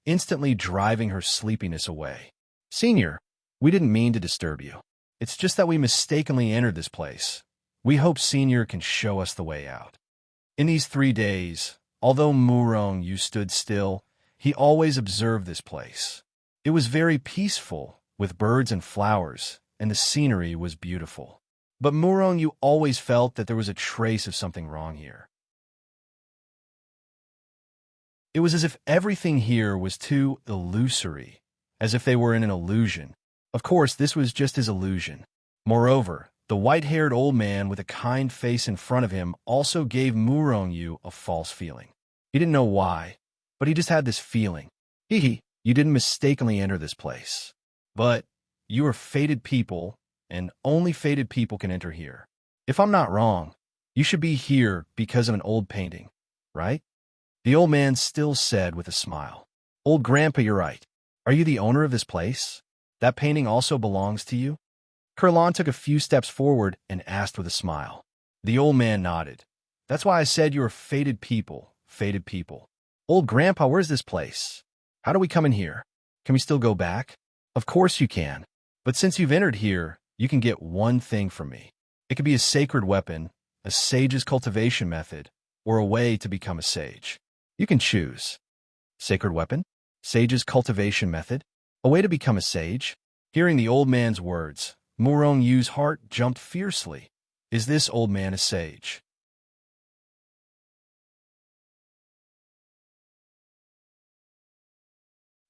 instantly driving her sleepiness away. Senior, we didn't mean to disturb you. It's just that we mistakenly entered this place. We hope Senior can show us the way out. In these 3 days, although Muronyu stood still, he always observed this place. It was very peaceful, with birds and flowers, and the scenery was beautiful. But Muronyu always felt that there was a trace of something wrong here. It was as if everything here was too illusory, as if they were in an illusion. Of course, this was just his illusion. Moreover, the white-haired old man with a kind face in front of him also gave Muronyu a false feeling. He didn't know why, but he just had this feeling. Hee, you didn't mistakenly enter this place. But you are fated people, and only fated people can enter here. If I'm not wrong, you should be here because of an old painting, right? The old man still said with a smile. Old Grandpa, you're right. Are you the owner of this place? That painting also belongs to you? Kurlon took a few steps forward and asked with a smile. The old man nodded. That's why I said you are fated people, fated people. Old Grandpa, where's this place? How do we come in here? Can we still go back? Of course you can. But since you've entered here, you can get one thing from me. It could be a sacred weapon, a sage's cultivation method, or a way to become a sage. You can choose. Sacred weapon? Sage's cultivation method? A way to become a sage? Hearing the old man's words, Murongyu's heart jumped fiercely. Is this old man a sage?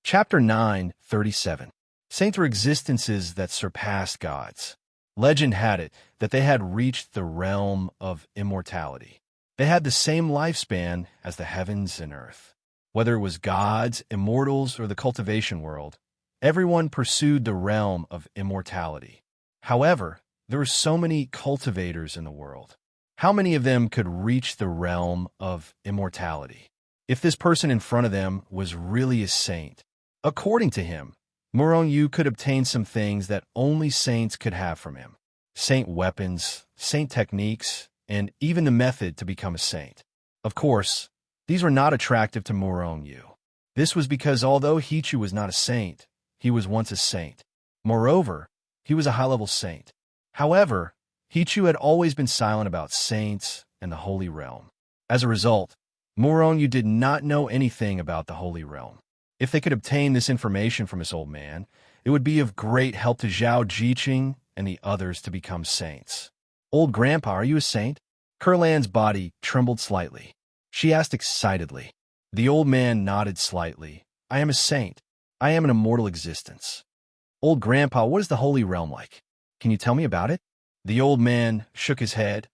Chapter 9:37. Saints were existences that surpassed gods. Legend had it that they had reached the realm of immortality. They had the same lifespan as the heavens and earth. Whether it was gods, immortals, or the cultivation world, everyone pursued the realm of immortality. However, there were so many cultivators in the world. How many of them could reach the realm of immortality? If this person in front of them was really a saint, according to him, Muronyu could obtain some things that only saints could have from him. Saint weapons, saint techniques, and even the method to become a saint. Of course, these were not attractive to Muronyu. This was because although Hichu was not a saint, he was once a saint. Moreover, he was a high-level saint. However, Hichu had always been silent about saints and the Holy Realm. As a result, Muronyu did not know anything about the Holy Realm. If they could obtain this information from this old man, it would be of great help to Zhao Jiqing and the others to become saints. Old Grandpa, are you a saint? Kurlan's body trembled slightly. She asked excitedly. The old man nodded slightly. I am a saint. I am an immortal existence. Old Grandpa, what is the Holy Realm like? Can you tell me about it? The old man shook his head.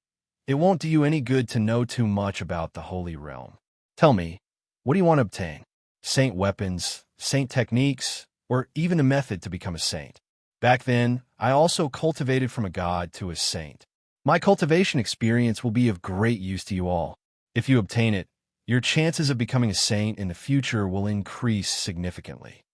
It won't do you any good to know too much about the Holy Realm. Tell me, what do you want to obtain? Saint weapons, saint techniques, or even the method to become a saint? Back then, I also cultivated from a god to a saint. My cultivation experience will be of great use to you all. If you obtain it, your chances of becoming a saint in the future will increase significantly.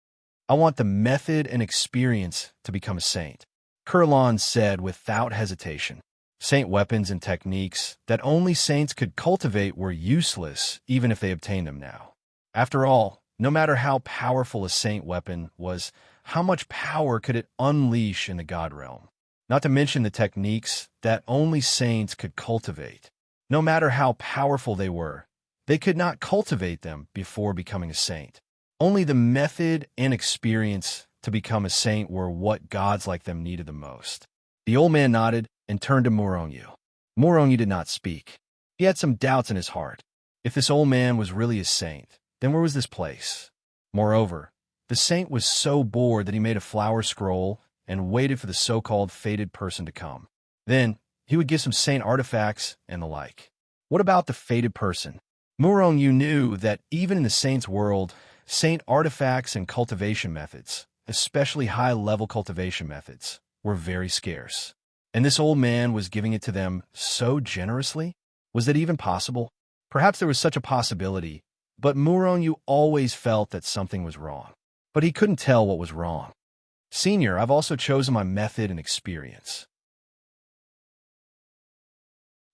I want the method and experience to become a saint, Kurlan said without hesitation. Saint weapons and techniques that only saints could cultivate were useless even if they obtained them now. After all, no matter how powerful a saint weapon was, how much power could it unleash in the god realm? not to mention the techniques that only saints could cultivate. No matter how powerful they could not cultivate them before becoming a saint. Only the method and experience to become a saint were what gods like them needed the most. The old man nodded and turned to Moronyu. Moronyu did not speak. He had some doubts in his heart. If this old man was really a saint, then where was this place? Moreover, the saint was so bored that he made a flower scroll and waited for the so-called fated person to come. Then, he would give some saint artifacts and the like. What about the fated person? Moronyu knew that even in the saint's world, saint artifacts and cultivation methods, especially high-level cultivation methods, were very scarce. And this old man was giving it to them so generously? Was that even possible? Perhaps there was such a possibility, but Moronyu always felt that something was wrong. But he couldn't tell what was wrong. Senior, I've also chosen my method and experience.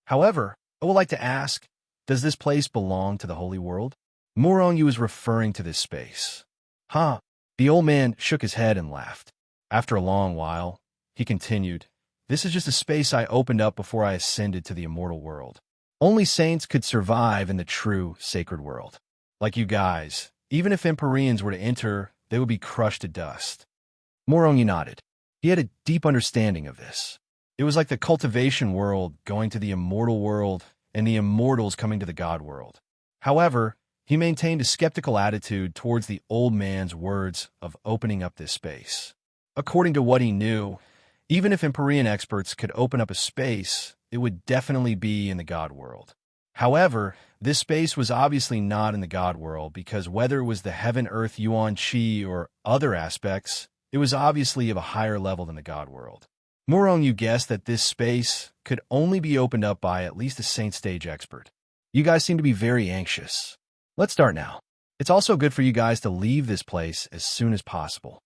However, I would like to ask, does this place belong to the holy world? Moronyu is referring to this space. Huh? The old man shook his head and laughed. After a long while, he continued, this is just a space I opened up before I ascended to the immortal world. Only saints could survive in the true sacred world. Like you guys, even if Empyreans were to enter, they would be crushed to dust. Moronyu nodded. He had a deep understanding of this. It was like the cultivation world going to the immortal world and the immortals coming to the god world. However, he maintained a skeptical attitude towards the old man's words of opening up this space. According to what he knew, even if Empyrean experts could open up a space, it would definitely be in the god world. However, this space was obviously not in the god world because whether it was the heaven, earth, yuan, chi, or other aspects, it was obviously of a higher level than the god world. Moronyu guessed that this space could only be opened up by at least a saint stage expert. You guys seem to be very anxious. Let's start now. It's also good for you guys to leave this place as soon as possible.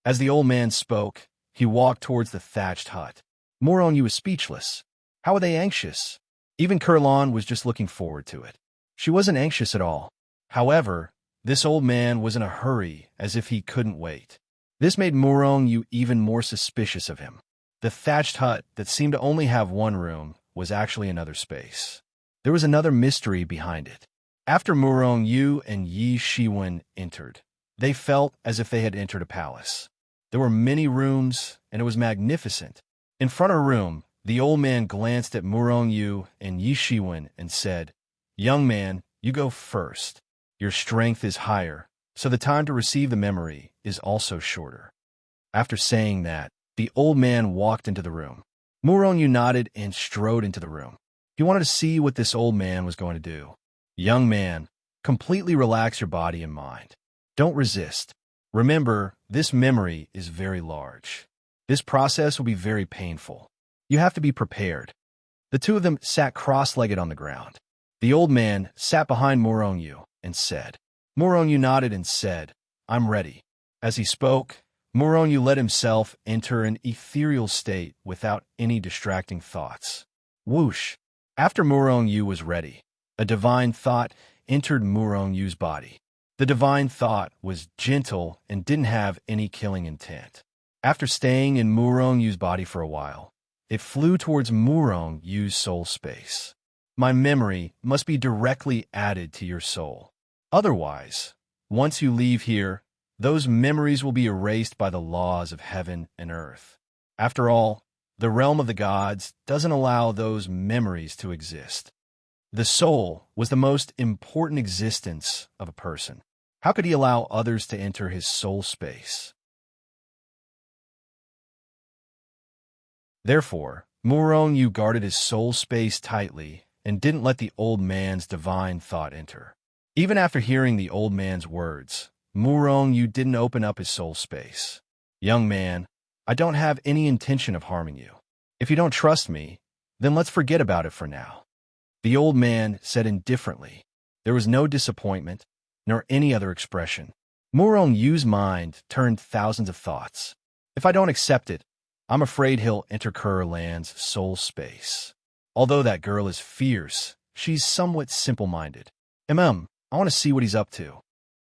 As the old man spoke, he walked towards the thatched hut. Moronyu was speechless. How were they anxious? Even Kurlan was just looking forward to it. She wasn't anxious at all. However, this old man was in a hurry as if he couldn't wait. This made Moronyu even more suspicious of him. The thatched hut that seemed to only have one room was actually another space. There was another mystery behind it. After Moronyu and Yi Shiwen entered, they felt as if they had entered a palace. There were many rooms, and it was magnificent. In front of a room, the old man glanced at Moronyu and Yi Shiwen and said, "Young man, you go first. Your strength is higher, so the time to receive the memory is also shorter." After saying that, the old man walked into the room. Moronyu nodded and strode into the room. He wanted to see what this old man was going to do. Young man, completely relax your body and mind. Don't resist. Remember, this memory is very large. This process will be very painful. You have to be prepared. The two of them sat cross-legged on the ground. The old man sat behind Moronyu and said. Moronyu nodded and said, "I'm ready." As he spoke, Moronyu let himself enter an ethereal state without any distracting thoughts. Whoosh! After Moronyu was ready, a divine thought entered Moronyu's body. The divine thought was gentle and didn't have any killing intent. After staying in Moronyu's body for a while, it flew towards Moronyu's soul space. My memory must be directly added to your soul. Otherwise, once you leave here, those memories will be erased by the laws of heaven and earth. After all, the realm of the gods doesn't allow those memories to exist. The soul was the most important existence of a person. How could he allow others to enter his soul space? Therefore, Moronyu guarded his soul space tightly and didn't let the old man's divine thought enter. Even after hearing the old man's words, Moronyu didn't open up his soul space. Young man, I don't have any intention of harming you. If you don't trust me, then let's forget about it for now. The old man said indifferently. There was no disappointment, nor any other expression. Moronyu's mind turned thousands of thoughts. If I don't accept it, I'm afraid he'll enter Kurlan's soul space. Although that girl is fierce, she's somewhat simple-minded. I want to see what he's up to.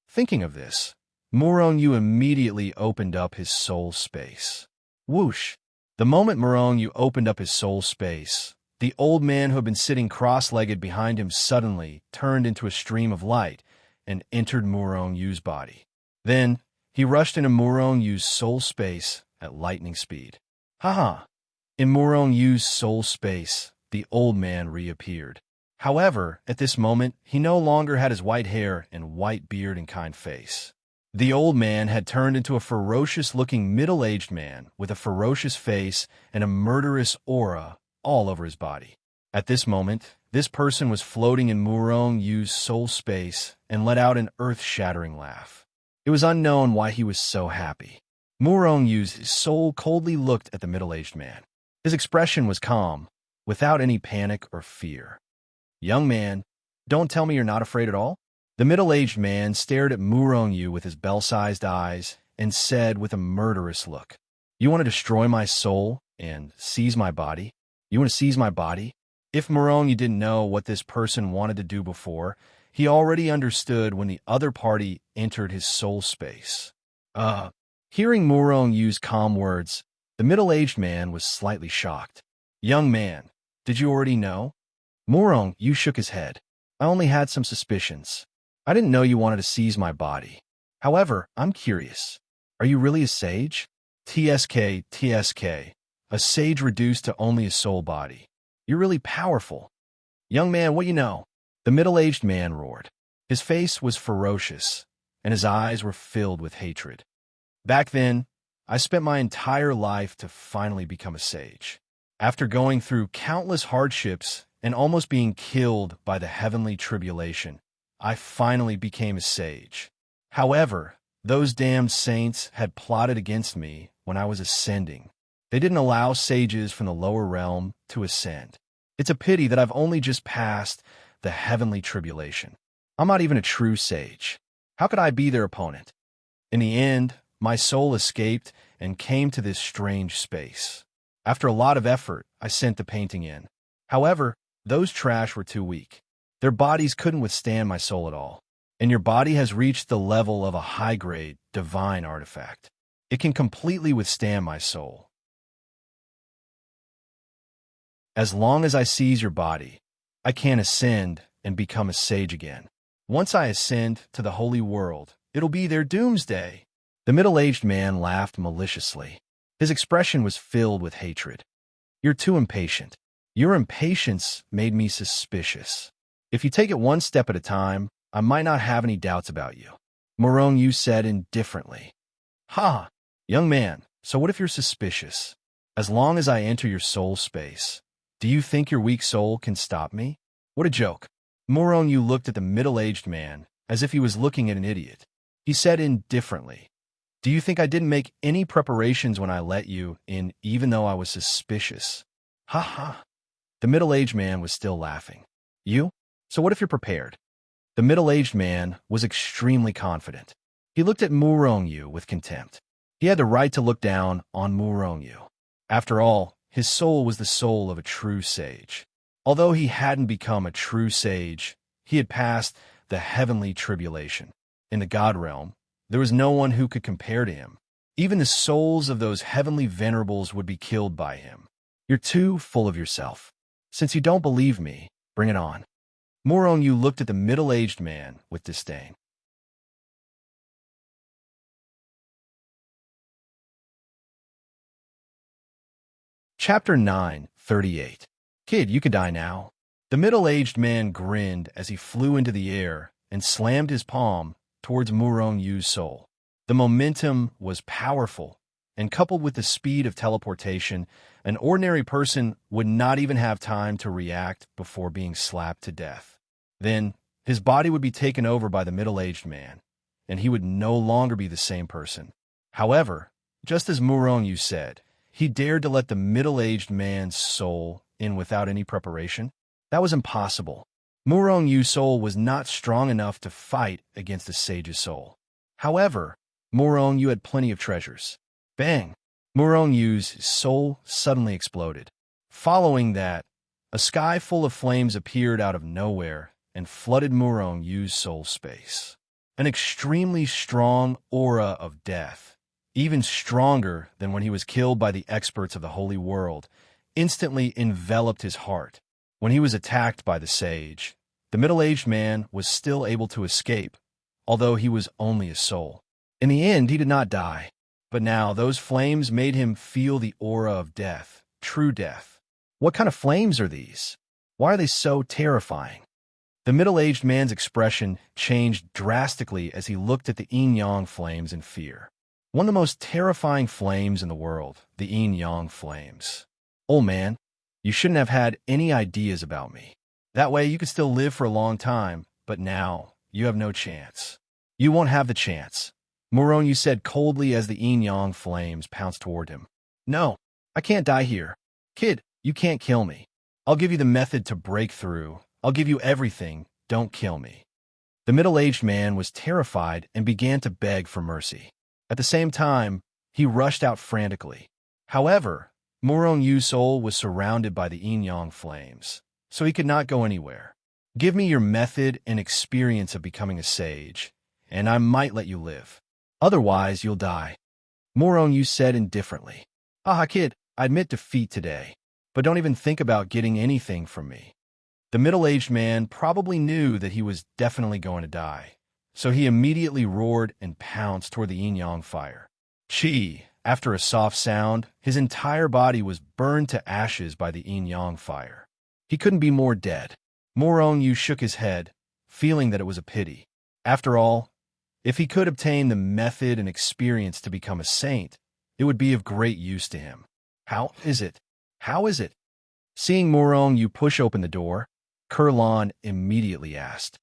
Thinking of this, Moronyu immediately opened up his soul space. Whoosh! The moment Murong Yu opened up his soul space, the old man who had been sitting cross-legged behind him suddenly turned into a stream of light and entered Murong Yu's body. Then, he rushed into Murong Yu's soul space at lightning speed. Haha! In Murong Yu's soul space, the old man reappeared. However, at this moment, he no longer had his white hair and white beard and kind face. The old man had turned into a ferocious-looking middle-aged man with a ferocious face and a murderous aura all over his body. At this moment, this person was floating in Murong Yu's soul space and let out an earth-shattering laugh. It was unknown why he was so happy. Murong Yu's soul coldly looked at the middle-aged man. His expression was calm, without any panic or fear. "Young man, don't tell me you're not afraid at all?" The middle-aged man stared at Murong Yu with his bell-sized eyes and said with a murderous look, "You want to destroy my soul and seize my body? You want to seize my body?" If Murong Yu didn't know what this person wanted to do before, he already understood when the other party entered his soul space. Hearing Murong Yu's calm words, the middle-aged man was slightly shocked. "Young man, did you already know?" Murong Yu shook his head. "I only had some suspicions. I didn't know you wanted to seize my body. However, I'm curious. Are you really a sage?" TSK. A sage reduced to only a soul body. "You're really powerful." "Young man, what you know?" The middle-aged man roared. His face was ferocious, and his eyes were filled with hatred. "Back then, I spent my entire life to finally become a sage. After going through countless hardships and almost being killed by the heavenly tribulation, I finally became a sage. However, those damned saints had plotted against me when I was ascending. They didn't allow sages from the lower realm to ascend. It's a pity that I've only just passed the heavenly tribulation. I'm not even a true sage. How could I be their opponent? In the end, my soul escaped and came to this strange space. After a lot of effort, I sent the painting in. However, those trash were too weak. Their bodies couldn't withstand my soul at all. And your body has reached the level of a high-grade, divine artifact. It can completely withstand my soul. As long as I seize your body, I can ascend and become a sage again. Once I ascend to the holy world, it'll be their doomsday." The middle-aged man laughed maliciously. His expression was filled with hatred. "You're too impatient. Your impatience made me suspicious. If you take it one step at a time, I might not have any doubts about you," Murong Yu said indifferently. "Ha! Young man, so what if you're suspicious? As long as I enter your soul space, do you think your weak soul can stop me?" What a joke. Murong Yu looked at the middle-aged man as if he was looking at an idiot. He said indifferently, "Do you think I didn't make any preparations when I let you in, even though I was suspicious?" Ha ha. The middle-aged man was still laughing. "You? So what if you're prepared?" The middle-aged man was extremely confident. He looked at Murong Yu with contempt. He had the right to look down on Murong Yu. After all, his soul was the soul of a true sage. Although he hadn't become a true sage, he had passed the heavenly tribulation. In the God realm, there was no one who could compare to him. Even the souls of those heavenly venerables would be killed by him. "You're too full of yourself. Since you don't believe me, bring it on." Murong Yu looked at the middle-aged man with disdain. Chapter 9:38. "Kid, you could die now." The middle-aged man grinned as he flew into the air and slammed his palm towards Murong Yu's soul. The momentum was powerful, and coupled with the speed of teleportation, an ordinary person would not even have time to react before being slapped to death. Then, his body would be taken over by the middle-aged man, and he would no longer be the same person. However, just as Murong Yu said, he dared to let the middle-aged man's soul in without any preparation? That was impossible. Murong Yu's soul was not strong enough to fight against the sage's soul. However, Murong Yu had plenty of treasures. Bang! Murong Yu's soul suddenly exploded. Following that, a sky full of flames appeared out of nowhere and flooded Murong Yu's soul space. An extremely strong aura of death, even stronger than when he was killed by the experts of the holy world, instantly enveloped his heart. When he was attacked by the sage, the middle-aged man was still able to escape, although he was only a soul. In the end, he did not die, but now those flames made him feel the aura of death, true death. What kind of flames are these? Why are they so terrifying? The middle-aged man's expression changed drastically as he looked at the yin-yang flames in fear. One of the most terrifying flames in the world, the yin-yang flames. Old man, you shouldn't have had any ideas about me. That way you could still live for a long time, but now you have no chance. You won't have the chance. Moronyu said coldly as the yin-yang flames pounced toward him. No, I can't die here. Kid, you can't kill me. I'll give you the method to break through. I'll give you everything. Don't kill me. The middle-aged man was terrified and began to beg for mercy. At the same time, he rushed out frantically. However, Morongyu's soul was surrounded by the yin-yang flames, so he could not go anywhere. Give me your method and experience of becoming a sage, and I might let you live. Otherwise, you'll die. Morongyu said indifferently. Aha, kid, I admit defeat today, but don't even think about getting anything from me. The middle-aged man probably knew that he was definitely going to die, so he immediately roared and pounced toward the yin-yang fire. Chi, after a soft sound, his entire body was burned to ashes by the yin-yang fire. He couldn't be more dead. Morongyu shook his head, feeling that it was a pity. After all, if he could obtain the method and experience to become a saint, it would be of great use to him. How is it? How is it? Seeing Morongyu push open the door, Kurlan immediately asked,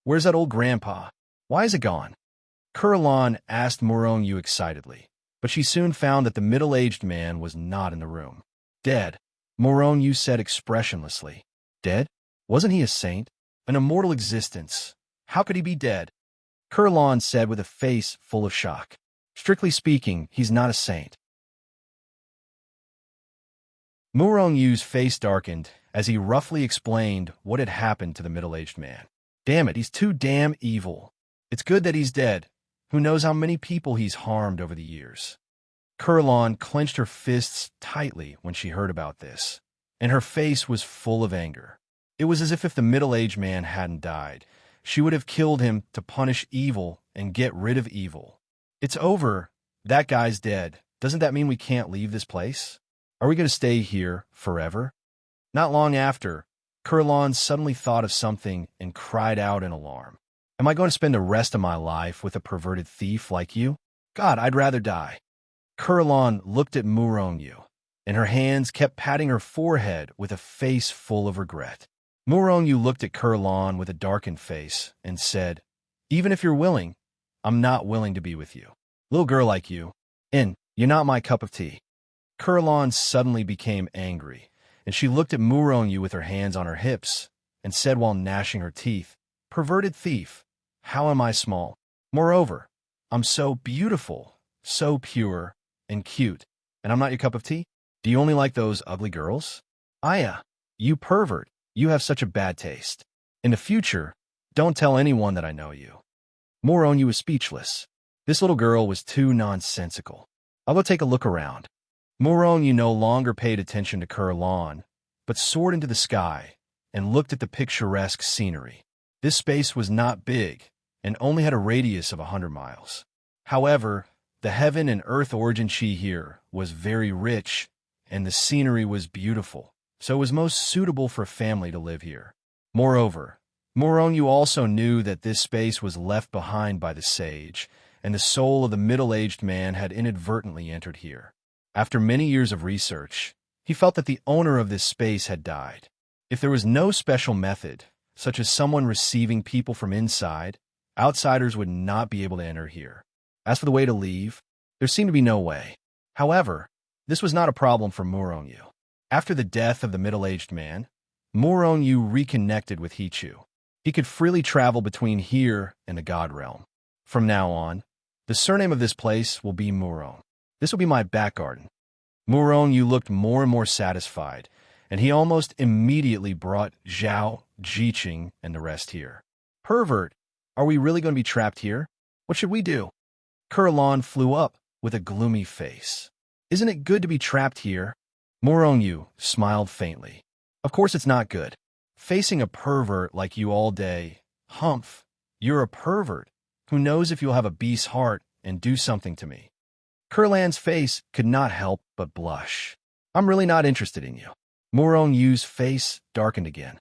Where's that old grandpa? Why is it gone? Kurlan asked Morongyu excitedly, but she soon found that the middle-aged man was not in the room. Dead, Morongyu said expressionlessly. Dead? Wasn't he a saint? An immortal existence. How could he be dead? Kurlan said with a face full of shock. Strictly speaking, he's not a saint. Morongyu's face darkened as he roughly explained what had happened to the middle-aged man. Damn it, he's too damn evil. It's good that he's dead. Who knows how many people he's harmed over the years. Kurlan clenched her fists tightly when she heard about this, and her face was full of anger. It was as if the middle-aged man hadn't died, she would have killed him to punish evil and get rid of evil. It's over. That guy's dead. Doesn't that mean we can't leave this place? Are we going to stay here forever? Not long after, Kurlan suddenly thought of something and cried out in alarm. Am I going to spend the rest of my life with a perverted thief like you? God, I'd rather die. Kurlan looked at Morongyu, and her hands kept patting her forehead with a face full of regret. Morongyu looked at Kurlan with a darkened face and said, Even if you're willing, I'm not willing to be with you. Little girl like you, and you're not my cup of tea. Kurlan suddenly became angry, and she looked at Morongyu with her hands on her hips and said while gnashing her teeth, Perverted thief, how am I small? Moreover, I'm so beautiful, so pure and cute, and I'm not your cup of tea? Do you only like those ugly girls? Aya, you pervert, you have such a bad taste. In the future, don't tell anyone that I know you. Morongyu was speechless. This little girl was too nonsensical. I'll go take a look around. Morongyu no longer paid attention to Kurlan, but soared into the sky and looked at the picturesque scenery. This space was not big and only had a radius of 100 miles. However, the heaven and earth origin chi here was very rich, and the scenery was beautiful, so it was most suitable for a family to live here. Moreover, Morongyu also knew that this space was left behind by the sage, and the soul of the middle-aged man had inadvertently entered here. After many years of research, he felt that the owner of this space had died. If there was no special method, such as someone receiving people from inside, outsiders would not be able to enter here. As for the way to leave, there seemed to be no way. However, this was not a problem for Morongyu. After the death of the middle-aged man, Morongyu reconnected with Hichu. He could freely travel between here and the God Realm. From now on, the surname of this place will be Murong. This will be my back garden. Morongyu looked more and more satisfied, and he almost immediately brought Zhao, Jiqing, and the rest here. Pervert, are we really going to be trapped here? What should we do? Kurlan flew up, with a gloomy face. Isn't it good to be trapped here? Moronyu smiled faintly. Of course it's not good. Facing a pervert like you all day. Humph, you're a pervert. Who knows if you'll have a beast's heart and do something to me. Kurlan's face could not help but blush. I'm really not interested in you. Moronyu's face darkened again.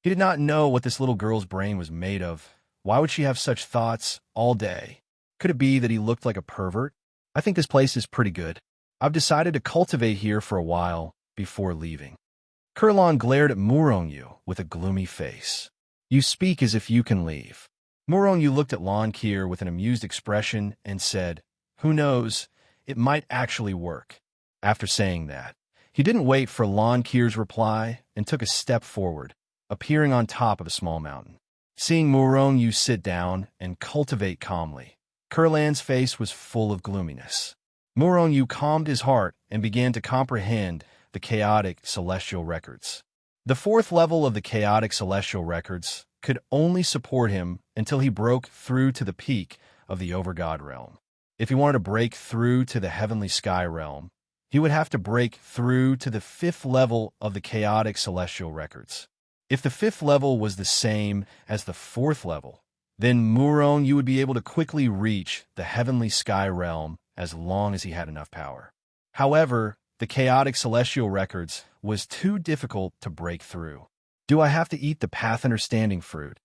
He did not know what this little girl's brain was made of. Why would she have such thoughts all day? Could it be that he looked like a pervert? I think this place is pretty good. I've decided to cultivate here for a while before leaving. Kurlan glared at Moronyu with a gloomy face. You speak as if you can leave. Moronyu looked at Lankir with an amused expression and said, Who knows, it might actually work. After saying that, he didn't wait for Lankir's reply and took a step forward, appearing on top of a small mountain. Seeing Moronyu sit down and cultivate calmly, Kurlan's face was full of gloominess. Moronyu calmed his heart and began to comprehend the chaotic celestial records. The fourth level of the chaotic celestial records could only support him until he broke through to the peak of the Overgod realm. If he wanted to break through to the heavenly sky realm, he would have to break through to the fifth level of the chaotic celestial records. If the fifth level was the same as the fourth level, then Moronyu would be able to quickly reach the heavenly sky realm as long as he had enough power. However, the chaotic celestial records was too difficult to break through. Do I have to eat the path understanding fruit?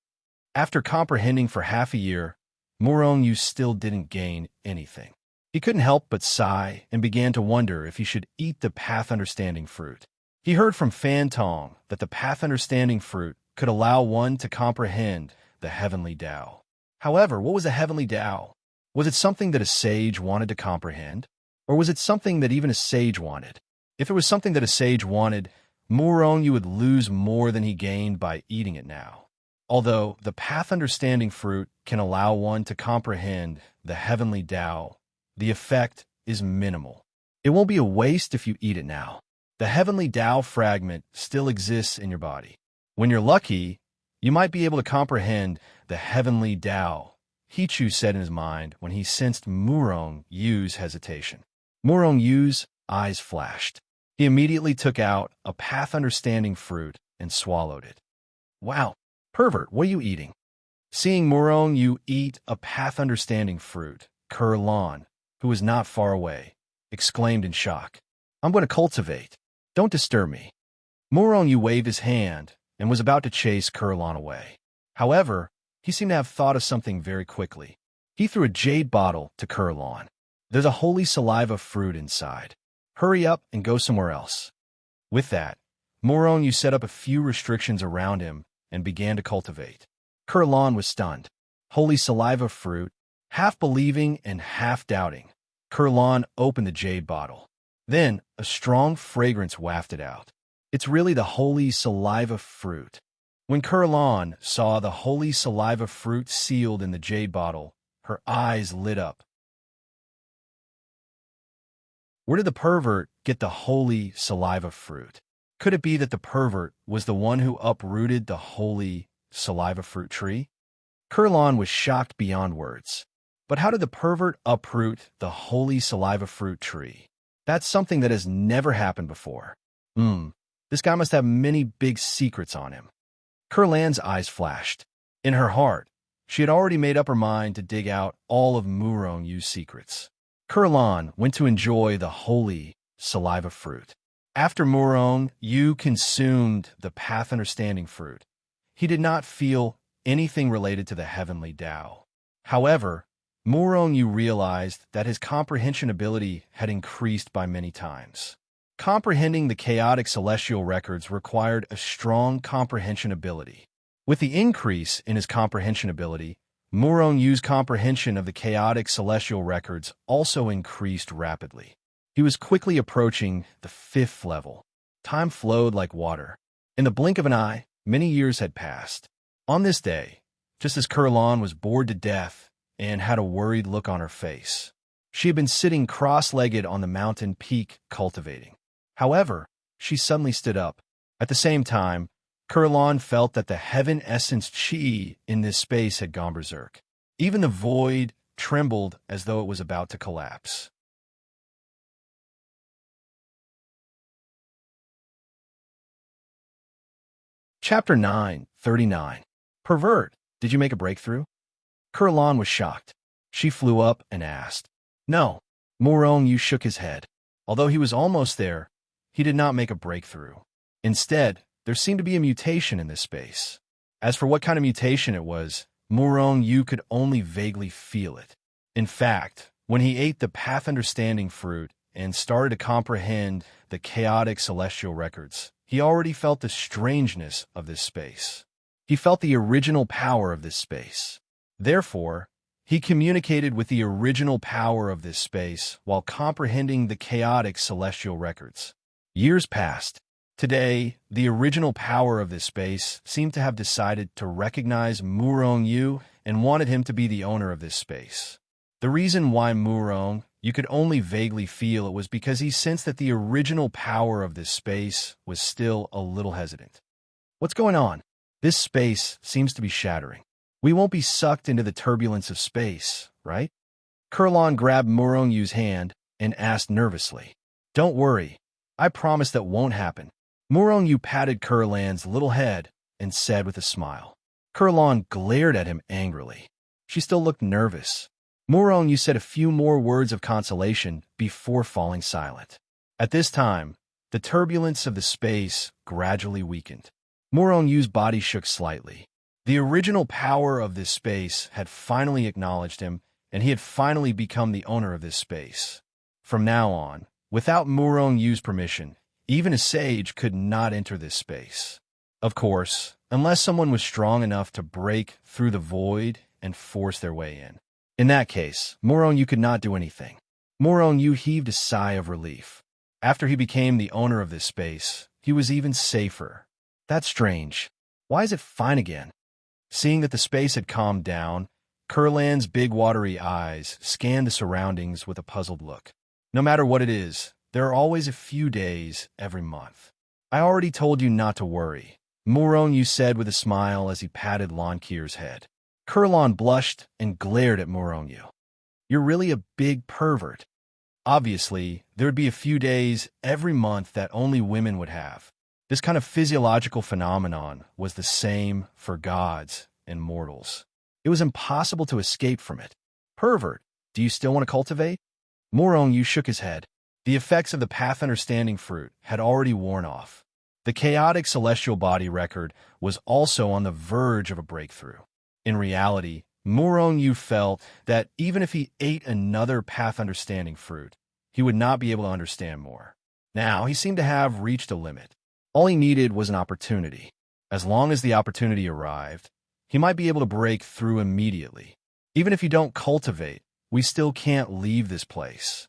After comprehending for half a year, Moronyu still didn't gain anything. He couldn't help but sigh and began to wonder if he should eat the path understanding fruit. He heard from Fan Tong that the path understanding fruit could allow one to comprehend the heavenly Tao. However, what was a heavenly Tao? Was it something that a sage wanted to comprehend? Or was it something that even a sage wanted? If it was something that a sage wanted, Moronyu would lose more than he gained by eating it now. Although the path understanding fruit can allow one to comprehend the heavenly Tao, the effect is minimal. It won't be a waste if you eat it now. The heavenly Tao fragment still exists in your body. When you're lucky, you might be able to comprehend the heavenly Tao, Hichu said in his mind when he sensed Morongyu's hesitation. Morongyu's eyes flashed. He immediately took out a path understanding fruit and swallowed it. Wow, pervert, what are you eating? Seeing Moronyu eat a path understanding fruit, Kurlan, who was not far away, exclaimed in shock. I'm going to cultivate. Don't disturb me. Moronyu waved his hand and was about to chase Kurlan away. However, he seemed to have thought of something very quickly. He threw a jade bottle to Kurlan. There's a holy saliva fruit inside. Hurry up and go somewhere else. With that, Moronyu set up a few restrictions around him and began to cultivate. Kurlan was stunned. Holy saliva fruit, half believing and half doubting. Kurlan opened the jade bottle. Then, a strong fragrance wafted out. It's really the holy saliva fruit. When Kurlan saw the holy saliva fruit sealed in the jade bottle, her eyes lit up. Where did the pervert get the holy saliva fruit? Could it be that the pervert was the one who uprooted the holy saliva fruit tree? Kurlan was shocked beyond words. But how did the pervert uproot the holy saliva fruit tree? That's something that has never happened before. This guy must have many big secrets on him. Kurlan's eyes flashed. In her heart, she had already made up her mind to dig out all of Morongyu's secrets. Kurlan went to enjoy the holy saliva fruit. After Moronyu consumed the path understanding fruit, he did not feel anything related to the heavenly Tao. However, Moronyu realized that his comprehension ability had increased by many times. Comprehending the chaotic celestial records required a strong comprehension ability. With the increase in his comprehension ability, Moronyu's comprehension of the chaotic celestial records also increased rapidly. He was quickly approaching the fifth level. Time flowed like water. In the blink of an eye, many years had passed. On this day, just as Kurlan was bored to death and had a worried look on her face, she had been sitting cross-legged on the mountain peak cultivating. However, she suddenly stood up. At the same time, Kurlan felt that the heaven essence chi in this space had gone berserk. Even the void trembled as though it was about to collapse. Chapter 9:39. Pervert, did you make a breakthrough? Kurlan was shocked. She flew up and asked. No. Morong Yu shook his head. Although he was almost there, he did not make a breakthrough. Instead, there seemed to be a mutation in this space. As for what kind of mutation it was, Morong Yu could only vaguely feel it. In fact, when he ate the path understanding fruit and started to comprehend the chaotic celestial records, he already felt the strangeness of this space. He felt the original power of this space. Therefore, he communicated with the original power of this space while comprehending the chaotic celestial records. Years passed. Today, the original power of this space seemed to have decided to recognize Morong Yu and wanted him to be the owner of this space. The reason why Morong Yu could only vaguely feel it was because he sensed that the original power of this space was still a little hesitant. What's going on? This space seems to be shattering. We won't be sucked into the turbulence of space, right? Kurlan grabbed Morong Yu's hand and asked nervously. Don't worry. I promise that won't happen. Morong Yu patted Kurlan's little head and said with a smile. Kurlan glared at him angrily. She still looked nervous. Morong Yu said a few more words of consolation before falling silent. At this time, the turbulence of the space gradually weakened. Morong Yu's body shook slightly. The original power of this space had finally acknowledged him, and he had finally become the owner of this space. From now on, without Morong Yu's permission, even a sage could not enter this space. Of course, unless someone was strong enough to break through the void and force their way in. In that case, Morong Yu could not do anything. Morong Yu heaved a sigh of relief. After he became the owner of this space, he was even safer. That's strange. Why is it fine again? Seeing that the space had calmed down, Kurlan's big watery eyes scanned the surroundings with a puzzled look. No matter what it is, there are always a few days every month. I already told you not to worry, Morong Yu said with a smile as he patted Lankir's head. Kurlan blushed and glared at Morong Yu. You're really a big pervert. Obviously, there would be a few days every month that only women would have. This kind of physiological phenomenon was the same for gods and mortals. It was impossible to escape from it. Pervert, do you still want to cultivate? Morong Yu shook his head. The effects of the path understanding fruit had already worn off. The chaotic celestial body record was also on the verge of a breakthrough. In reality, Morong Yu felt that even if he ate another path understanding fruit, he would not be able to understand more. Now, he seemed to have reached a limit. All he needed was an opportunity. As long as the opportunity arrived, he might be able to break through immediately. Even if you don't cultivate, we still can't leave this place.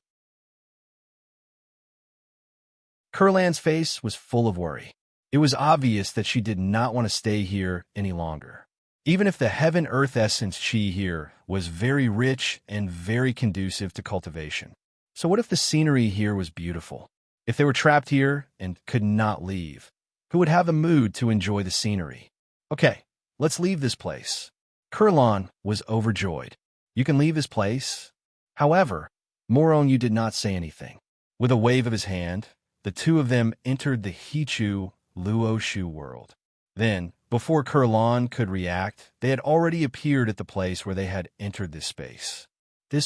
Kurlan's face was full of worry. It was obvious that she did not want to stay here any longer. Even if the heaven-earth essence chi here was very rich and very conducive to cultivation. So what if the scenery here was beautiful? If they were trapped here and could not leave, who would have the mood to enjoy the scenery? Okay, let's leave this place. Kurlan was overjoyed. You can leave this place? However, Morong Yu did not say anything. With a wave of his hand, the two of them entered the Hichu Luoshu world. Then, before Kurlan could react, they had already appeared at the place where they had entered this space.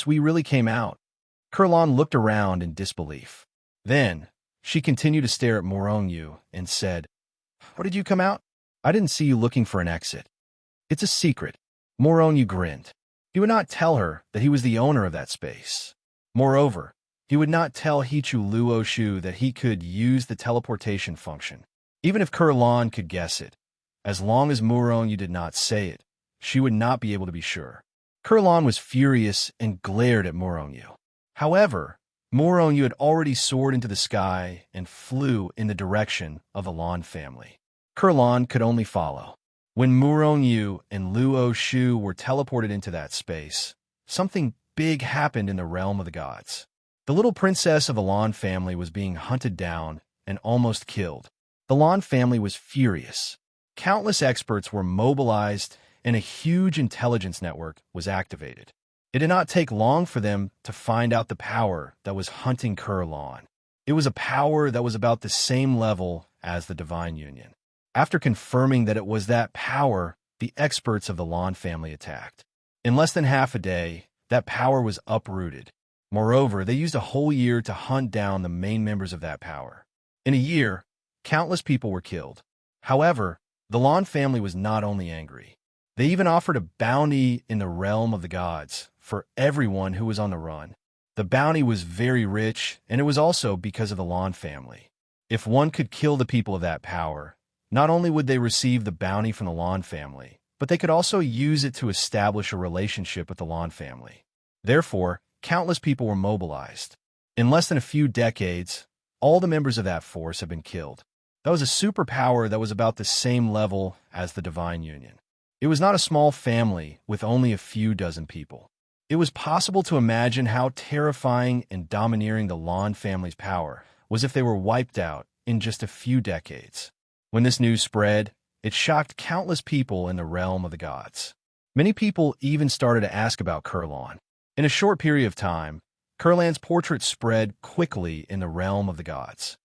We really came out. Kurlan looked around in disbelief. Then, she continued to stare at Morong Yu and said, What did you come out? I didn't see you looking for an exit. It's a secret. Morong Yu grinned. He would not tell her that he was the owner of that space. Moreover, he would not tell Hichu Luoshu that he could use the teleportation function. Even if Kurlan could guess it, as long as Morong Yu did not say it, she would not be able to be sure. Kurlan was furious and glared at Morong Yu. However, Morong Yu had already soared into the sky and flew in the direction of the Lan family. Kurlan could only follow. When Morong Yu and Luo Shu were teleported into that space, something big happened in the realm of the gods. The little princess of the Lan family was being hunted down and almost killed. The Lan family was furious. Countless experts were mobilized and a huge intelligence network was activated. It did not take long for them to find out the power that was hunting Kurlan. It was a power that was about the same level as the Divine Union. After confirming that it was that power, the experts of the Lon family attacked. In less than half a day, that power was uprooted. Moreover, they used a whole year to hunt down the main members of that power. In a year, countless people were killed. However, the Lon family was not only angry. They even offered a bounty in the realm of the gods for everyone who was on the run. The bounty was very rich, and it was also because of the Lon family. If one could kill the people of that power, not only would they receive the bounty from the Lon family, but they could also use it to establish a relationship with the Lon family. Therefore, countless people were mobilized. In less than a few decades, all the members of that force have been killed. That was a superpower that was about the same level as the Divine Union. It was not a small family with only a few dozen people. It was possible to imagine how terrifying and domineering the Lon family's power was if they were wiped out in just a few decades. When this news spread, it shocked countless people in the realm of the gods. Many people even started to ask about Kurlan. In a short period of time, Kurlan's portrait spread quickly in the realm of the gods.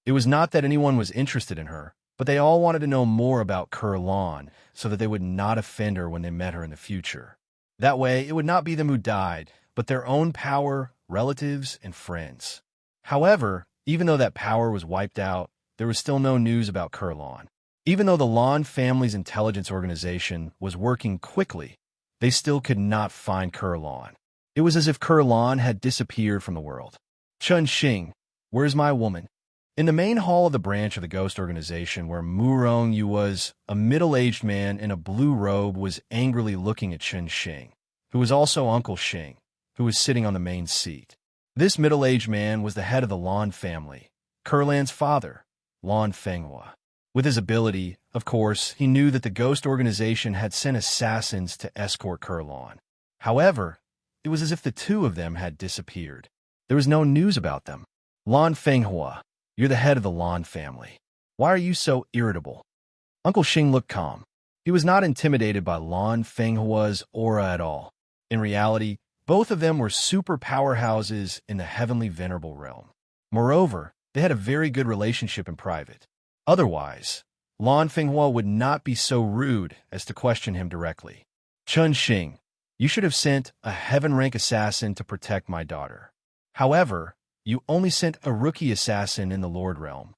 It was not that anyone was interested in her, but they all wanted to know more about Kurlan so that they would not offend her when they met her in the future. That way, it would not be them who died, but their own power, relatives, and friends. However, even though that power was wiped out, there was still no news about Kurlan. Even though the Lon family's intelligence organization was working quickly, they still could not find Kurlan. It was as if Kurlan had disappeared from the world. Chun Xing, where's my woman? In the main hall of the branch of the ghost organization where Murong Yu was, a middle-aged man in a blue robe was angrily looking at Chun Xing, who was also Uncle Xing, who was sitting on the main seat. This middle-aged man was the head of the Lon family, Kurlan's father, Lon Fenghua. With his ability, of course, he knew that the ghost organization had sent assassins to escort Kurlan. However, it was as if the two of them had disappeared. There was no news about them. Lon Fenghua, you're the head of the Lon family. Why are you so irritable? Uncle Xing looked calm. He was not intimidated by Lon Fenghua's aura at all. In reality, both of them were super powerhouses in the heavenly venerable realm. Moreover, they had a very good relationship in private. Otherwise, Lon Fenghua would not be so rude as to question him directly. Chun Xing, you should have sent a heaven-rank assassin to protect my daughter. However, you only sent a rookie assassin in the Lord realm.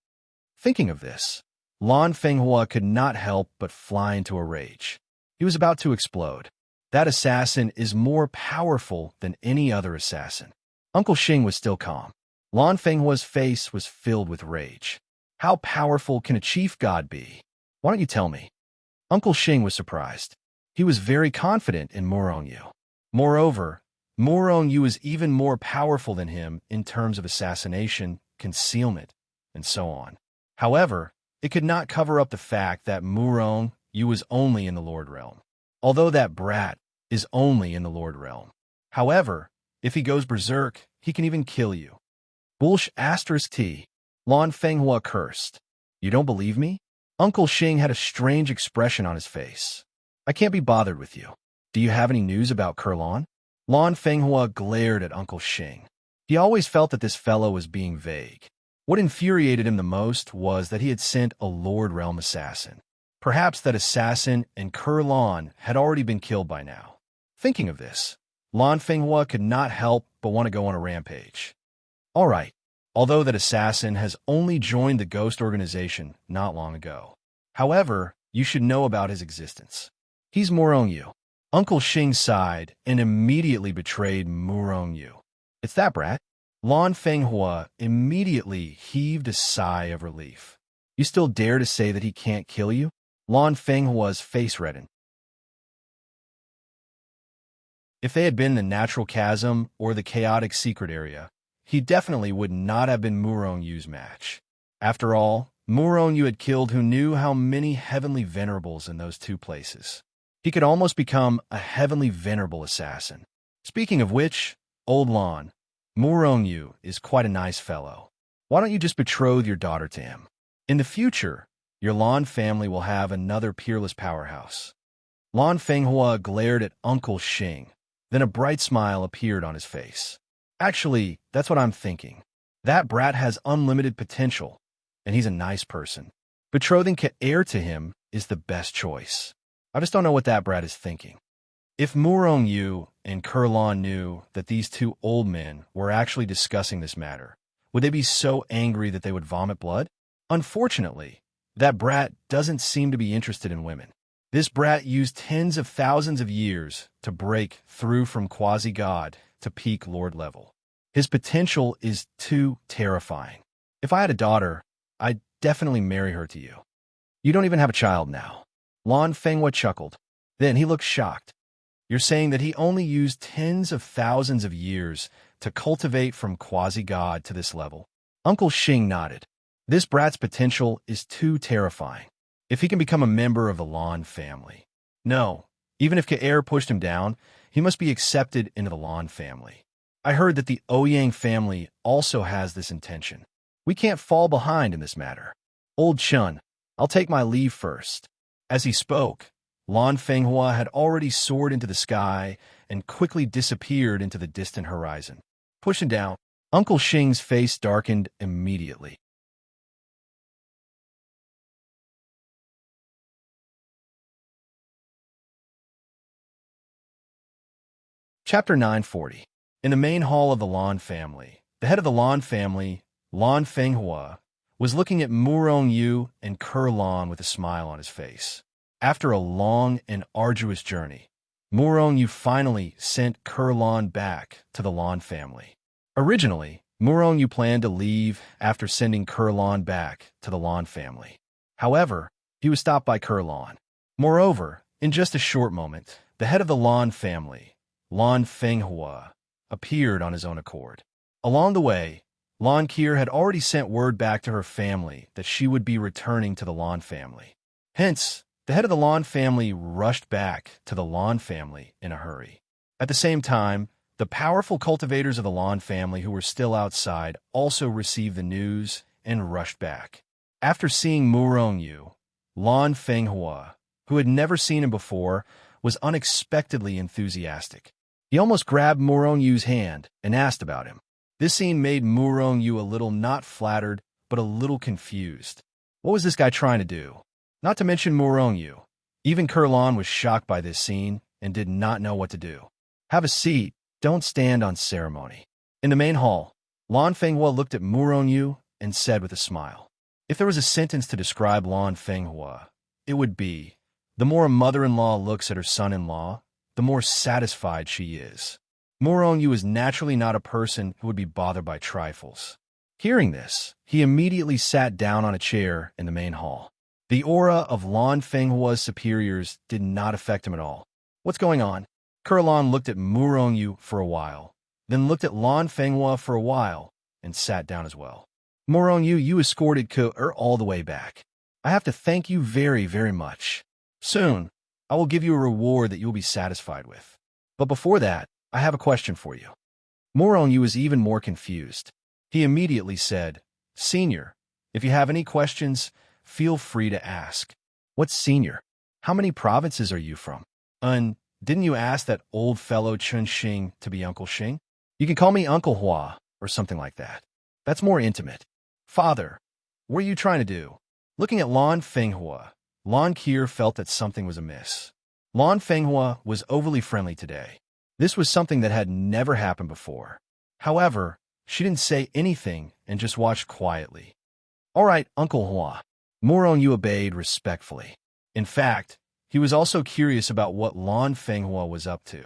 Thinking of this, Lon Fenghua could not help but fly into a rage. He was about to explode. That assassin is more powerful than any other assassin. Uncle Xing was still calm. Lon Fenghua's face was filled with rage. How powerful can a chief god be? Why don't you tell me? Uncle Xing was surprised. He was very confident in Murong Yu. Moreover, Murong Yu is even more powerful than him in terms of assassination, concealment, and so on. However, it could not cover up the fact that Murong Yu was only in the Lord realm. Although that brat is only in the Lord realm. However, if he goes berserk, he can even kill you. Bullsh *T. Lon Fenghua cursed. You don't believe me? Uncle Xing had a strange expression on his face. I can't be bothered with you. Do you have any news about Kurlan? Lon Fenghua glared at Uncle Xing. He always felt that this fellow was being vague. What infuriated him the most was that he had sent a Lord Realm assassin. Perhaps that assassin and Kurlan had already been killed by now. Thinking of this, Lon Fenghua could not help but want to go on a rampage. All right, although that assassin has only joined the ghost organization not long ago. However, you should know about his existence. He's Murong Yu. Uncle Xing sighed and immediately betrayed Murong Yu. It's that brat. Lon Fenghua immediately heaved a sigh of relief. You still dare to say that he can't kill you? Lon Fenghua's face reddened. If they had been the natural chasm or the chaotic secret area, he definitely would not have been Murong Yu's match. After all, Murong Yu had killed who knew how many heavenly venerables in those two places. He could almost become a heavenly venerable assassin. Speaking of which, old Lon, Murong Yu is quite a nice fellow. Why don't you just betroth your daughter to him? In the future, your Lon family will have another peerless powerhouse. Lan Fenghua glared at Uncle Xing. Then a bright smile appeared on his face. Actually, that's what I'm thinking. That brat has unlimited potential, and he's a nice person. Betrothing heir to him is the best choice. I just don't know what that brat is thinking. If Murong Yu and Kurlan knew that these two old men were actually discussing this matter, would they be so angry that they would vomit blood? Unfortunately, that brat doesn't seem to be interested in women. This brat used tens of thousands of years to break through from quasi-god to peak lord level. His potential is too terrifying. If I had a daughter, I'd definitely marry her to you. You don't even have a child now. Lan Fenghua chuckled. Then he looked shocked. You're saying that he only used tens of thousands of years to cultivate from quasi-god to this level? Uncle Xing nodded. This brat's potential is too terrifying. If he can become a member of the Lan family. No, even if Ke'er pushed him down, he must be accepted into the Lan family. I heard that the Ouyang family also has this intention. We can't fall behind in this matter. Old Chun, I'll take my leave first. As he spoke, Lan Fenghua had already soared into the sky and quickly disappeared into the distant horizon. Pushing down, Uncle Xing's face darkened immediately. Chapter 940. In the main hall of the Lan family, the head of the Lan family, Lan Fenghua, was looking at Murong Yu and Kurlan with a smile on his face. After a long and arduous journey, Murong Yu finally sent Kurlan back to the Lan family. Originally, Murong Yu planned to leave after sending Kurlan back to the Lan family. However, he was stopped by Kurlan. Moreover, in just a short moment, the head of the Lan family, Lan Fenghua, appeared on his own accord. Along the way, Lan Kier had already sent word back to her family that she would be returning to the Lan family. Hence, the head of the Lan family rushed back to the Lan family in a hurry. At the same time, the powerful cultivators of the Lan family who were still outside also received the news and rushed back. After seeing Murong Yu, Lan Fenghua, who had never seen him before, was unexpectedly enthusiastic. He almost grabbed Murong Yu's hand and asked about him. This scene made Murong Yu a little not flattered, but a little confused. What was this guy trying to do? Not to mention Murong Yu. Even Kurlan was shocked by this scene and did not know what to do. Have a seat. Don't stand on ceremony. In the main hall, Lan Fenghua looked at Murong Yu and said with a smile, if there was a sentence to describe Lan Fenghua, it would be, the more a mother-in-law looks at her son-in-law, the more satisfied she is. Murong Yu is naturally not a person who would be bothered by trifles. Hearing this, he immediately sat down on a chair in the main hall. The aura of Lan Fenghua's superiors did not affect him at all. What's going on? Kurlan looked at Murong Yu for a while, then looked at Lan Fenghua for a while, and sat down as well. Murong Yu, you escorted Ke'er all the way back. I have to thank you very, very much. Soon, I will give you a reward that you will be satisfied with. But before that, I have a question for you. Murong Yu was even more confused. He immediately said, Senior, if you have any questions, feel free to ask. What's senior? How many provinces are you from? Didn't you ask that old fellow Chun Xing to be Uncle Xing? You can call me Uncle Hua or something like that. That's more intimate. Father, what are you trying to do? Looking at Lan Fenghua, Lan Kier felt that something was amiss. Lan Fenghua was overly friendly today. This was something that had never happened before. However, she didn't say anything and just watched quietly. All right, Uncle Hua. Murong Yu obeyed respectfully. In fact, he was also curious about what Lan Fenghua was up to.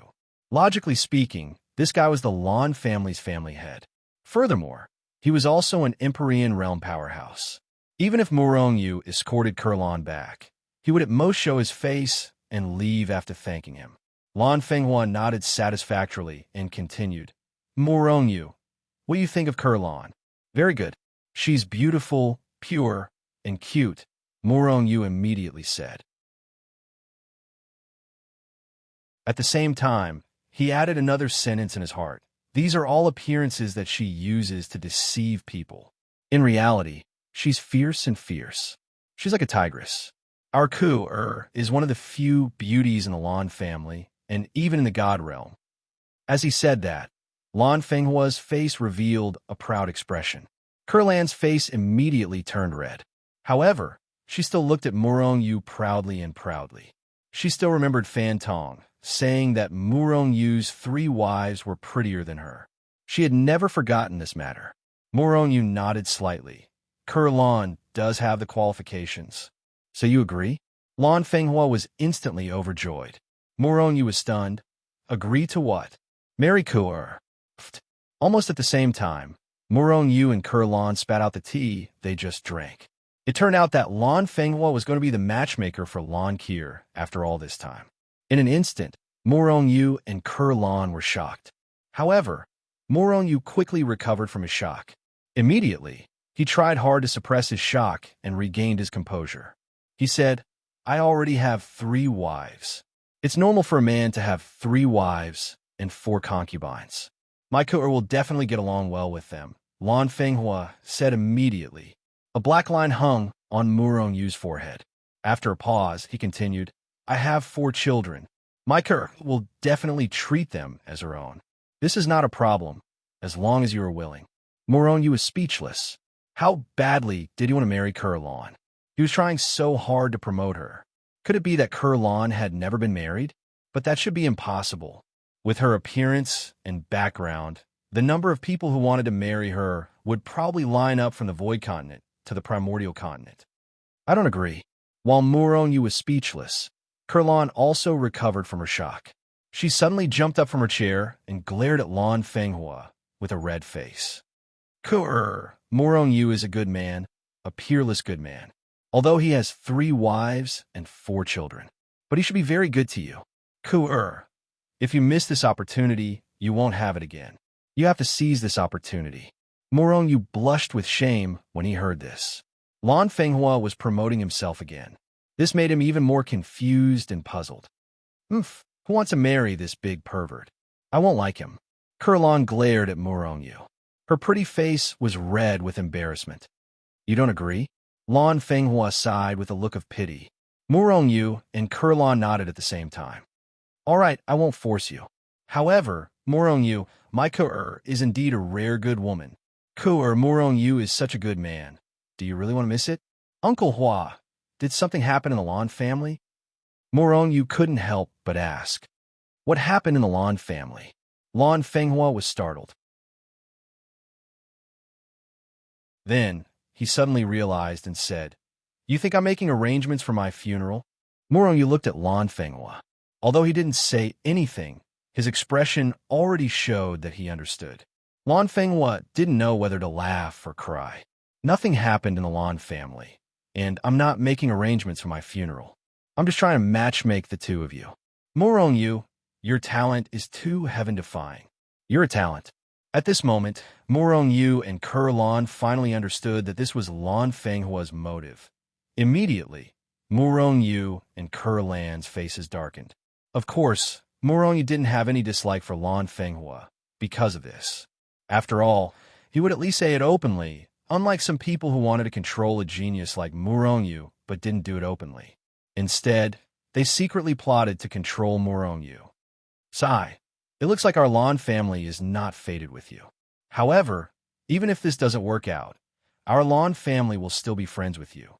Logically speaking, this guy was the Lan family's family head. Furthermore, he was also an Empyrean realm powerhouse. Even if Murong Yu escorted Kurlan back, he would at most show his face and leave after thanking him. Lan Fenghua nodded satisfactorily and continued. Murong Yu, what do you think of Kurlan? Very good. She's beautiful, pure, and cute, Murong Yu immediately said. At the same time, he added another sentence in his heart. These are all appearances that she uses to deceive people. In reality, she's fierce and fierce. She's like a tigress. Our Ku is one of the few beauties in the Lan family, and even in the god realm. As he said that, Lan Fenghua's face revealed a proud expression. Kurlan's face immediately turned red. However, she still looked at Murong Yu proudly and proudly. She still remembered Fan Tong, saying that Murong Yu's 3 wives were prettier than her. She had never forgotten this matter. Murong Yu nodded slightly. Lan does have the qualifications. So you agree? Lan Fenghua was instantly overjoyed. Murong Yu was stunned. Agree to what? Marry Ku'er. Almost at the same time, Murong Yu and Lan spat out the tea they just drank. It turned out that Lan Fenghua was going to be the matchmaker for Lan Kier after all this time. In an instant, Murong Yu and Lan were shocked. However, Murong Yu quickly recovered from his shock. Immediately, he tried hard to suppress his shock and regained his composure. He said, I already have 3 wives. It's normal for a man to have 3 wives and 4 concubines. My Ku'er will definitely get along well with them, Lan Fenghua said immediately. A black line hung on Murong Yu's forehead. After a pause, he continued, I have 4 children. My Ku'er will definitely treat them as her own. This is not a problem, as long as you are willing. Murong Yu was speechless. How badly did he want to marry Lan? He was trying so hard to promote her. Could it be that Lan had never been married? But that should be impossible. With her appearance and background, the number of people who wanted to marry her would probably line up from the Void Continent to the Primordial Continent. I don't agree. While Murong Yu was speechless, Lan also recovered from her shock. She suddenly jumped up from her chair and glared at Lan Fenghua with a red face. Murong Yu is a good man, a peerless good man, although he has 3 wives and 4 children. But he should be very good to you. If you miss this opportunity, you won't have it again. You have to seize this opportunity. Murong Yu blushed with shame when he heard this. Lan Fenghua was promoting himself again. This made him even more confused and puzzled. Who wants to marry this big pervert? I won't like him. Lan glared at Murong Yu. Her pretty face was red with embarrassment. You don't agree? Lan Fenghua sighed with a look of pity. Murong Yu and Lan nodded at the same time. All right, I won't force you. However, Murong Yu, my Ku'er is indeed a rare good woman. Murong Yu is such a good man. Do you really want to miss it? Uncle Hua, did something happen in the Lan family? Murong Yu couldn't help but ask. What happened in the Lan family? Lan Fenghua was startled. Then, he suddenly realized and said, You think I'm making arrangements for my funeral? Murong Yu looked at Lan Fenghua. Although he didn't say anything, his expression already showed that he understood. Lan Fenghua didn't know whether to laugh or cry. Nothing happened in the Lan family, and I'm not making arrangements for my funeral. I'm just trying to matchmake the 2 of you. Murong Yu, your talent is too heaven-defying. You're a talent. At this moment, Murong Yu and Lan finally understood that this was Lan Fenghua's motive. Immediately, Murong Yu and Lan's faces darkened. Of course, Murong Yu didn't have any dislike for Lan Fenghua because of this. After all, he would at least say it openly, unlike some people who wanted to control a genius like Murong Yu but didn't do it openly. Instead, they secretly plotted to control Murong Yu. Sigh. It looks like our Lan family is not fated with you. However, even if this doesn't work out, our Lan family will still be friends with you.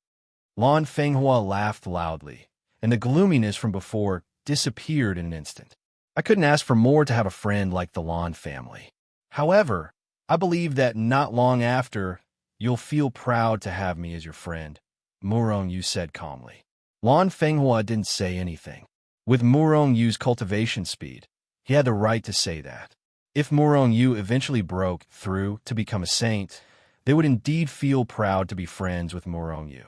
Lan Fenghua laughed loudly, and the gloominess from before disappeared in an instant. I couldn't ask for more to have a friend like the Lan family. However, I believe that not long after, you'll feel proud to have me as your friend, Murong Yu said calmly. Lan Fenghua didn't say anything. With Murong Yu's cultivation speed, he had the right to say that. If Murong Yu eventually broke through to become a saint, they would indeed feel proud to be friends with Murong Yu.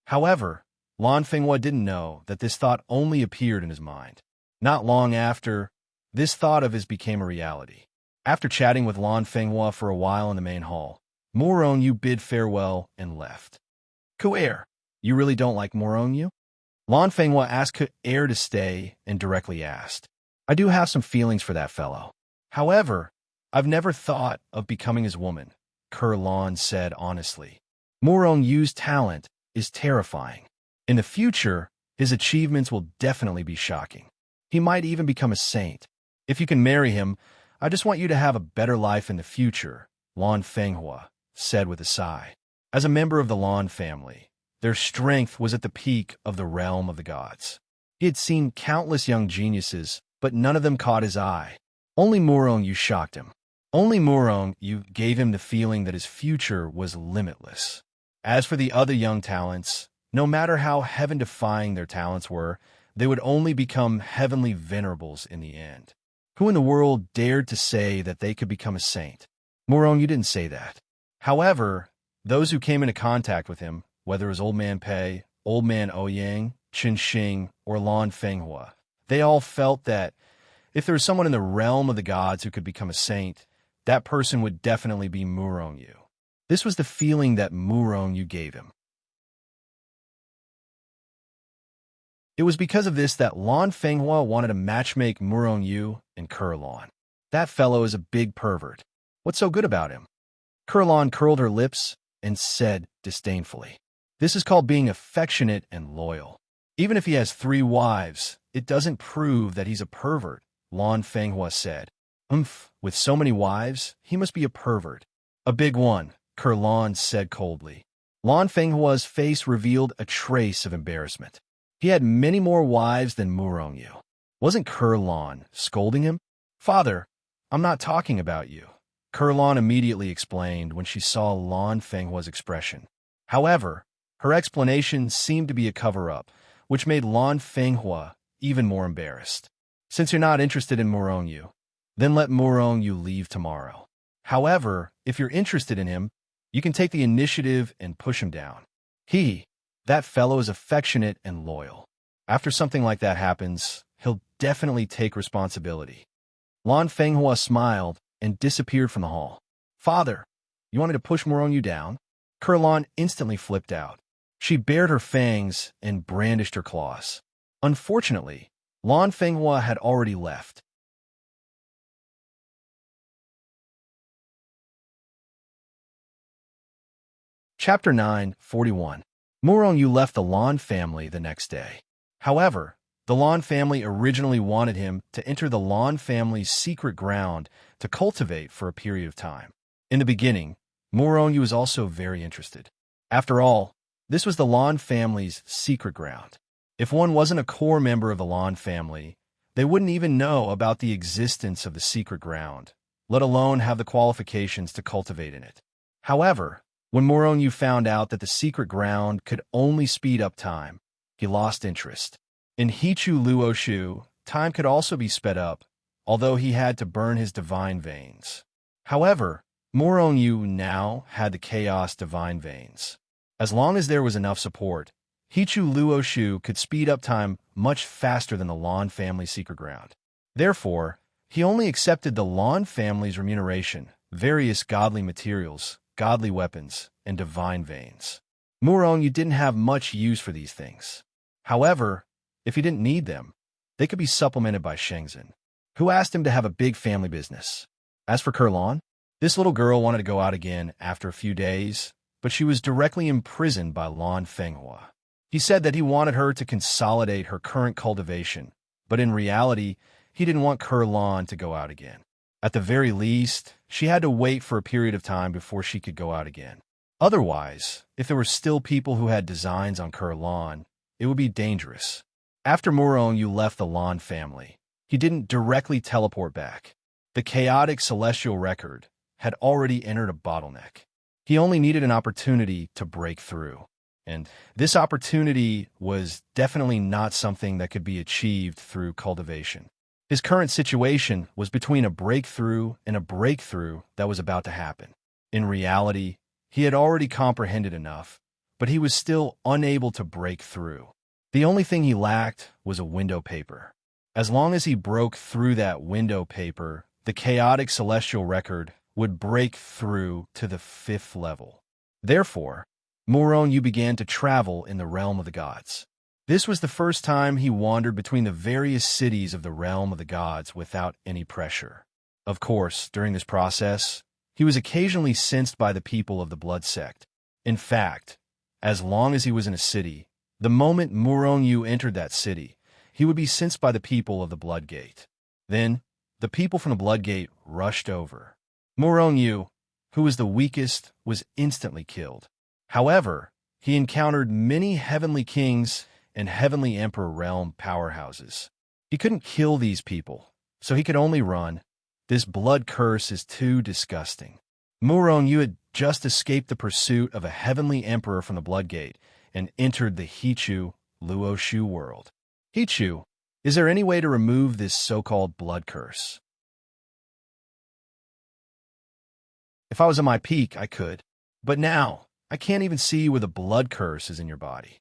However, Lan Fenghua didn't know that this thought only appeared in his mind. Not long after, this thought of his became a reality. After chatting with Lan Fenghua for a while in the main hall, Murong Yu bid farewell and left. Ku'er, you really don't like Murong Yu? Lan Fenghua asked Ku'er to stay and directly asked. I do have some feelings for that fellow. However, I've never thought of becoming his woman, Lan said honestly. Murong Yu's talent is terrifying. In the future, his achievements will definitely be shocking. He might even become a saint. If you can marry him, I just want you to have a better life in the future, Lan Fenghua said with a sigh. As a member of the Lan family, their strength was at the peak of the realm of the gods. He had seen countless young geniuses, but none of them caught his eye. Only Murong Yu shocked him. Only Murong Yu gave him the feeling that his future was limitless. As for the other young talents, no matter how heaven-defying their talents were, they would only become heavenly venerables in the end. Who in the world dared to say that they could become a saint? Murong Yu didn't say that. However, those who came into contact with him, whether it was Old Man Pei, Old Man Ouyang, Qin Xing, or Lan Fenghua, they all felt that if there was someone in the realm of the gods who could become a saint, that person would definitely be Murong Yu. This was the feeling that Murong Yu gave him. It was because of this that Lan Fenghua wanted to matchmake Murong Yu and Kurlan. That fellow is a big pervert. What's so good about him? Kurlan curled her lips and said disdainfully, "This is called being affectionate and loyal. Even if he has 3 wives, it doesn't prove that he's a pervert," Lan Fenghua said. With so many wives, he must be a pervert. "A big one," Kurlan said coldly. Lan Fenghua's face revealed a trace of embarrassment. He had many more wives than Murong Yu. Wasn't Kurlan scolding him? "Father, I'm not talking about you," Kurlan immediately explained when she saw Lan Fenghua's expression. However, her explanation seemed to be a cover-up, which made Lan Fenghua even more embarrassed. "Since you're not interested in Murong Yu, then let Murong Yu leave tomorrow. However, if you're interested in him, you can take the initiative and push him down. That fellow is affectionate and loyal. After something like that happens, he'll definitely take responsibility." Lan Fenghua smiled and disappeared from the hall. "Father, you want me to push Murong Yu down?" Kurlan instantly flipped out. She bared her fangs and brandished her claws. Unfortunately, Lan Fenghua had already left. Chapter 9:41. Murong Yu left the Lan family the next day. However, the Lan family originally wanted him to enter the Lan family's secret ground to cultivate for a period of time. In the beginning, Murong Yu was also very interested. After all, this was the Lan family's secret ground. If one wasn't a core member of the Lan family, they wouldn't even know about the existence of the secret ground, let alone have the qualifications to cultivate in it. However, when Murong Yu found out that the secret ground could only speed up time, he lost interest. In Hichu Luoshu, time could also be sped up, although he had to burn his divine veins. However, Murong Yu now had the chaos divine veins. As long as there was enough support, Hichu Luoshu could speed up time much faster than the Lan family secret ground. Therefore, he only accepted the Lan family's remuneration, various godly materials, godly weapons, and divine veins. Murong Yu didn't have much use for these things. However, if he didn't need them, they could be supplemented by Shengzhen, who asked him to have a big family business. As for Kurlan, this little girl wanted to go out again after a few days, but she was directly imprisoned by Lan Fenghua. He said that he wanted her to consolidate her current cultivation, but in reality, he didn't want Kurlan to go out again. At the very least, she had to wait for a period of time before she could go out again. Otherwise, if there were still people who had designs on Kurlan, it would be dangerous. After Murong Yu left the Lan family, he didn't directly teleport back. The chaotic celestial record had already entered a bottleneck. He only needed an opportunity to break through. And this opportunity was definitely not something that could be achieved through cultivation. His current situation was between a breakthrough and a breakthrough that was about to happen. In reality, he had already comprehended enough, but he was still unable to break through. The only thing he lacked was a window paper. As long as he broke through that window paper, the chaotic celestial record would break through to the 5th level. Therefore, Murong Yu began to travel in the realm of the gods. This was the first time he wandered between the various cities of the realm of the gods without any pressure. Of course, during this process, he was occasionally sensed by the people of the blood sect. In fact, as long as he was in a city, The moment Murong entered that city, he would be sensed by the people of the Blood Gate. Then, the people from the Blood Gate rushed over. Murong, who was the weakest, was instantly killed. However, he encountered many heavenly kings and heavenly emperor realm powerhouses. He couldn't kill these people, so he could only run. This blood curse is too disgusting. Murong had just escaped the pursuit of a heavenly emperor from the Blood Gate and entered the Hichu Luoshu world. Hichu, is there any way to remove this so-called blood curse? If I was at my peak, I could. But now, I can't even see where the blood curse is in your body.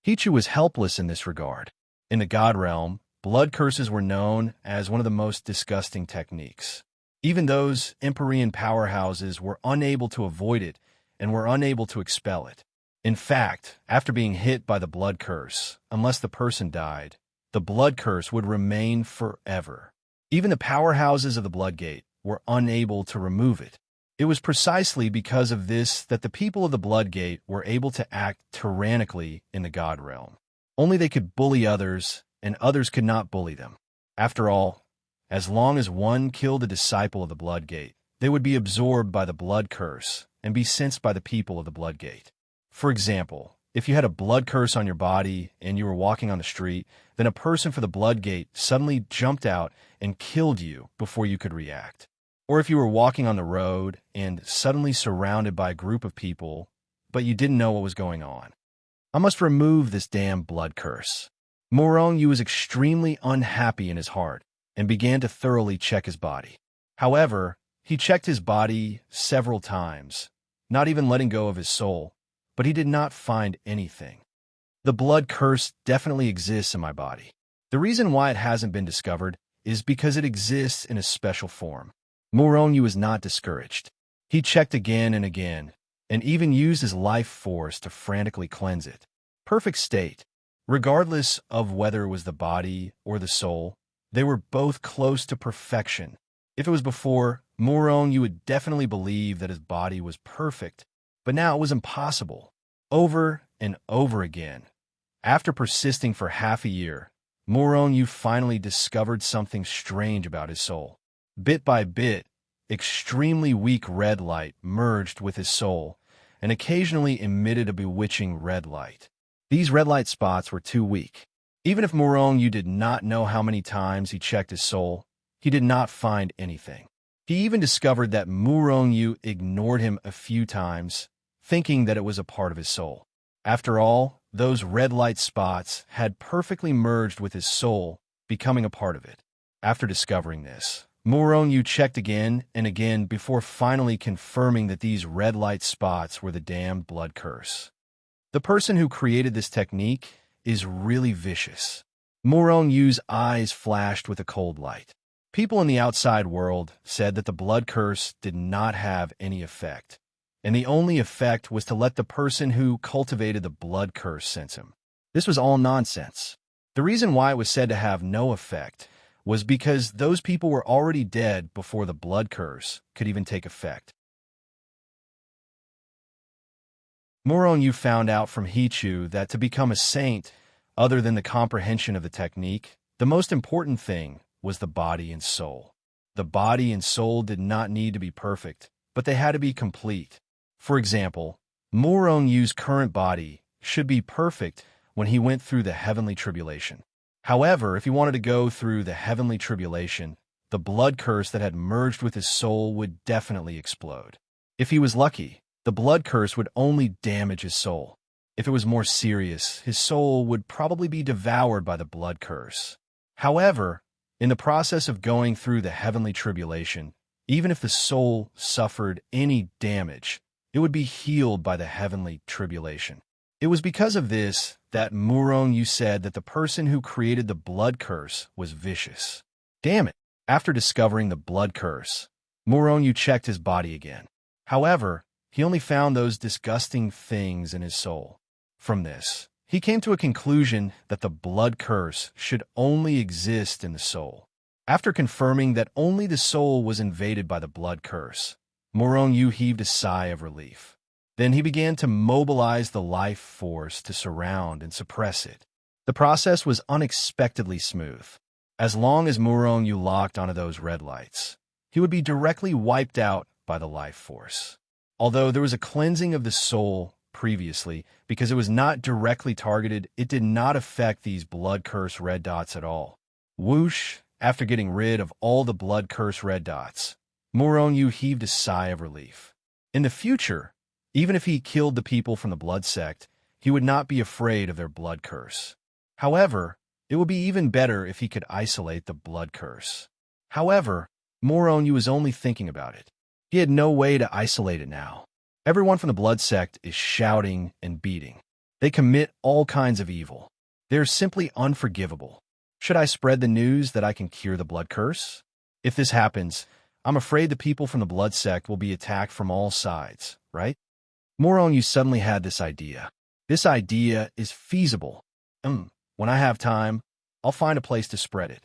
Hichu was helpless in this regard. In the God realm, blood curses were known as one of the most disgusting techniques. Even those Empyrean powerhouses were unable to avoid it and were unable to expel it. In fact, after being hit by the blood curse, unless the person died, the blood curse would remain forever. Even the powerhouses of the Blood Gate were unable to remove it. It was precisely because of this that the people of the Blood Gate were able to act tyrannically in the God realm. Only they could bully others, and others could not bully them. After all, as long as one killed a disciple of the Blood Gate, they would be absorbed by the blood curse and be sensed by the people of the Blood Gate. For example, if you had a blood curse on your body and you were walking on the street, then a person for the Blood Gate suddenly jumped out and killed you before you could react. Or if you were walking on the road and suddenly surrounded by a group of people, but you didn't know what was going on. I must remove this damn blood curse. Murong was extremely unhappy in his heart and began to thoroughly check his body. However, he checked his body several times, not even letting go of his soul, but he did not find anything. The blood curse definitely exists in my body. The reason why it hasn't been discovered is because it exists in a special form. Murong was not discouraged. He checked again and again, and even used his life force to frantically cleanse it. Perfect state. Regardless of whether it was the body or the soul, they were both close to perfection. If it was before, Murong would definitely believe that his body was perfect, but now it was impossible. Over and over again. After persisting for half a year, Murong finally discovered something strange about his soul. Bit by bit, extremely weak red light merged with his soul and occasionally emitted a bewitching red light. These red light spots were too weak. Even if Murong did not know how many times he checked his soul, he did not find anything. He even discovered that Murong ignored him a few times, thinking that it was a part of his soul. After all, those red light spots had perfectly merged with his soul, becoming a part of it. After discovering this, Murong checked again and again before finally confirming that these red light spots were the damned blood curse. The person who created this technique is really vicious. Murong's eyes flashed with a cold light. People in the outside world said that the blood curse did not have any effect, and the only effect was to let the person who cultivated the blood curse sense him. This was all nonsense. The reason why it was said to have no effect was because those people were already dead before the blood curse could even take effect. Murong found out from Hichu that to become a saint, other than the comprehension of the technique, the most important thing was the body and soul. The body and soul did not need to be perfect, but they had to be complete. For example, Murong's current body should be perfect when he went through the heavenly tribulation. However, if he wanted to go through the heavenly tribulation, the blood curse that had merged with his soul would definitely explode. If he was lucky, the blood curse would only damage his soul. If it was more serious, his soul would probably be devoured by the blood curse. However, in the process of going through the heavenly tribulation, even if the soul suffered any damage, it would be healed by the heavenly tribulation. It was because of this that Murong said that the person who created the blood curse was vicious. Damn it! After discovering the blood curse, Murong checked his body again. However, he only found those disgusting things in his soul. From this, he came to a conclusion that the blood curse should only exist in the soul. After confirming that only the soul was invaded by the blood curse, Murong heaved a sigh of relief. Then he began to mobilize the life force to surround and suppress it. The process was unexpectedly smooth. As long as Murong-yu locked onto those red lights, he would be directly wiped out by the life force. Although there was a cleansing of the soul previously, because it was not directly targeted, it did not affect these blood-cursed red dots at all. Whoosh! After getting rid of all the blood-cursed red dots, Murong-yu heaved a sigh of relief. In the future, even if he killed the people from the blood sect, he would not be afraid of their blood curse. However, it would be even better if he could isolate the blood curse. However, Murong-yu was only thinking about it. He had no way to isolate it now. Everyone from the blood sect is shouting and beating. They commit all kinds of evil. They are simply unforgivable. Should I spread the news that I can cure the blood curse? If this happens, I'm afraid the people from the blood sect will be attacked from all sides, right? Murong-yu suddenly had this idea. This idea is feasible. When I have time, I'll find a place to spread it.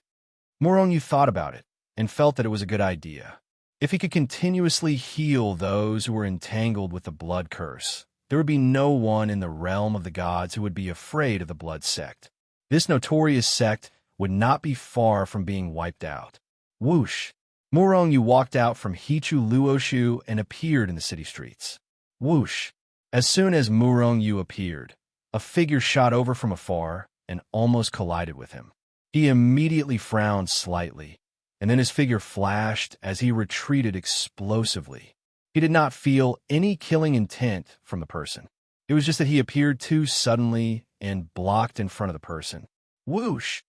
Murong-yu thought about it and felt that it was a good idea. If he could continuously heal those who were entangled with the blood curse, there would be no one in the realm of the gods who would be afraid of the blood sect. This notorious sect would not be far from being wiped out. Whoosh! Murong-yu walked out from Hichu Luoshu and appeared in the city streets. Whoosh! As soon as Murong-yu appeared, a figure shot over from afar and almost collided with him. He immediately frowned slightly, and then his figure flashed as he retreated explosively. He did not feel any killing intent from the person. It was just that he appeared too suddenly and blocked in front of the person. Whoosh!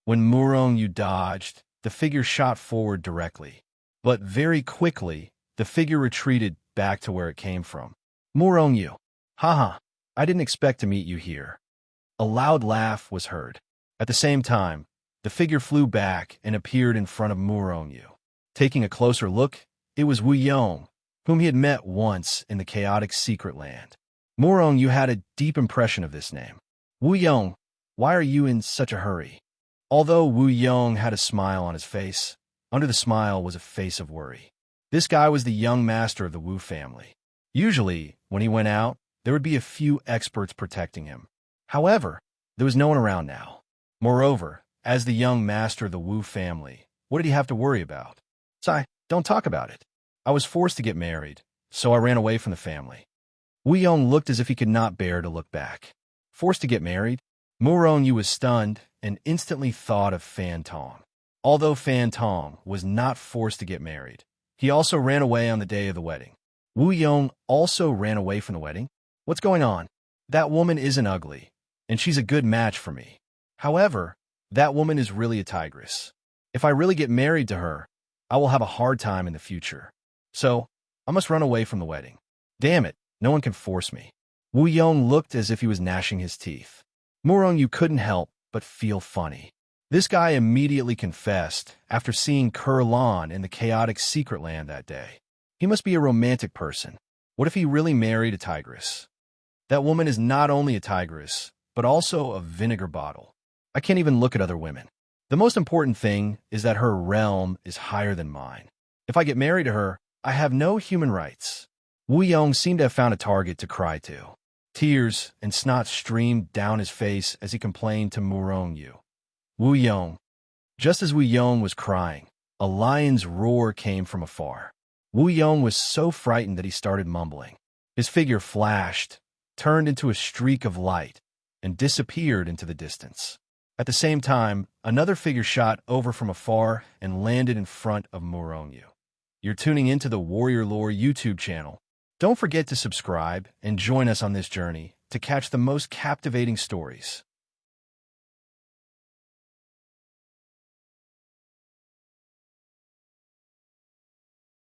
When Murong-yu dodged, the figure shot forward directly. But very quickly, the figure retreated back to where it came from. Murong-yu, haha, I didn't expect to meet you here. A loud laugh was heard. At the same time, the figure flew back and appeared in front of Murong-yu. Taking a closer look, it was Wu Yong, whom he had met once in the chaotic secret land. Murong-yu had a deep impression of this name. Wu Yong, why are you in such a hurry? Although Wu Yong had a smile on his face, under the smile was a face of worry. This guy was the young master of the Wu family. Usually, when he went out, there would be a few experts protecting him. However, there was no one around now. Moreover, as the young master of the Wu family, what did he have to worry about? Sai, don't talk about it. I was forced to get married, so I ran away from the family. Wu Yong looked as if he could not bear to look back. Forced to get married? Murong-yu was stunned and instantly thought of Fan Tong. Although Fan Tong was not forced to get married, he also ran away on the day of the wedding. Wu Yong also ran away from the wedding? What's going on? That woman isn't ugly, and she's a good match for me. However, that woman is really a tigress. If I really get married to her, I will have a hard time in the future. So, I must run away from the wedding. Damn it, no one can force me. Wu Yong looked as if he was gnashing his teeth. Murong-yu couldn't help but feel funny. This guy immediately confessed after seeing Kurlan in the chaotic secret land that day. He must be a romantic person. What if he really married a tigress? That woman is not only a tigress, but also a vinegar bottle. I can't even look at other women. The most important thing is that her realm is higher than mine. If I get married to her, I have no human rights. Wu Yong seemed to have found a target to cry to. Tears and snot streamed down his face as he complained to Murong-yu. Wu Yong. Just as Wu Yong was crying, a lion's roar came from afar. Wu Yong was so frightened that he started mumbling. His figure flashed, turned into a streak of light, and disappeared into the distance. At the same time, another figure shot over from afar and landed in front of Murong-yu. You're tuning into the Warrior Lore YouTube channel. Don't forget to subscribe and join us on this journey to catch the most captivating stories.